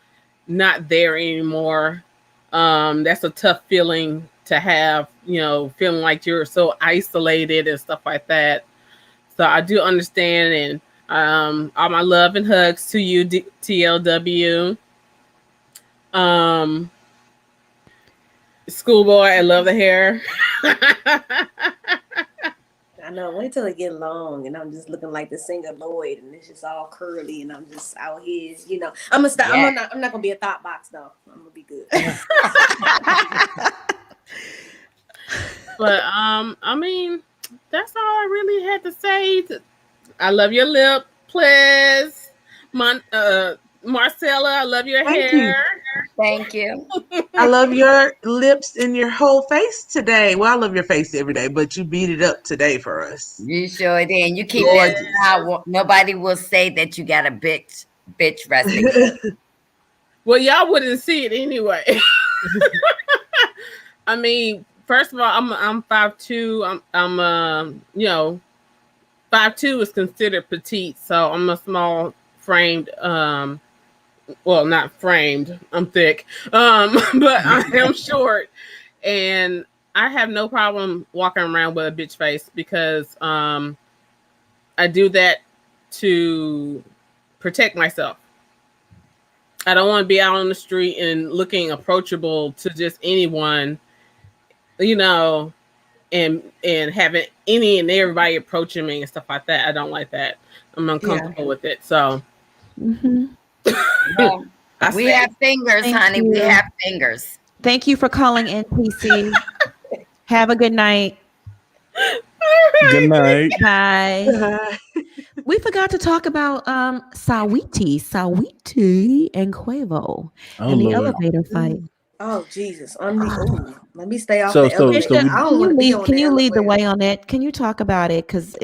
not there anymore. That's a tough feeling to have, feeling like you're so isolated and stuff like that. So I do understand, and all my love and hugs to you, TLW. Schoolboy, I love the hair. I know. Wait till it get long, and I'm just looking like the singer Lloyd, and it's just all curly, and I'm just out here. I'm gonna stop. Yeah. I'm not gonna be a thought box though. I'm gonna be good. But I mean, that's all I really had to say. I love your lip, please. Marcella, I love your hair. Thank you. I love your lips and your whole face today. Well, I love your face every day, but you beat it up today for us. You sure did. You keep that out. Nobody will say that you got a bitch resting. Well, y'all wouldn't see it anyway. I mean, first of all, I'm 5'2". I'm 5'2" is considered petite, so I'm a small framed. Well, not framed. I'm thick, but I am short, and I have no problem walking around with a bitch face because I do that to protect myself. I don't want to be out on the street and looking approachable to just anyone, and having any and everybody approaching me and stuff like that. I don't like that. I'm uncomfortable with it. So. Mm-hmm. Well, we have fingers, honey. We have fingers. Thank you for calling in, PC. Have a good night. I Good night. Bye. We forgot to talk about Saweetie and Quavo Oh, and the Lord. elevator fight. Oh Jesus! Let me stay off So the elevator. we I don't want to be on Can the you lead the elevator. way on that? Can you talk about it? Because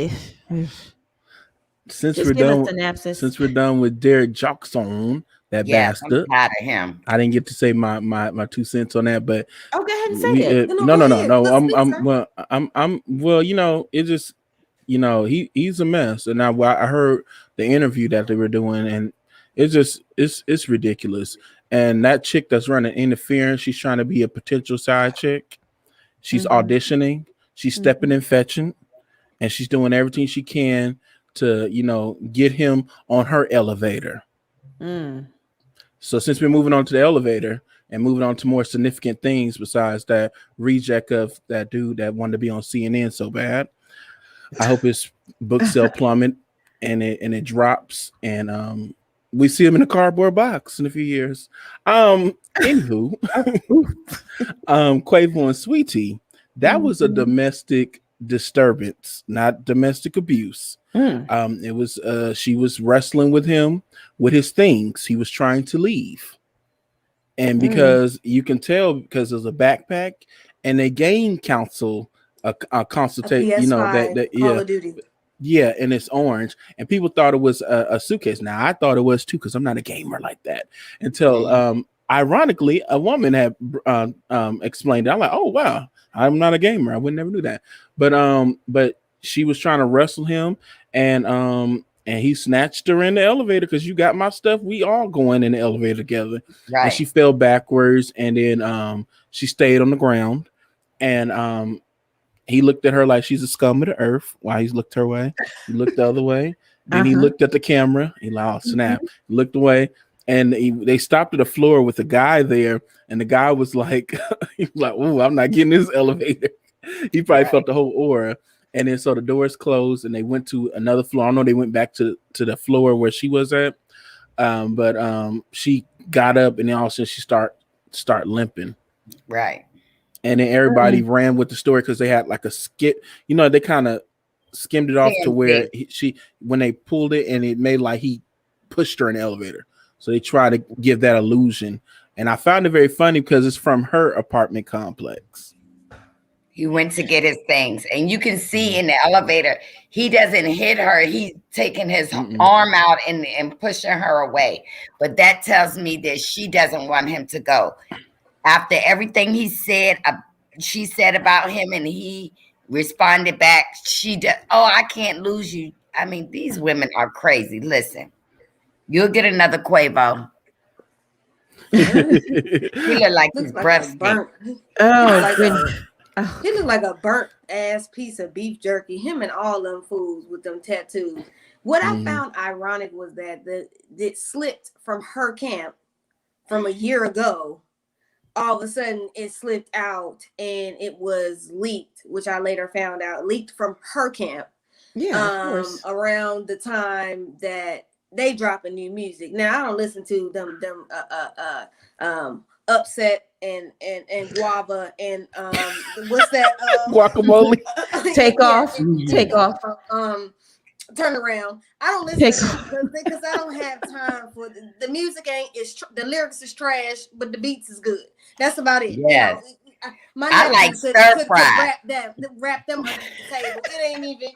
since just we're give us done synopsis. since we're done with Derrick Jaxn, that Yes, I'm bastard. tired of him. I didn't get to say my 2 cents on that, but Oh, go ahead and say we that. no. Well, you know, it just, you know, he's a mess. And I heard the interview that they were doing, and it's ridiculous. And that chick that's running interference, she's trying to be a potential side chick. She's auditioning, she's stepping and fetching, and she's doing everything she can to, you know, get him on her elevator. So since we're moving on to the elevator and moving on to more significant things besides that reject of that dude that wanted to be on CNN so bad, I hope his book sale plummet and it drops, and we see him in a cardboard box in a few years. Anywho, Quavo and Saweetie, that was a domestic disturbance, not domestic abuse. It was she was wrestling with him with his things. He was trying to leave, and because you can tell, because there's a backpack and a game council a consultate, you know, that Call of Duty. yeah, and it's orange, and people thought it was a suitcase. Now I thought it was too, because I'm not a gamer like that. Until ironically, a woman had explained it. I'm like, oh wow, I'm not a gamer. I would never do that. But she was trying to wrestle him, and he snatched her in the elevator, because you got my stuff. We all going in the elevator together. Right. And she fell backwards, and then she stayed on the ground, and he looked at her like she's a scum of the earth while he looked her way. He looked the other way. Then he looked at the camera. He like, oh, snap. He looked away. And they stopped at the floor with a guy there. And the guy was like, he was like, oh, I'm not getting this elevator. He probably felt the whole aura. And then so the doors closed and they went to another floor. I don't know, they went back to the floor where she was at. But she got up, and then all of a sudden she start limping. Right. And then everybody ran with the story, because they had like a skit, you know, they kind of skimmed it off to where when they pulled it, and it made like he pushed her in the elevator. So they try to give that illusion. And I found it very funny because it's from her apartment complex. He went to get his things, and you can see in the elevator, he doesn't hit her. He's taking his arm out and pushing her away. But that tells me that she doesn't want him to go. After everything she said about him, and he responded back, I can't lose you. I mean, these women are crazy. Listen, you'll get another Quavo. He look like his breath stink. He looked like a burnt ass piece of beef jerky. Him and all them fools with them tattoos. What I found ironic was that it slipped from her camp from a year ago. All of a sudden it slipped out and it was leaked, which I later found out leaked from her camp. Yeah, of course. Around the time that they dropping new music. Now I don't listen to them Upset and Guava and what's that guacamole take off. Turn around. I don't listen to because I don't have time for the music. The lyrics is trash, but the beats is good. That's about it. Yes. You know, I like stir fry. Wrap them under the table. It ain't even,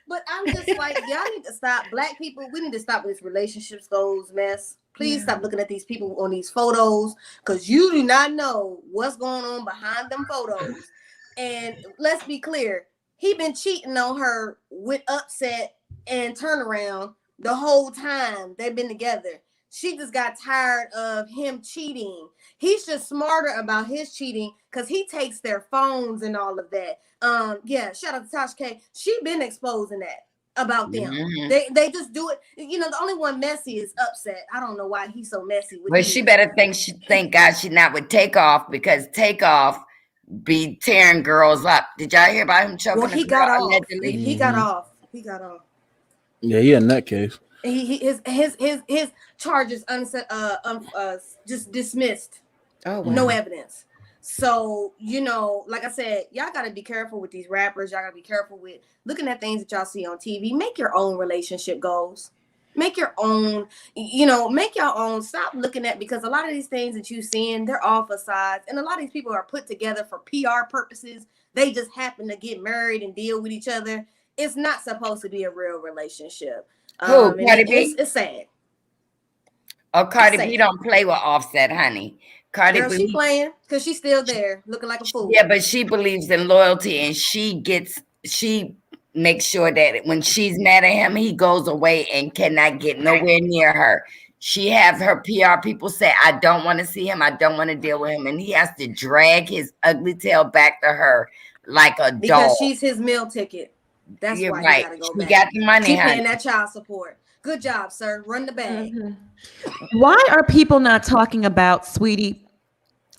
but I'm just like, y'all need to stop. Black people, we need to stop this relationships goals mess. Please stop looking at these people on these photos, because you do not know what's going on behind them photos. And let's be clear, he been cheating on her with Upset and Turnaround the whole time they've been together. She just got tired of him cheating. He's just smarter about his cheating because he takes their phones and all of that. Shout out to Tasha K. She been exposing that about them. They just do it. The only one messy is Upset. I don't know why he's so messy with Well, she better thank God she not with Takeoff, because Takeoff be tearing girls up. Did y'all hear about him choking? Well, he got off. He got off. He got off. Yeah, in that case. His charges just dismissed. Oh, wow. No evidence. So, like I said, y'all got to be careful with these rappers. Y'all got to be careful with looking at things that y'all see on TV. Make your own relationship goals. Make your own, make your own. Stop looking at, because a lot of these things that you're seeing, they're all facades. And a lot of these people are put together for PR purposes. They just happen to get married and deal with each other. It's not supposed to be a real relationship. Who, And Cardi B? it's sad. Oh, Cardi B don't play with Offset, honey. Cardi Girl, B, she playing because she's still there looking like a fool. yeah, but she believes in loyalty, and she makes sure that when she's mad at him, he goes away and cannot get nowhere near her. She have her PR people say, I don't want to see him. I don't want to deal with him. And he has to drag his ugly tail back to her like a dog. Because she's his meal ticket. That's You're why right. he got to go back. She got the money, Keep honey. paying that child support. Good job, sir. Run the bag. Why are people not talking about Saweetie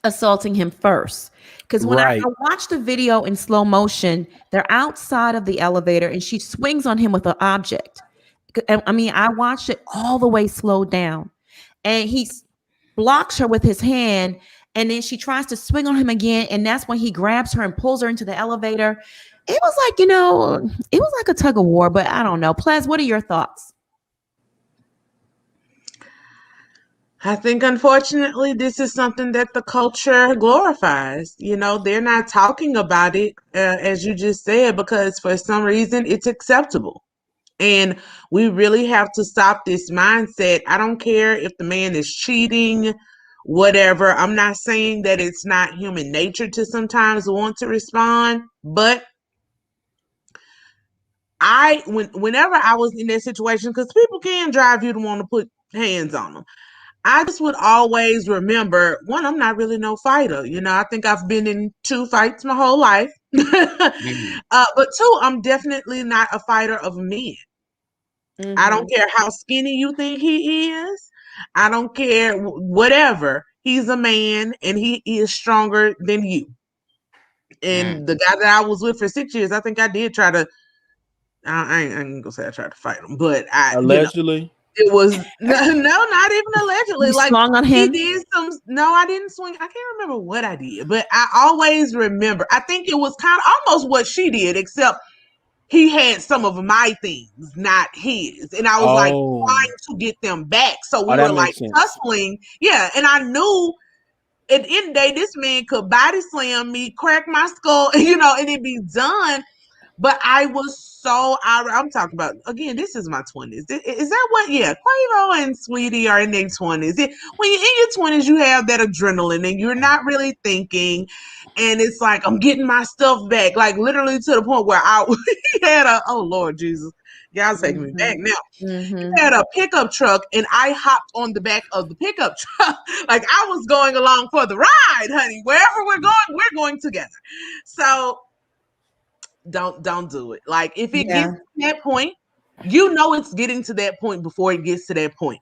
assaulting him first? Because when I watched the video in slow motion, they're outside of the elevator and she swings on him with an object. I mean, I watched it all the way slowed down, and he blocks her with his hand, and then she tries to swing on him again, and that's when he grabs her and pulls her into the elevator. It was like, it was like a tug of war, but I don't know. Plez, what are your thoughts? I think, unfortunately, this is something that the culture glorifies. They're not talking about it, as you just said, because for some reason it's acceptable. And we really have to stop this mindset. I don't care if the man is cheating, whatever. I'm not saying that it's not human nature to sometimes want to respond, but whenever I was in that situation, because people can drive you to want to put hands on them, I just would always remember, one, I'm not really no fighter. I think I've been in 2 fights my whole life. But 2, I'm definitely not a fighter of men. I don't care how skinny you think he is. I don't care whatever. He's a man and he is stronger than you. And the guy that I was with for 6 years, I think I did try to, I ain't gonna say I tried to fight him, but allegedly. It was no, not even allegedly. You like swung on him? He did some. No, I didn't swing. I can't remember what I did, but I always remember. I think it was kind of almost what she did, except he had some of my things, not his, and I was like trying to get them back. So we were like tussling. Yeah, and I knew at the end of the day, this man could body slam me, crack my skull, and it'd be done. But I was so I'm talking about, again, this is my 20s. Is that what? Yeah, Quavo and Saweetie are in their 20s. When you're in your 20s, you have that adrenaline and you're not really thinking. And it's like, I'm getting my stuff back. Like literally to the point where he had oh Lord Jesus, y'all taking me back now. He had a pickup truck and I hopped on the back of the pickup truck. Like I was going along for the ride, honey. Wherever we're going together. So don't do it. Like if it gets to that point, it's getting to that point before it gets to that point.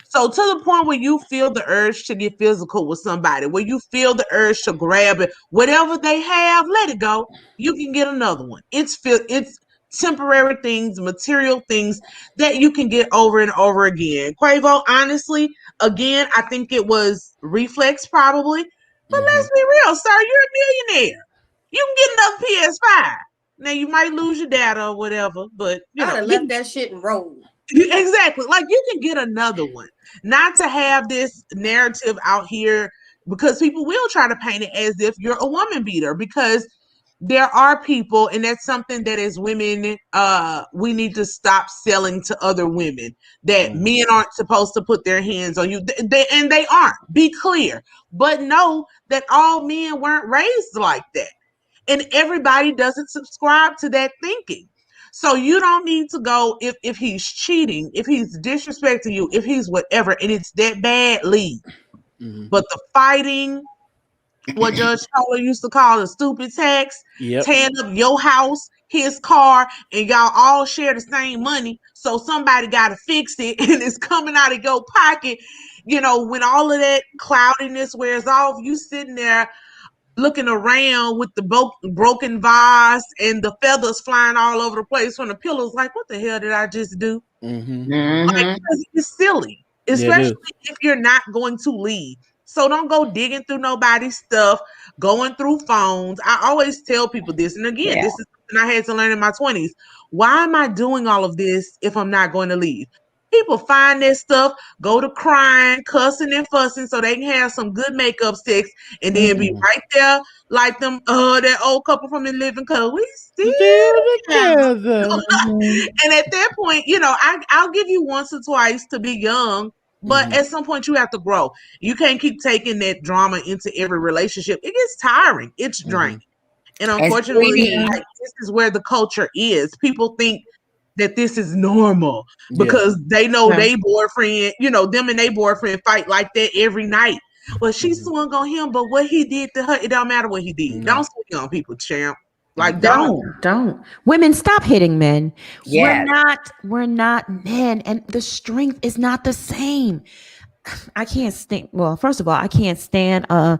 So to the point where you feel the urge to get physical with somebody, where you feel the urge to grab it, whatever they have, let it go. You can get another one. It's temporary things, material things that you can get over and over again. Quavo, honestly, again, I think it was reflex probably, but let's be real, sir, you're a millionaire. You can get another PS5. Now you might lose your data or whatever, but I'd have left that shit and rolled. Exactly. Like you can get another one. Not to have this narrative out here, because people will try to paint it as if you're a woman beater, because there are people, and that's something that as women, we need to stop selling to other women that men aren't supposed to put their hands on you. And they aren't. Be clear. But know that all men weren't raised like that. And everybody doesn't subscribe to that thinking. So you don't need to go if he's cheating, if he's disrespecting you, if he's whatever, and it's that bad, leave. But the fighting, what Judge Toller used to call a stupid text, tearing up your house, his car, and y'all all share the same money, so somebody got to fix it, and it's coming out of your pocket. When all of that cloudiness wears off, you sitting there looking around with the broken vase and the feathers flying all over the place from the pillows, like, what the hell did I just do? Like, it's silly, especially if you're not going to leave. So don't go digging through nobody's stuff, going through phones. I always tell people this. And again, this is something I had to learn in my 20s. Why am I doing all of this if I'm not going to leave? People find their stuff, go to crying, cussing and fussing so they can have some good makeup sex and then be right there like them that old couple from the living color. We still together. And at that point, I'll give you once or twice to be young, but at some point you have to grow. You can't keep taking that drama into every relationship. It gets tiring. It's draining. And unfortunately, this is where the culture is. People think that this is normal because they know they boyfriend, them and they boyfriend fight like that every night. Well, she swung on him, but what he did to her, it don't matter what he did. Don't swing on people, champ. Like don't. Women, stop hitting men. Yes. We're not men, and the strength is not the same. I can't stand. Well, first of all, I can't stand all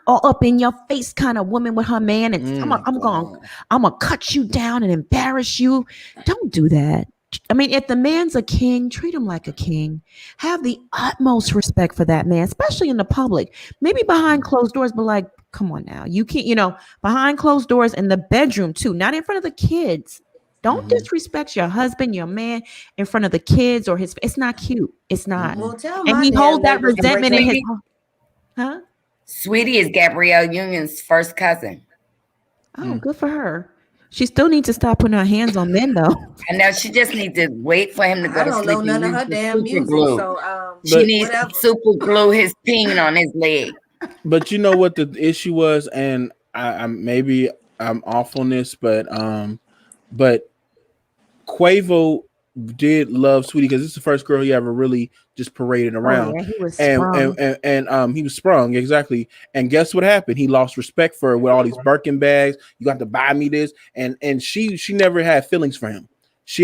up in your face kind of woman with her man, and I'm gonna cut you down and embarrass you. Don't do that. I mean, if the man's a king, treat him like a king. Have the utmost respect for that man, especially in the public. Maybe behind closed doors, but like, come on now, you can't. Behind closed doors in the bedroom too, not in front of the kids. Don't disrespect your husband, your man, in front of the kids or his. It's not cute. It's not. Well, tell and my he damn holds that neighbors to break resentment in up. his. Huh? Sweetie is Gabrielle Union's first cousin. Oh, good for her. She still needs to stop putting her hands on men, though. And now she just needs to wait for him to go I to don't sleep. know none of her damn music, so she needs whatever. to super glue his peen on his leg. But you know what the issue was, and maybe I'm off on this, but Quavo did love Sweetie because this is the first girl he ever really just paraded around. Oh, yeah, he was sprung. And he was sprung, exactly. And guess what happened? He lost respect for her with all these Birkin bags. You got to buy me this, and she never had feelings for him.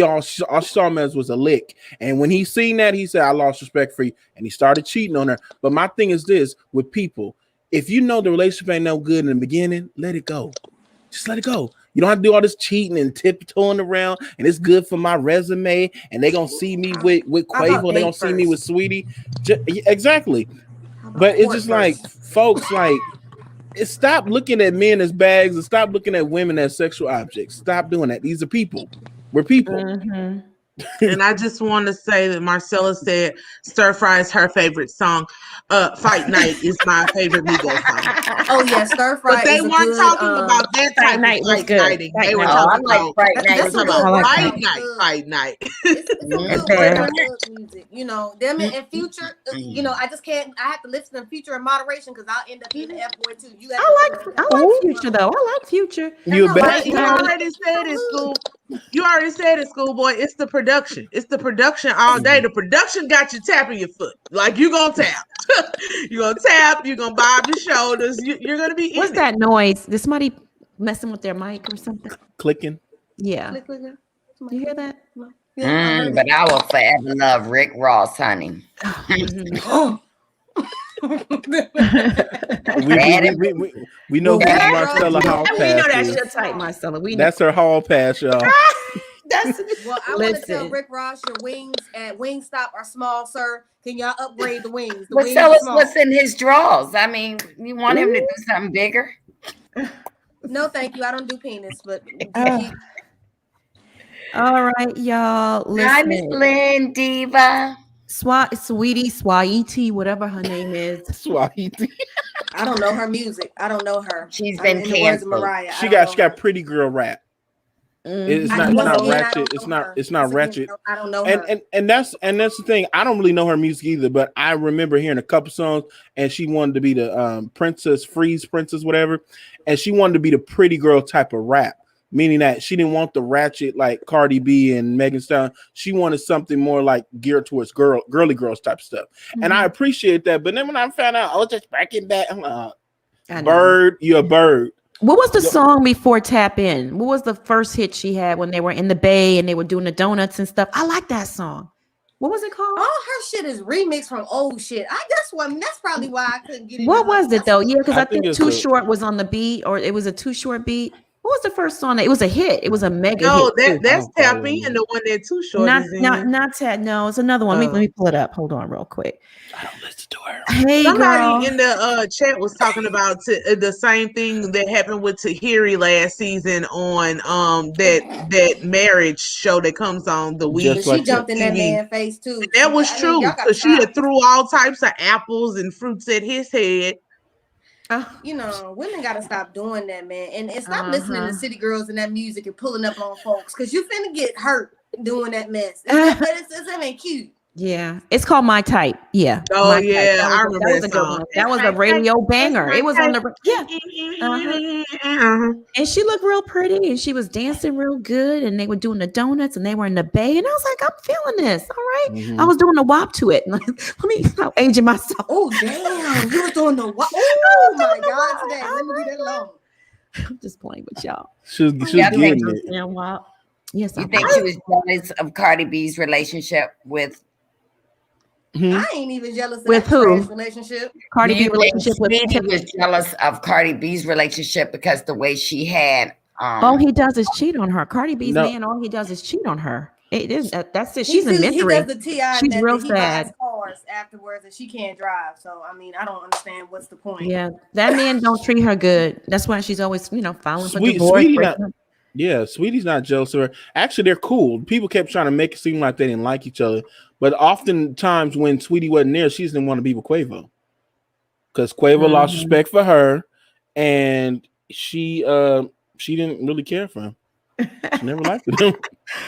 All she saw him as was a lick. And when he seen that, he said, "I lost respect for you," and he started cheating on her. But my thing is this with people: if you know the relationship ain't no good in the beginning, let it go. Just let it go. You don't have to do all this cheating and tiptoeing around, and it's good for my resume. And they gonna see me with Quavo. They gonna see me with Sweetie. Exactly. But it's just like folks, like stop looking at men as bags and stop looking at women as sexual objects. Stop doing that. These are people. We're people. And I just want to say that Marcella said Stir Fry is her favorite song. Fight Night is my favorite Migos song. Oh yeah, Stir Fry. But they weren't talking about that type Night of was fight good. nighting. They were I talking like about Fight Night. Fight Night. It's music, them and Future. I just can't. I have to listen to Future in moderation because I'll end up being the F boy too. I like Future though. I like Future. You already said it, school. You already said it, schoolboy. It's the production. It's the production all day. The production got you tapping your foot. Like you gonna tap. You're gonna tap. You're gonna bob your shoulders. You're gonna be. What's that noise? Is somebody messing with their mic or something? Clicking. Yeah. You hear that? But I will forever love Rick Ross, honey. We know who Marcella Hall Pass. We know that's your type, Marcella. That's her Hall Pass, y'all. Well, I want to tell Rick Ross your wings at Wingstop are small, sir. Can y'all upgrade the wings? The wings tell are us small. what's in his drawers. I mean, you want him to do something bigger? No, thank you. I don't do penis, but all right, y'all. Hi, Miss Lynn Diva. Saweetie, whatever her name is. Saweetie. I don't know her music. I don't know her. She's been canceled. Mariah. She got pretty girl rap. It's not ratchet. It's not ratchet. I don't know her. And that's the thing. I don't really know her music either, but I remember hearing a couple songs, and she wanted to be the princess, whatever, and she wanted to be the pretty girl type of rap. Meaning that she didn't want the ratchet like Cardi B and Megan Thee Stallion. She wanted something more like geared towards girly girls type of stuff. And I appreciate that. But then when I found out, just backing back, I'm like, bird, you're a bird. What was the song before Tap In? What was the first hit she had when they were in the Bay and they were doing the donuts and stuff? I like that song. What was it called? All her shit is remixed from old shit. That's probably why I couldn't get it. What was it though? Yeah, because I think it's Too Short was on the beat, or it was a Too Short beat. What was the first song? It was a hit. It was a mega No, hit too. that's Tap In, the one that Too Short Not is in. not Ted. No, it's another one. Let me pull it up. Hold on, real quick. I don't listen to her. Hey, Somebody girl. in the chat was talking about the same thing that happened with Tahiri last season on that marriage show that comes on the week. Just She like jumped in that TV. man's face too. That was I mean, true. y'all gotta Because she had stop. threw all types of apples and fruits at his head. You know, women gotta stop doing that, man, and stop listening to city girls and that music and pulling up on folks, because you finna get hurt doing that mess. It ain't cute. Yeah, it's called My Type. Yeah. Oh My Type. yeah, I remember that was that a good song. one. That was a radio banger. It was on the and she looked real pretty and she was dancing real good and they were doing the donuts and they were in the bay and I was like, I'm feeling this. All right. I was doing the WAP to it. Let me stop aging myself. Oh damn, you was doing the WAP. Oh my God, today. Let me leave that alone. I'm just playing with y'all. She was getting it. WAP. Yes, You think she was jealous of Cardi B's relationship with? I ain't even jealous of with that who? trash relationship. Cardi B You think relationship with Saweetie was jealous of Cardi B's relationship because the way she had. All he does is cheat on her. Cardi B's No. man, all he does is cheat on her. It is that's it. He She's a does misery. the TI She's method. real He sad. buys cars afterwards and she can't drive. So I mean, I don't understand what's the point. Yeah, that man don't treat her good. That's why she's always, filing for divorce. Sweetie Sweetie's not jealous of her. Actually, they're cool. People kept trying to make it seem like they didn't like each other, but oftentimes when Sweetie wasn't there, she didn't want to be with Quavo because Quavo lost respect for her, and she didn't really care for him. She never liked him.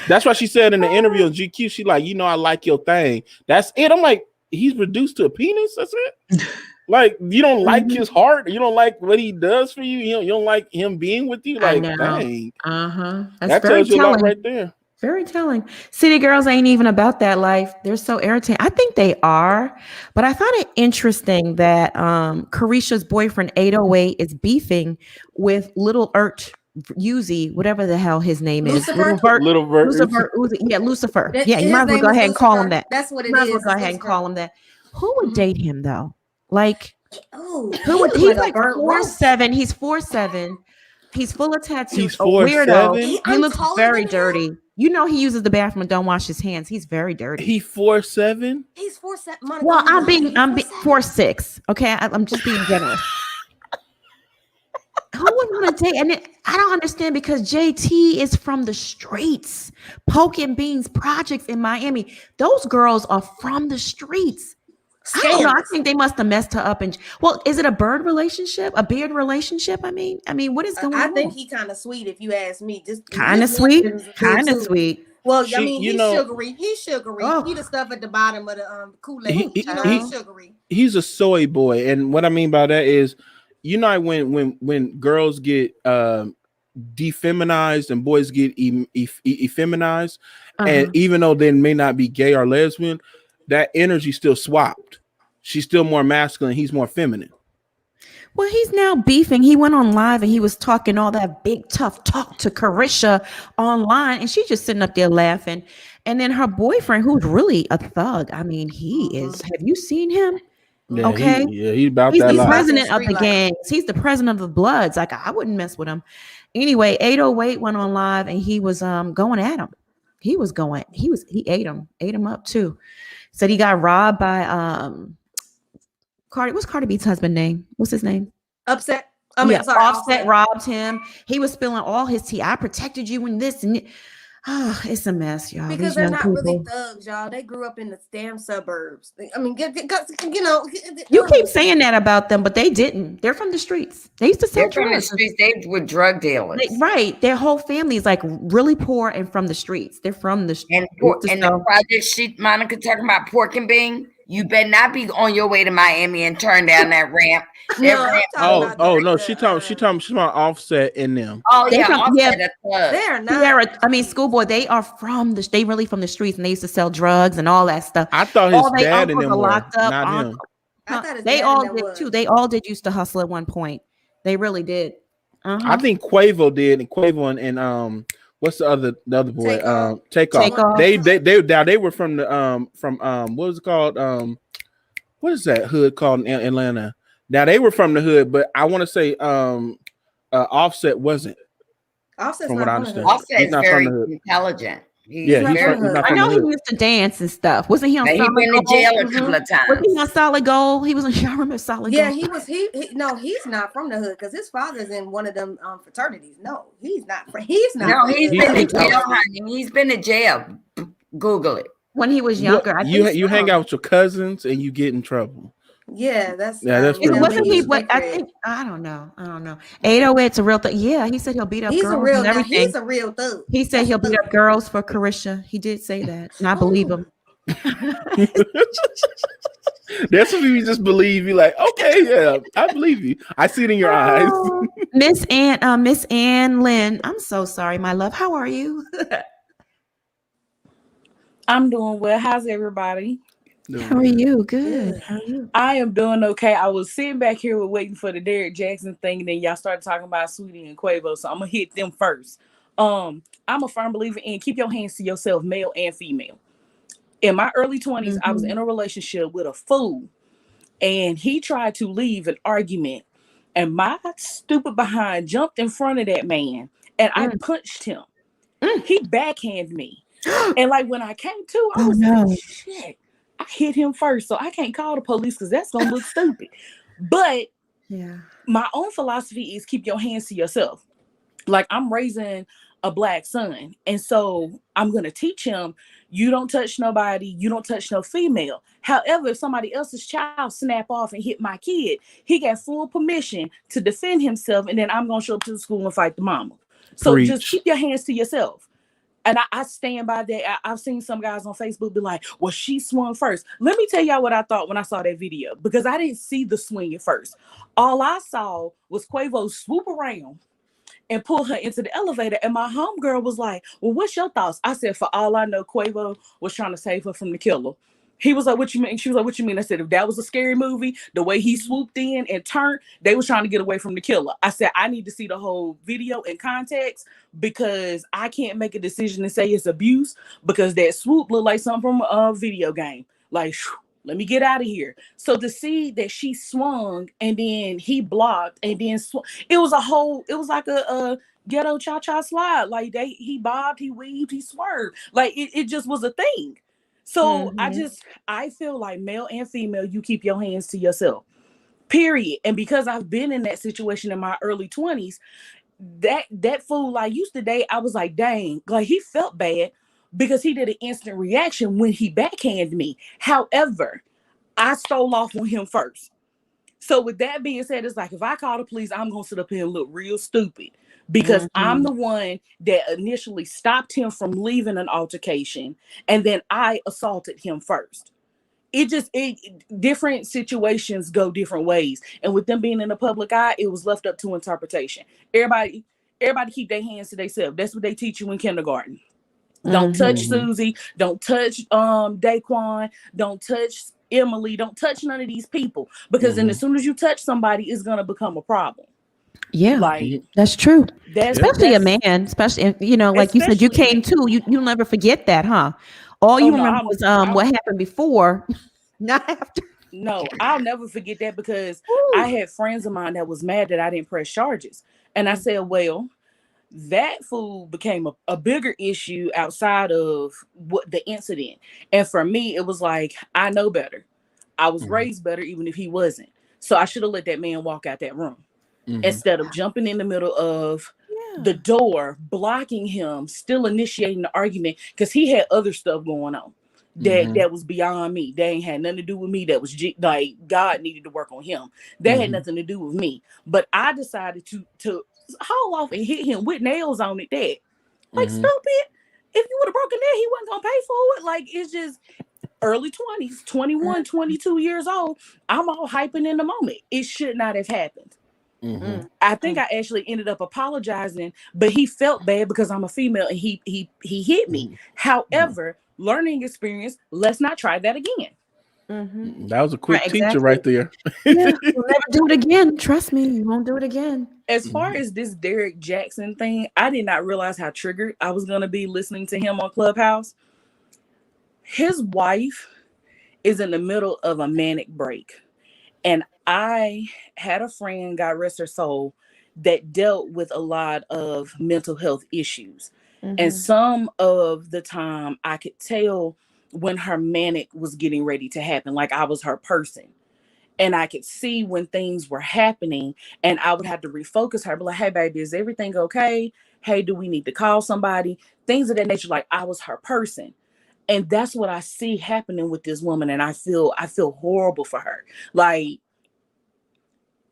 That's why she said in the interview on GQ, she like, I like your thing. That's it. I'm like, he's reduced to a penis. That's it. Like, you don't like his heart. You don't like what he does for you. You don't like him being with you. Like, dang. That's that tells you a lot right there. Very telling. City girls ain't even about that life. They're so irritating. I think they are, but I found it interesting that Carisha's boyfriend 808 is beefing with Little Uzi, whatever the hell his name is. Little Vert. Lucifer. Uzi. Yeah, Lucifer. That- Yeah, you his might as well name go is ahead and call him Lucifer. that. That's what it Might as is. well go It's ahead and Lucifer. call him that. Who would date him though? Like, Oh, who would? he He's was like a burnt 4'7". He's 4'7". He's full of tattoos. He's A weirdo. 4'7". He looks very dirty. You know he uses the bathroom and don't wash his hands. He's very dirty. He 4'7". He's 4'7". Well, I'm being 4'6". Okay, I'm just being generous. Who would want to date? And I don't understand because JT is from the streets. Poke and Beans projects in Miami. Those girls are from the streets. I don't know. I think they must have messed her up. And well, is it a beard relationship? I mean, what is going on? I think he kind of sweet, if you ask me. Just Kind of his sweet. looks is good, Kind of too. sweet. Well, She- I mean, you he's know- sugary. He's sugary. He the stuff at the bottom of the Kool-Aid. He- He's sugary. He's a soy boy, and what I mean by that is, when girls get defeminized and boys get effeminized, and even though they may not be gay or lesbian, that energy still swapped. She's still more masculine. He's more feminine. Well, he's now beefing. He went on live and he was talking all that big tough talk to Carisha online, and she's just sitting up there laughing. And then her boyfriend, who's really a thug. I mean, he is. Have you seen him? Yeah, Okay. he's about He's that the life. president of the gangs. He's the president of the Bloods. Like, I wouldn't mess with him. Anyway, 808 went on live and he was going at him. He ate him up too. Said he got robbed by what's Cardi B's husband name? What's his name? Upset. Offset robbed him. He was spilling all his tea. I protected you in this and it's a mess, y'all. Because These they're young not people. really thugs, y'all. They grew up in the damn suburbs. I mean, you know. You keep saying that about them, but they didn't. They're from the streets. They used to sell They're from the drugs. streets. They were drug dealers. Right. Their whole family is like really poor and from the streets. They're from the And the project sheet, Monica talking about pork and bean. You better not be on your way to Miami and turn down that ramp. No, she talking about Offset in them. Oh They yeah, from- Offset yeah. a thug. They're not. Schoolboy, they are they really from the streets and they used to sell drugs and all that stuff. I thought All his they dad and uncles them are were, locked up. not him. I thought his They dad all that did was. too. They all did used to hustle at one point. They really did. I think Quavo did, and Quavo and what's the other boy? Takeoff. They were from the what was it called? What is that hood called in Atlanta? Now they were from the hood, but I want to say Offset wasn't. Offset's From what not I from the hood. understand, he's Offset's not from very the hood. intelligent. He's Yeah, he's very. not I from the know he hood. used to dance and stuff. Wasn't he on Now, he Solid been to Gold? jail a Mm-hmm. couple of Was times. he on Solid Gold? He was on. Y'all remember Solid Yeah, Gold? he was. No, he's not from the hood because his father's in one of them fraternities. No, he's not. He's not. No, From the he's hood. been to He's jail, intelligent. honey. He's been to jail. Google it. When he was younger, I think You hang so. out with your cousins and you get in trouble. Yeah, that's. Yeah, that's pretty much Wasn't what it he? is. What I think. I don't know. 808's a real thing. Yeah, he said he'll beat up He's a girls real. and Now everything. he's a real thug. He said he'll beat up girls for Carisha. He did say that, and I believe him. That's what you just believe. You like, okay, yeah, I believe you. I see it in your eyes. Miss Ann Lynn. I'm so sorry, my love. How are you? I'm doing well. How's everybody? How are you? Good. How are you? I am doing okay. I was sitting back here waiting for the Derrick Jaxn thing, and then y'all started talking about Saweetie and Quavo, so I'm gonna hit them first. I'm a firm believer in keep your hands to yourself, male and female. In my early 20s, I was in a relationship with a fool, and he tried to leave an argument, and my stupid behind jumped in front of that man, and I punched him. He backhanded me. And like when I came to, I was like, shit, I hit him first. So I can't call the police because that's gonna look stupid. But yeah, my own philosophy is keep your hands to yourself. Like I'm raising a black son. And so I'm gonna teach him you don't touch nobody, you don't touch no female. However, if somebody else's child snap off and hit my kid, he got full permission to defend himself, and then I'm gonna show up to the school and fight the mama. So just keep your hands to yourself. And I stand by that. I've seen some guys on Facebook be like, well, she swung first. Let me tell y'all what I thought when I saw that video, because I didn't see the swing at first. All I saw was Quavo swoop around and pull her into the elevator. And my homegirl was like, well, what's your thoughts? I said, for all I know, Quavo was trying to save her from the killer. He was like, what you mean? She was like, what you mean? I said, if that was a scary movie, the way he swooped in and turned, they was trying to get away from the killer. I said, I need to see the whole video in context because I can't make a decision and say it's abuse because that swoop looked like something from a video game. Like, let me get out of here. So to see that she swung and then he blocked and then it was like a ghetto cha-cha slide. Like he bobbed, he weaved, he swerved. Like it just was a thing. So I feel like male and female, you keep your hands to yourself, period. And because I've been in that situation in my early 20s, that fool I used to date, I was like, dang, like he felt bad because he did an instant reaction when he backhanded me. However, I stole off on him first. So with that being said, it's like, if I call the police, I'm going to sit up here and look real stupid because I'm the one that initially stopped him from leaving an altercation. And then I assaulted him first. Different situations go different ways. And with them being in the public eye, it was left up to interpretation. Everybody keep their hands to themselves. That's what they teach you in kindergarten. Don't touch Susie. Don't touch Daquan. Don't touch Emily. Don't touch none of these people. Because then as soon as you touch somebody, it's going to become a problem. Yeah, like that's true. Especially a man, especially, like you said, you came to, you'll never forget that, huh? All you remember was what happened before, not after. No, I'll never forget that because I had friends of mine that was mad that I didn't press charges. And I said, well, that fool became a bigger issue outside of what the incident. And for me, it was like, I know better. I was raised better, even if he wasn't. So I should have let that man walk out that room instead of jumping in the middle of the door, blocking him, still initiating the argument because he had other stuff going on that was beyond me. They ain't had nothing to do with me. That was like God needed to work on him. That had nothing to do with me. But I decided to haul off and hit him with nails on it. That like stupid. If you would have broken that, he wasn't gonna pay for it. Like it's just early 20s, 21, 22 years old. I'm all hyping in the moment. It should not have happened. I think I actually ended up apologizing, but he felt bad because I'm a female and he hit me. However, learning experience, let's not try that again. That was a quick teacher right there. Yeah, you'll never do it again. Trust me, you won't do it again. As far as this Derrick Jaxn thing, I did not realize how triggered I was going to be listening to him on Clubhouse. His wife is in the middle of a manic break. And I had a friend, God rest her soul, that dealt with a lot of mental health issues. And Mhm. some of the time I could tell when her manic was getting ready to happen, like I was her person. And I could see when things were happening, and I would have to refocus her, be like, hey, baby, is everything okay? Hey, do we need to call somebody? Things of that nature, like I was her person. And that's what I see happening with this woman. And I feel horrible for her. Like,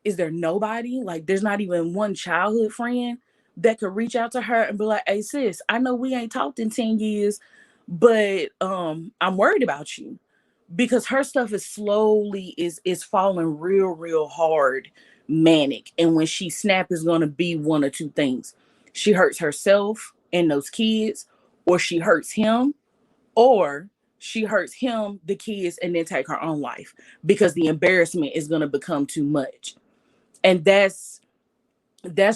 is there nobody? Like, there's not even one childhood friend that could reach out to her and be like, hey, sis, I know we ain't talked in 10 years, but I'm worried about you. Because her stuff is slowly is falling real hard manic. And when she snap, is going to be one or two things. She hurts herself and those kids, or she hurts him, or she hurts him, the kids, and then take her own life because the embarrassment is going to become too much. And that's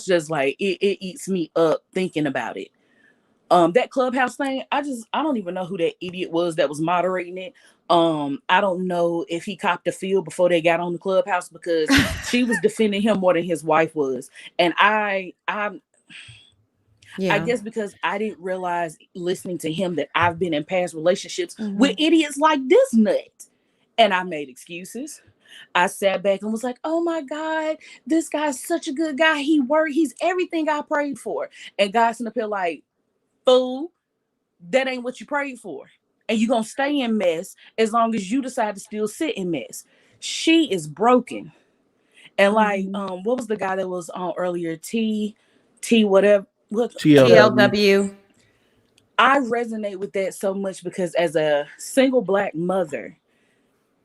just like it eats me up thinking about it. That Clubhouse thing, I don't even know who that idiot was that was moderating it. I don't know if he copped a feel before they got on the Clubhouse, because she was defending him more than his wife was. And I Yeah. guess because I didn't realize listening to him that I've been in past relationships with Mhm. idiots like this nut. And I made excuses. I sat back and was like, oh my God, this guy's such a good guy. He's everything I prayed for. And God's up here like, fool, that ain't what you prayed for. And you're going to stay in mess as long as you decide to still sit in mess. She is broken. And like, what was the guy that was on earlier? T whatever. What? TLW. TLW. I resonate with that so much because as a single Black mother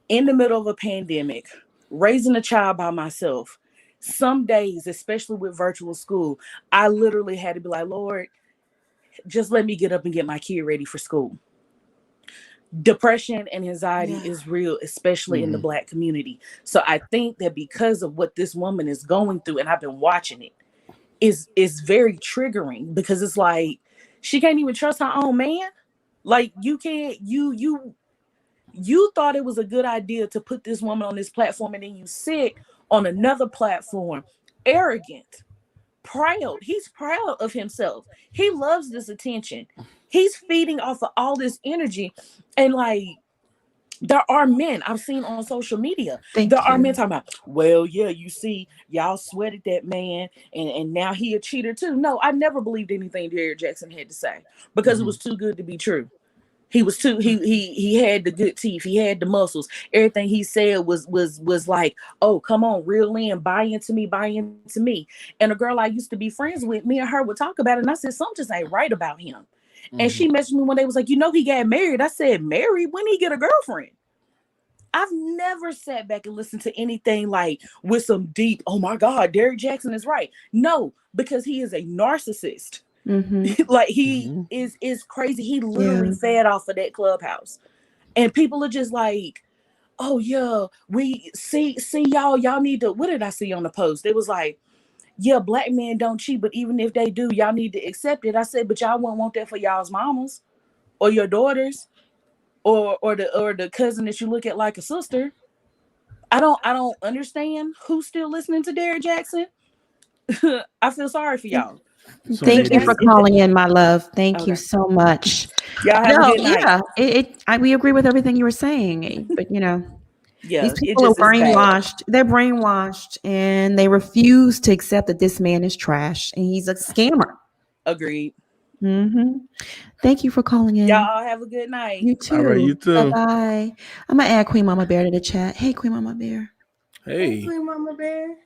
in the middle of a pandemic, raising a child by myself, some days, especially with virtual school, I literally had to be like, Lord, just let me get up and get my kid ready for school. Depression and anxiety is real, especially in the Black community. So I think that because of what this woman is going through, and I've been watching it, is very triggering, because it's like she can't even trust her own man. Like, you can't, you thought it was a good idea to put this woman on this platform, and then you sit on another platform, arrogant, proud. He's proud of himself. He loves this attention. He's feeding off of all this energy. And like, there are men I've seen on social media. There are men talking about, well, yeah, you see, y'all sweated that man, and now he a cheater too. No, I never believed anything Derrick Jaxn had to say, because it was too good to be true. He was too he had the good teeth, he had the muscles. Everything he said was like, oh, come on, reel in, buy into me. And a girl I used to be friends with, me and her would talk about it, and I said, something just ain't right about him. And she messaged me one day, was like, he got married. I said, married? When he get a girlfriend? I've never sat back and listened to anything like with some deep, oh my God, Derrick Jaxn is right. No, because he is a narcissist. Like, he is crazy. He literally fed off of that Clubhouse. And people are just like, oh yeah, we see y'all need to, what did I see on the post? It was like, yeah, Black men don't cheat, but even if they do, y'all need to accept it. I said, but y'all wouldn't want that for y'all's mamas or your daughters or the cousin that you look at like a sister. I don't understand who's still listening to Derrick Jaxn. I feel sorry for y'all. Thank you for calling in, my love. Thank you Okay. so much. Y'all have a good night. Yeah, we agree with everything you were saying, but Yeah, these it people are just is bad. brainwashed. They're brainwashed, and they refuse to accept that this man is trash and he's a scammer. Agreed. Thank you for calling in. Y'all have a good night. You too. All right, you too. Bye-bye. I'm gonna add Queen Mama Bear to the chat. Hey, Queen Mama Bear. Hey. Queen Mama Bear.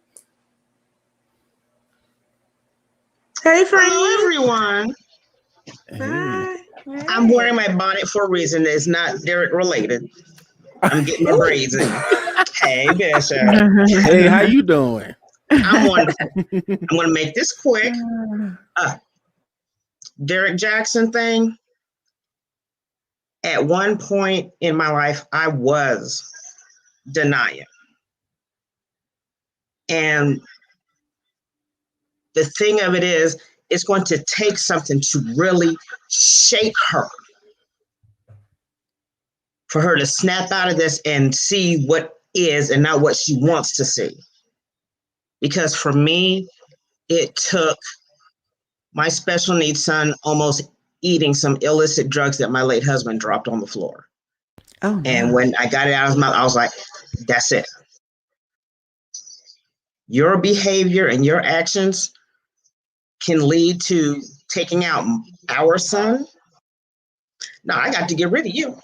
Hey, friend. Hello, everyone. Hey. I'm wearing my bonnet for a reason that's not Derrick related. I'm getting my braids in. Hey, Bishop. Hey, how you doing? I'm wonderful. I'm going to make this quick. Derrick Jaxn thing. At one point in my life, I was denying. And the thing of it is, it's going to take something to really shake her for her to snap out of this and see what is and not what she wants to see. Because for me, it took my special needs son almost eating some illicit drugs that my late husband dropped on the floor. Oh, and my. when I got it out of his mouth, I was like, that's it. Your behavior and your actions can lead to taking out our son. No, I got to get rid of you.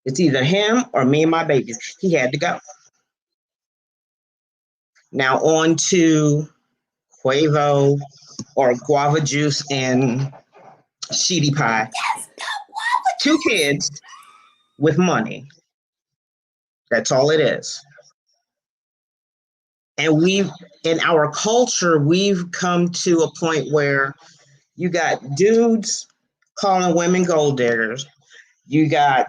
It's either him or me and my babies. He had to go. Now on to Quavo or guava juice and sheetie pie. Two kids with money. That's all it is. And in our culture, we've come to a point where you got dudes calling women gold diggers. You got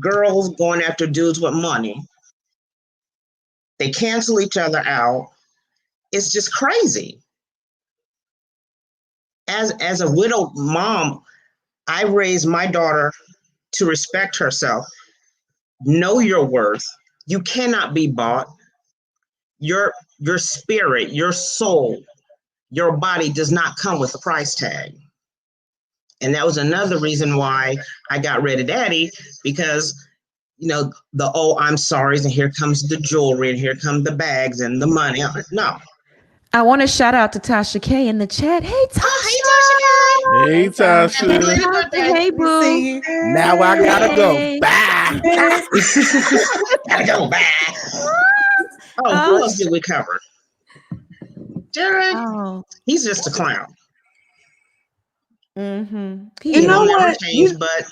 girls going after dudes with money. They cancel each other out. It's just crazy. As a widowed mom, I raised my daughter to respect herself. Know your worth. You cannot be bought. Your spirit, your soul, your body does not come with a price tag. And that was another reason why I got rid of daddy, because I'm sorry, and here comes the jewelry, and here come the bags and the money. No. I want to shout out to Tasha K in the chat. Hey, Tasha. Hey, Tasha. Hey, boo. Now I gotta go. Hey. Bye. Gotta go. Bye. Oh, who else did we cover? Derrick. Oh. He's just a clown. Mm-hmm. You know He'll never what? change, but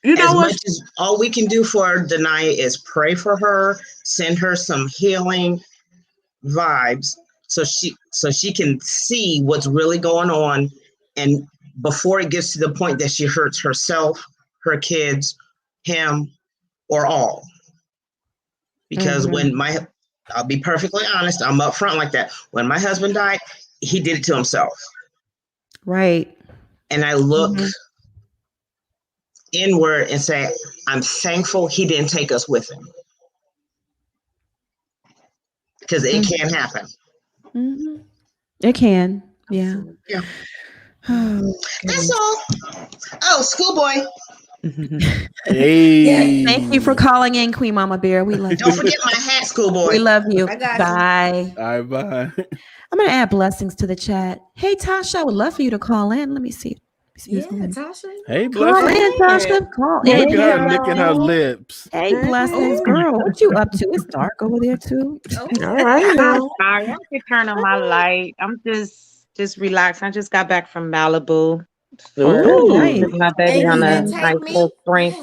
You know as what? much as all we can do for Denia is pray for her, send her some healing vibes so she can see what's really going on, and before it gets to the point that she hurts herself, her kids, him, or all. Because I'll be perfectly honest, I'm upfront like that. When my husband died, he did it to himself. Right. And I look inward and say, I'm thankful he didn't take us with him. Because it can happen. Mm-hmm. It can. Yeah. Yeah. Oh, that's all. Oh, schoolboy. Hey. Thank you for calling in, Queen Mama Bear. We love you. Don't forget my hat, schoolboy. We love you. I got Bye. All right, bye. I'm going to add blessings to the chat. Hey, Tasha, I would love for you to call in. Let me see. Yeah, Tasha. Hey, Call blessings. in, Tasha. Call in. Look at her licking her lips. Hey, blessings, girl. What you up to? It's dark over there, too. All right now. Sorry, I could turn on my light. I'm just relaxed. I just got back from Malibu. Nice. With my baby on a nice little spring.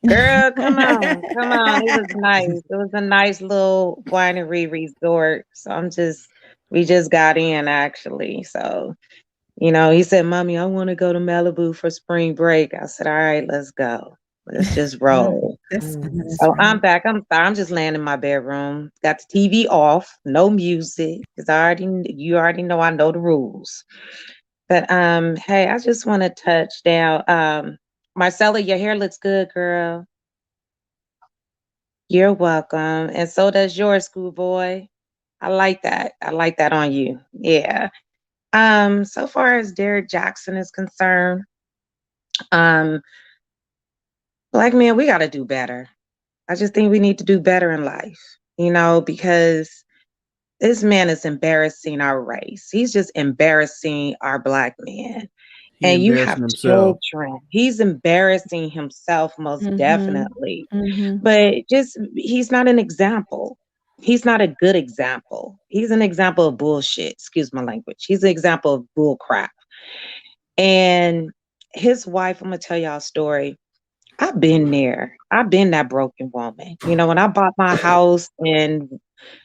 Girl, come on. Come on. It was nice. It was a nice little winery resort. So we just got in actually. So, he said, Mommy, I want to go to Malibu for spring break. I said, all right, let's go. Let's just roll. So I'm back. I'm sorry. I'm just laying in my bedroom. Got the TV off. No music. Because you already know I know the rules. But hey, I just want to touch down. Marcella, your hair looks good, girl. You're welcome. And so does yours, schoolboy. I like that. I like that on you. Yeah. So far as Derrick Jaxn is concerned, Black men, we gotta do better. I just think we need to do better in life, because this man is embarrassing our race. He's just embarrassing our Black men. And you have himself. children. He's embarrassing himself most definitely. But he's not an example. He's not a good example. He's an example of bullshit. Excuse my language. He's an example of bull crap. And his wife, I'm going to tell y'all a story. I've been there. I've been that broken woman. When I bought my house and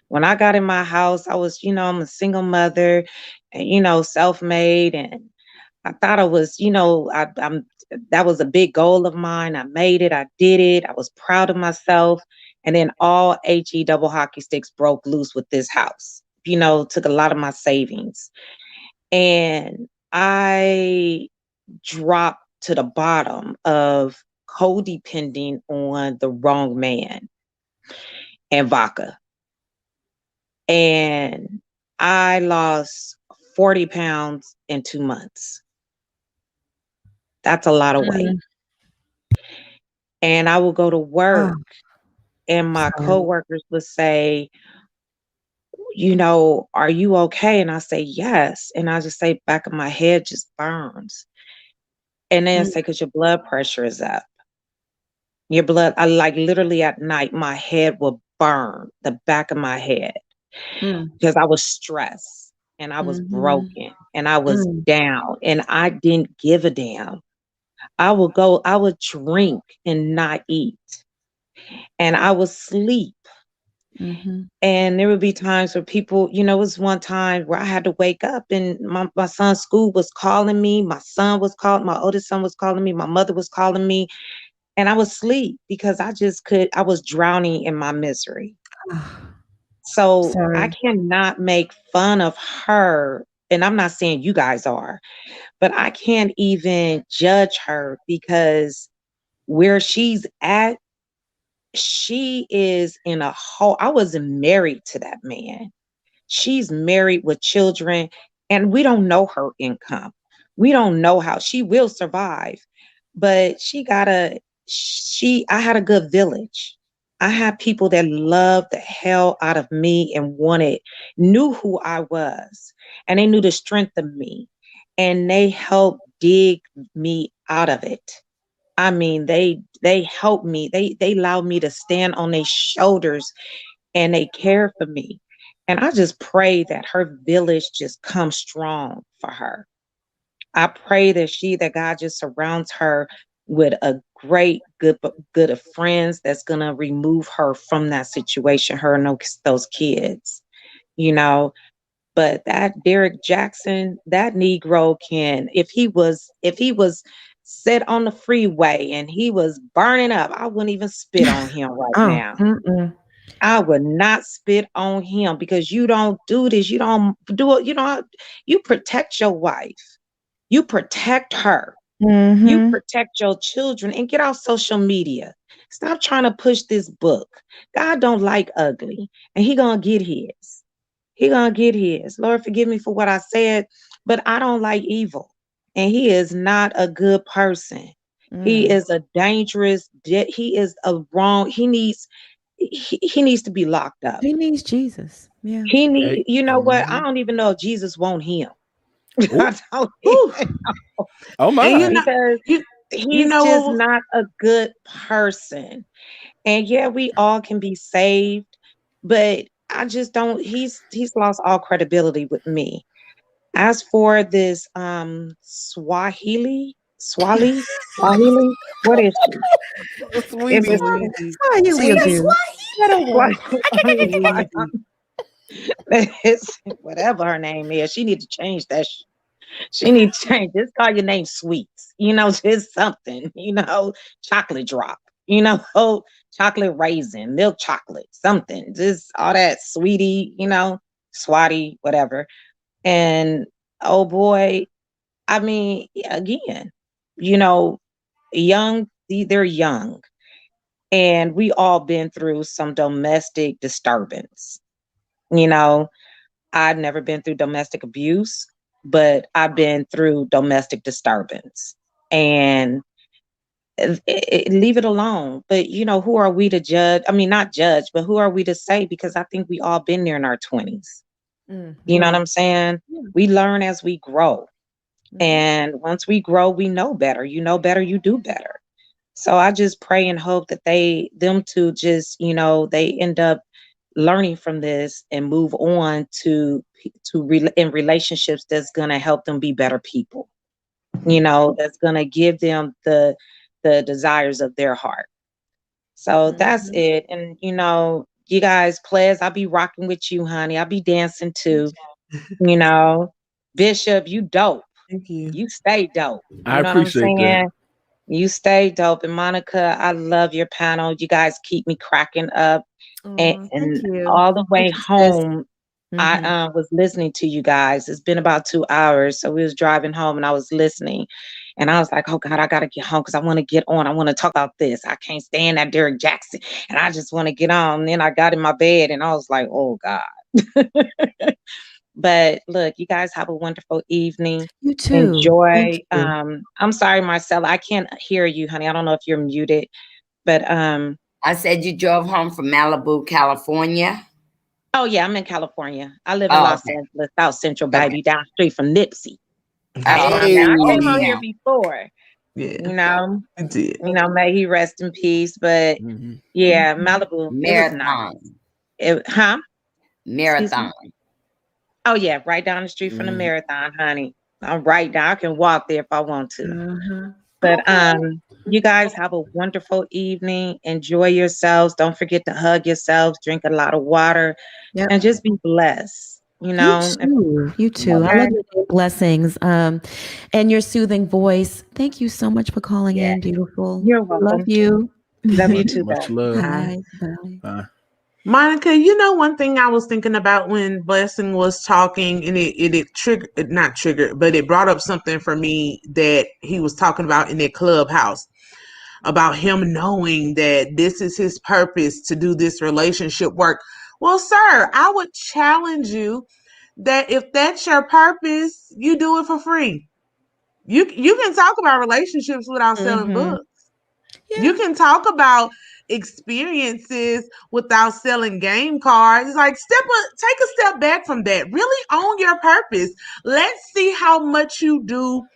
when I got in my house, I was, I'm a single mother and, self-made, and I thought I was, that was a big goal of mine. I made it. I did it. I was proud of myself. And then all HE double hockey sticks broke loose with this house, took a lot of my savings. And I dropped to the bottom of codepending on the wrong man and vodka. And I lost 40 pounds in 2 months. That's a lot of weight. And I would go to work and my coworkers would say, you know, are you okay? And I say, yes. And I just say, back of my head just burns. And then say, because your blood pressure is up. Your blood, I like literally at night, my head will burn, the back of my head, because I was stressed and I was broken and I was down and I didn't give a damn. I would drink and not eat. And I would sleep. And there would be times where people, you know, it was one time where I had to wake up and my son's school was calling me. My son was calling, my oldest son was calling me. My mother was calling me. And I would sleep because I was drowning in my misery. So I cannot make fun of her. And I'm not saying you guys are, but I can't even judge her because where she's at, she is in a whole, I wasn't married to that man. She's married with children and we don't know her income. We don't know how she will survive, but I had a good village. I had people that loved the hell out of me and knew who I was, and they knew the strength of me, and they helped dig me out of it. I mean, they helped me. They allowed me to stand on their shoulders and they care for me. And I just pray that her village just comes strong for her. I pray that God just surrounds her with a great, good of friends that's gonna remove her from that situation, her and those kids, you know. But that Derrick Jaxn, that Negro can, if he was set on the freeway and he was burning up, I wouldn't even spit on him right now. I would not spit on him because you don't do this. You don't do it. You protect your wife. You protect her. You protect your children and get off social media. Stop trying to push this book. God don't like ugly and he gonna get his. He gonna get his. Lord, forgive me for what I said, but I don't like evil. And he is not a good person. He is a dangerous, he is a wrong, he needs to be locked up. He needs Jesus. Yeah. He need, you know what? I don't even know if Jesus want him. I don't even know. Oh my. And because he's just not a good person. And yeah, we all can be saved, but I just don't, he's lost all credibility with me. As for this Swahili, what is she? Whatever her name is, she need to change that. She need to change. Just call your name Sweets. You know, just something. You know, chocolate drop. You know, chocolate raisin, milk chocolate, something. Just all that sweetie. You know, swatty, whatever. And oh boy, I mean, again, you know, they're young, and we all been through some domestic disturbance. You know, I've never been through domestic abuse, but I've been through domestic disturbance. And leave it alone. But you know, who are we to judge? I mean, not judge, but who are we to say? Because I think we all been there in our 20s. You know what I'm saying? We learn as we grow. And once we grow, we know better. You know better, you do better. So I just pray and hope that them two just, you know, they end up learning from this and move on in relationships that's going to help them be better people. You know, that's going to give them the desires of their heart. So that's it. And you know, you guys, players, I'll be rocking with you, honey. I'll be dancing too. You know, Bishop, you dope. Thank you. You stay dope. You I know what I'm appreciate saying? that. You stay dope. And Monica, I love your panel. You guys keep me cracking up. And all the way home, I was listening to you guys. It's been about 2 hours. So we was driving home and I was listening. And I was like, oh God, I got to get home because I want to get on. I want to talk about this. I can't stand that Derrick Jaxn. And I just want to get on. And then I got in my bed and I was like, oh God. But look, you guys have a wonderful evening. You too. Enjoy. Thank you. I'm sorry, Marcella, I can't hear you, honey. I don't know if you're muted, but I said you drove home from Malibu, California. oh yeah, I'm in California. I live in Los Okay. Angeles, South Central, baby, down the street from Nipsey. Hey. Now I came on Yeah. here before. Yeah, You know, you did. may he rest in peace. But yeah, Malibu, it was nice. Marathon. Marathon. Oh yeah, right down the street from the Marathon, honey. I'm right down. I can walk there if I want to. But you guys have a wonderful evening. Enjoy yourselves. Don't forget to hug yourselves. Drink a lot of water, and just be blessed. You know. You too. I love your blessings. And your soothing voice. Thank you so much for calling in, beautiful. You're welcome. Love you. Love you too. Much love. Bye. Bye. Monica, you know, one thing I was thinking about when Blessing was talking, and it triggered, not triggered, but it brought up something for me that he was talking about in that clubhouse about him knowing that this is his purpose to do this relationship work. Well, sir, I would challenge you that if that's your purpose, you do it for free. You can talk about relationships without selling books. You can talk about experiences without selling game cards. Like take a step back from that. Really own your purpose. Let's see how much you do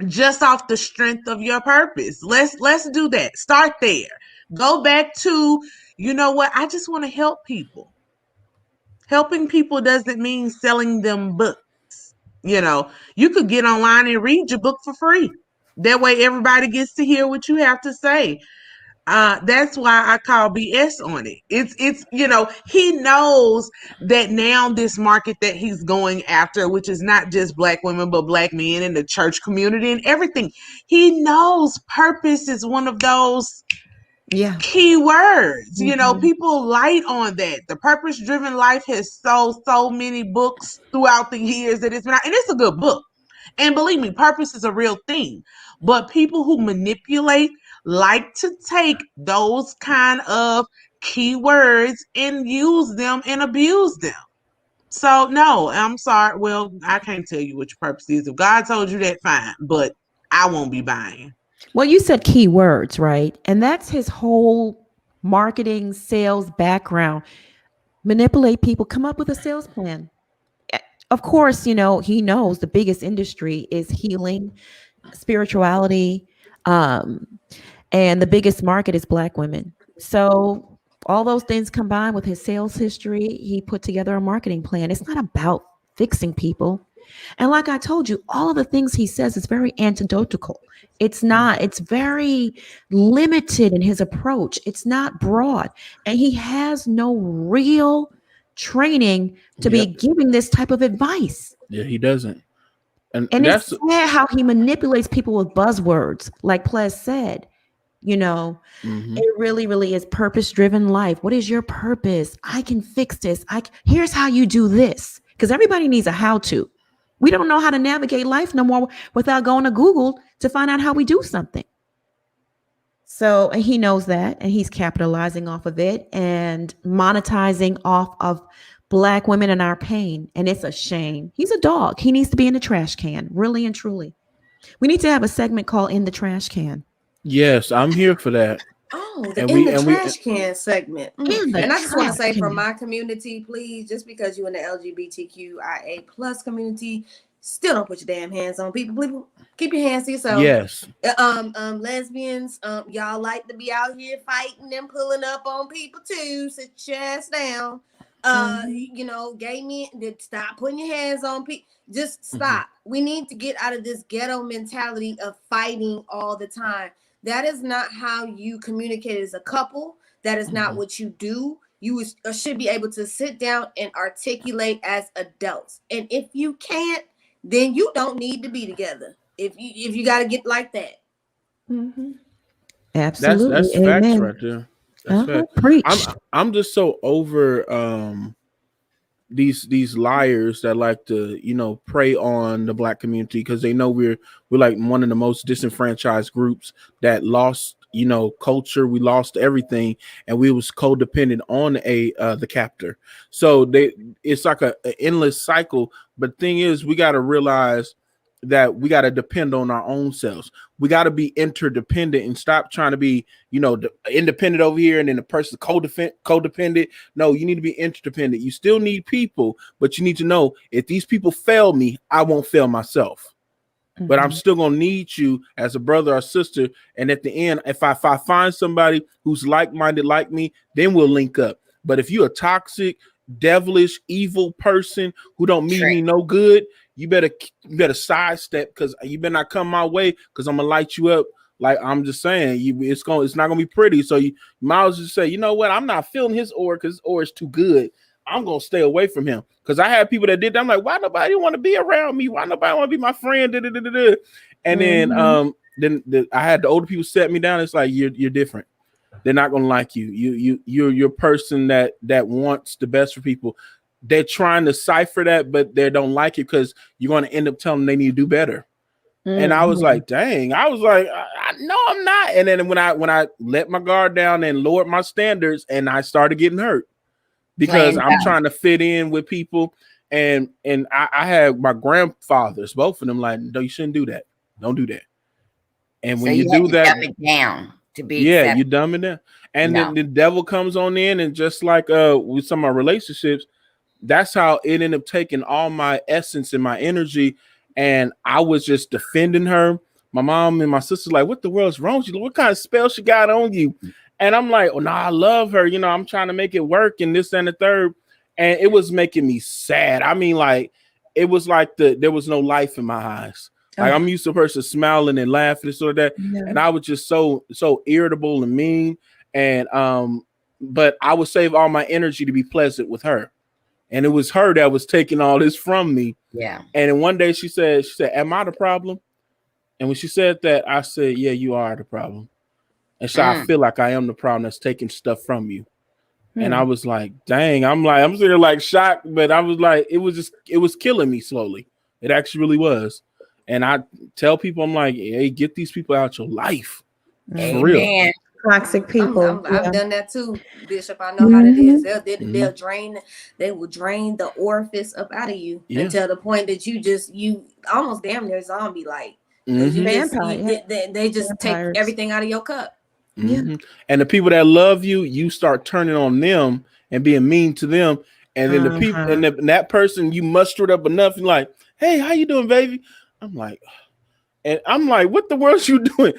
just off the strength of your purpose. Let's do that. Start there. Go back to, you know what? I just want to help people. Helping people doesn't mean selling them books. You know, you could get online and read your book for free. That way everybody gets to hear what you have to say. That's why I call BS on it. It's you know, he knows that now this market that he's going after, which is not just Black women, but Black men in the church community and everything. He knows purpose is one of those key words. You know, people light on that. The Purpose Driven Life has sold so many books throughout the years that it's been out, and it's a good book. And believe me, purpose is a real thing. But people who manipulate like to take those kind of keywords and use them and abuse them. So no, I'm sorry. Well, I can't tell you what your purpose is. If God told you that, fine. But I won't be buying. Well, you said keywords, right? And that's his whole marketing sales background. Manipulate people, come up with a sales plan. Of course, you know, he knows the biggest industry is healing, spirituality, and the biggest market is Black women. So all those things combined with his sales history, he put together a marketing plan. It's not about fixing people. And like I told you, all of the things he says is very anecdotal. It's not, it's very limited in his approach. It's not broad. And he has no real training to be giving this type of advice. Yeah, he doesn't. And it's sad how he manipulates people with buzzwords, like Ples said. You know, it really, really is purpose-driven life. What is your purpose? I can fix this. Here's how you do this. Because everybody needs a how-to. We don't know how to navigate life no more without going to Google to find out how we do something. So he knows that, and he's capitalizing off of it and monetizing off of Black women and our pain. And it's a shame. He's a dog. He needs to be in the trash can, really and truly. We need to have a segment called In the Trash Can. Yes, I'm here for that. Oh, the In the Trash Can segment. And I just want to say from my community, please, just because you're in the LGBTQIA plus community, still don't put your damn hands on people. Please keep your hands to yourself. Yes. Lesbians, y'all like to be out here fighting and pulling up on people too. Sit your ass down. You know, gay men, stop putting your hands on people. Just stop. We need to get out of this ghetto mentality of fighting all the time. That is not how you communicate as a couple. That is not what you do. You should be able to sit down and articulate as adults. And if you can't, then you don't need to be together. If you got to get like that. Absolutely. That's facts right there. That's facts. Preach. I'm just so over these liars that like to, you know, prey on the Black community because they know we're like one of the most disenfranchised groups that lost culture. We lost everything, and we was codependent on the captor. So it's like an endless cycle. But thing is, we got to realize that we got to depend on our own selves. We got to be interdependent and stop trying to be, independent over here and then the person codependent. No, you need to be interdependent. You still need people, but you need to know if these people fail me, I won't fail myself. But I'm still gonna need you as a brother or sister. And at the end, if I find somebody who's like-minded like me, then we'll link up. But if you're a toxic, devilish, evil person who don't mean me no good, you better sidestep, because you better not come my way, because I'm gonna light you up. Like I'm just saying, it's not gonna be pretty. So you might as well just say, you know what, I'm not feeling his aura because his aura is too good. I'm gonna stay away from him, because I had people that did that. I'm like, why nobody want to be around me? Why nobody want to be my friend? And then I had the older people set me down. It's like you're different. They're not gonna like you. You're a person that wants the best for people. They're trying to cipher that, but they don't like it, because you're gonna end up telling them they need to do better. And I was like, dang. I was like, no, I'm not. And then when I let my guard down and lowered my standards, and I started getting hurt. Because I'm trying to fit in with people, and I had my grandfathers, both of them, like, no, you shouldn't do that. Don't do that. And when you do that, dumb it down to be you dumb it down. And then the devil comes on in, and just like with some of my relationships, that's how it ended up taking all my essence and my energy. And I was just defending her. My mom and my sister like, what the world's wrong with you? What kind of spell she got on you? And I'm like, oh no, I love her. I'm trying to make it work and this and the third. And it was making me sad. I mean, like, it was like there was no life in my eyes. Like, I'm used to a person smiling and laughing and sort of that. Yeah. And I was just so irritable and mean. And but I would save all my energy to be pleasant with her. And it was her that was taking all this from me. Yeah. And then one day she said, am I the problem? And when she said that, I said, yeah, you are the problem. And so I feel like I am the problem that's taking stuff from you. And I was like, dang, I'm sitting like shocked, but I was like, it was killing me slowly. It actually really was. And I tell people, I'm like, hey, get these people out your life. For real. Toxic people. I've done that too, Bishop. I know how that is. They'll drain. They will drain the orifice up out of you until the point that you almost damn near zombie like. They just take everything out of your cup. Yeah. And the people that love you, you start turning on them and being mean to them. And then the people and that person, you mustered up enough and like, hey, how you doing, baby? I'm like, what the world's you doing?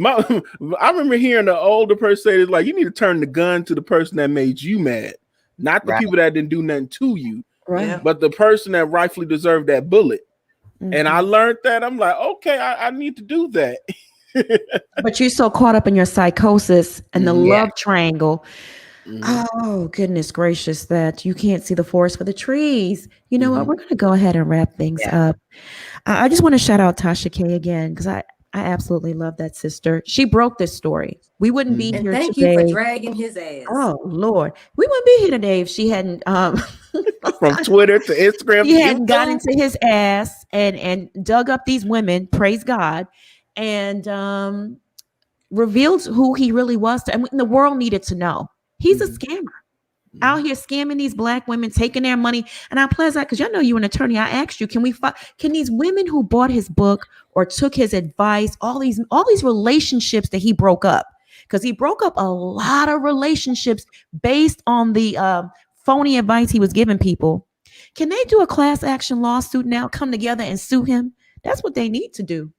I remember hearing the older person say, like, you need to turn the gun to the person that made you mad, not the people that didn't do nothing to you, but the person that rightfully deserved that bullet. And I learned that. I'm like, okay, I need to do that. But you're so caught up in your psychosis and the love triangle. Oh, goodness gracious, that you can't see the forest for the trees. You know what? We're going to go ahead and wrap things up. I just want to shout out Tasha K again, because I absolutely love that sister. She broke this story. We wouldn't be here thank today. You for dragging his ass. Oh, Lord. We wouldn't be here today if she hadn't from Twitter to Instagram. She hadn't got into his ass and dug up these women, praise God, and revealed who he really was. And the world needed to know. He's a scammer. Out here scamming these Black women, taking their money. And I'm pleased because y'all know you're an attorney. I asked you, can these women who bought his book or took his advice, all these relationships that he broke up, because he broke up a lot of relationships based on the phony advice he was giving people. Can they do a class action lawsuit now, come together and sue him? That's what they need to do.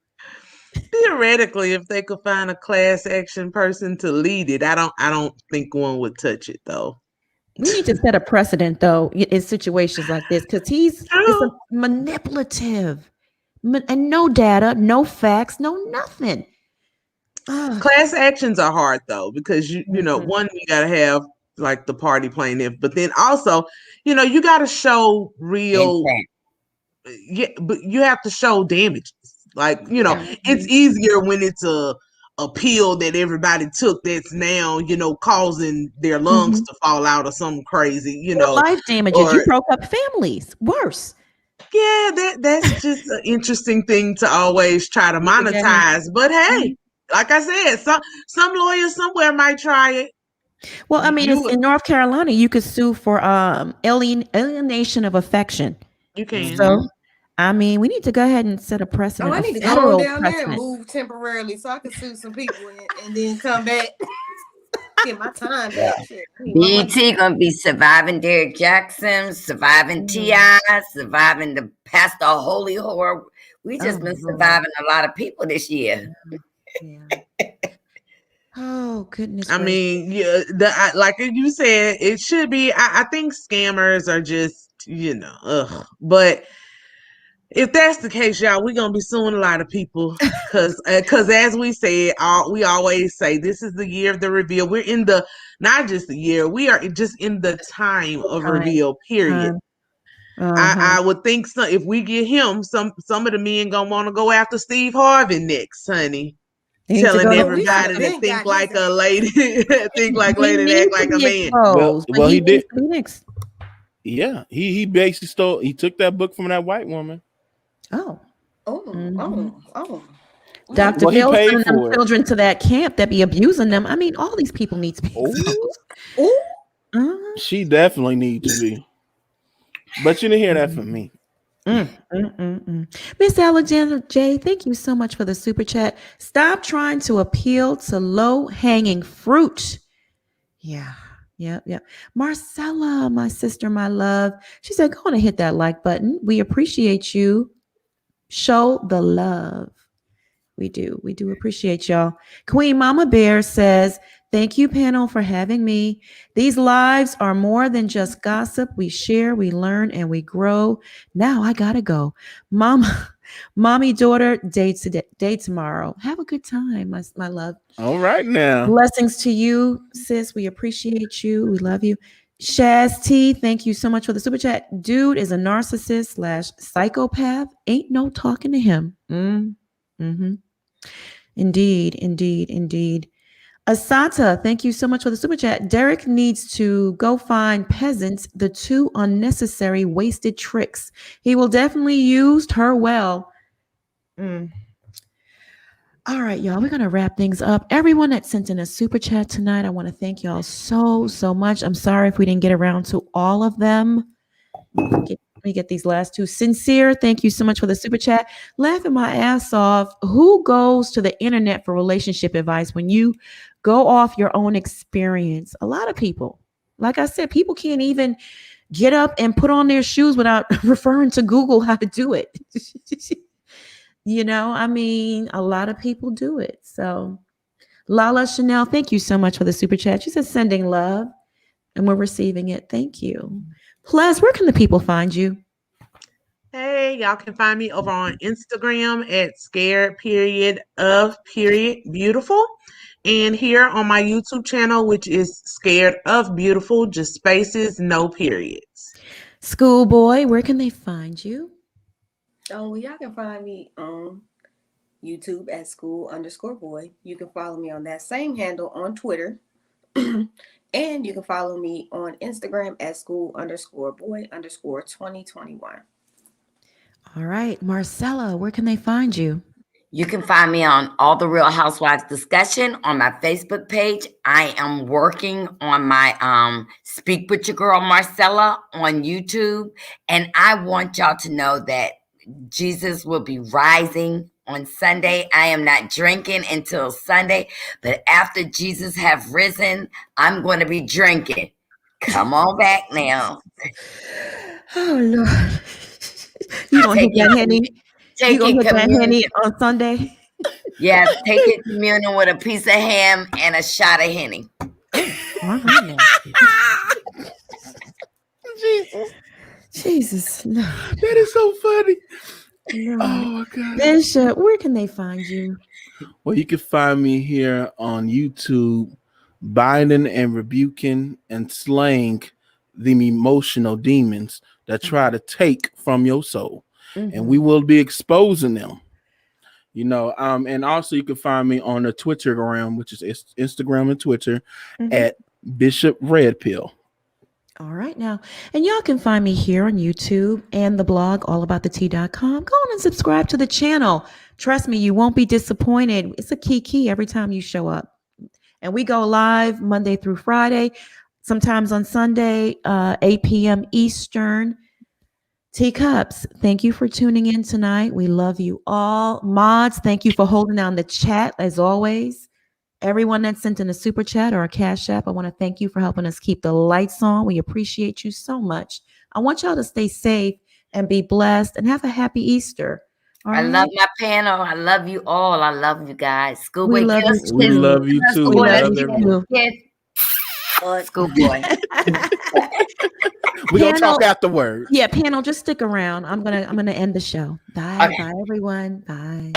Theoretically, if they could find a class action person to lead it, I don't think one would touch it though. We need to set a precedent though in situations like this, because he's manipulative and no data, no facts, no nothing. Class actions are hard though, because you know, one, you gotta have like the party plaintiff, but then also, you gotta show real but you have to show damages. Like, it's easier when it's a pill that everybody took that's now, causing their lungs to fall out or something crazy, life damages. You broke up families. Worse. Yeah, that's just an interesting thing to always try to monetize. But hey, like I said, some lawyers somewhere might try it. Well, I mean, it's You in North Carolina, you could sue for alienation of affection. you can. So, I mean, we need to go ahead and set a Oh, precedent, I a need to go on federal down there and precedent. move temporarily so I can sue some people and then come back. Get my time Yeah. back. Shit, I need my money. BET gonna be surviving Derrick Jaxn, surviving T.I., surviving the Pastor Holy Whore. We just been surviving a lot of people this year. Oh goodness! I mean, yeah, like you said, it should be. I think scammers are just, ugh. But if that's the case, y'all, we're gonna be suing a lot of people because as we said, we always say this is the year of the reveal. We're in the not just the year, we are just in the time of reveal. Period. I would think so. If we get him, some of the men gonna want to go after Steve Harvey next, honey. Telling everybody to think like a lady, think like lady, and act like a man. Well, he did. Yeah, he basically he took that book from that white woman. Oh. Oh. Dr. Well, he Phil paid sending them for it. children to that camp that be abusing them. I mean, all these people need to be exposed. She definitely needs to be. But you didn't hear that from me. Miss Alexandra J, thank you so much for the super chat. Stop trying to appeal to low-hanging fruit. Yeah. Marcella, my sister, my love. She said, go on and hit that like button. We appreciate you. Show the love. We do appreciate y'all. Queen Mama Bear says, thank you, panel, for having me. These lives are more than just gossip. We share, we learn, and we grow. Now I gotta go. Mommy, daughter, date tomorrow. Have a good time, my love. All right now. Blessings to you, sis. We appreciate you. We love you. Shaz T, thank you so much for the super chat. Dude is a narcissist / psychopath. Ain't no talking to him. Indeed. Asata, thank you so much for the super chat. Derrick needs to go find peasants the 2 unnecessary wasted tricks. He will definitely use her well. All right, y'all, we're going to wrap things up. Everyone that sent in a super chat tonight, I want to thank y'all so much. I'm sorry if we didn't get around to all of them. Let me get these last 2. Sincere, thank you so much for the super chat. Laughing my ass off. Who goes to the internet for relationship advice when you go off your own experience? A lot of people. Like I said, people can't even get up and put on their shoes without referring to Google how to do it. I mean, a lot of people do it. So Lala Chanel, thank you so much for the super chat. She says sending love and we're receiving it. Thank you. Plus, where can the people find you? Hey, y'all can find me over on Instagram at scared_of_beautiful. And here on my YouTube channel, which is Scared of Beautiful, just spaces, no periods. Schoolboy, where can they find you? Oh, y'all can find me on YouTube at school_boy. You can follow me on that same handle on Twitter. And you can follow me on Instagram at school_boy_2021. All right. Marcella, where can they find you? You can find me on All the Real Housewives discussion on my Facebook page. I am working on my Speak With Your Girl Marcella on YouTube. And I want y'all to know that Jesus will be rising on Sunday. I am not drinking until Sunday, but after Jesus have risen, I'm going to be drinking. Come on back now. Oh, Lord. You going to hit that Henny? You going to hit that Henny on Sunday? Yes, take it communion with a piece of ham and a shot of Henny. Jesus. No. That is so funny. No. Oh, my God. Bishop, where can they find you? Well, you can find me here on YouTube, binding and rebuking and slaying the emotional demons that try to take from your soul. And we will be exposing them. And also you can find me on the Twittergram, which is Instagram and Twitter at Bishop Red Pill. All right now. And y'all can find me here on YouTube and the blog allaboutthetea.com. Go on and subscribe to the channel. Trust me, you won't be disappointed. It's a key every time you show up. And we go live Monday through Friday, sometimes on Sunday, 8 p.m. Eastern. Teacups, thank you for tuning in tonight. We love you all. Mods, thank you for holding down the chat as always. Everyone that sent in a super chat or a cash app, I want to thank you for helping us keep the lights on. We appreciate you so much. I want y'all to stay safe and be blessed and have a happy Easter. All I right? love my panel. I love you all. I love you guys. Schoolboy, We love kiss, you We kiss, too. love you too. We love Love you everyone. too. kiss. Schoolboy. We're gonna Panel- talk afterwards. Yeah, panel, just stick around. I'm gonna end the show. Bye, Okay. bye everyone. Bye.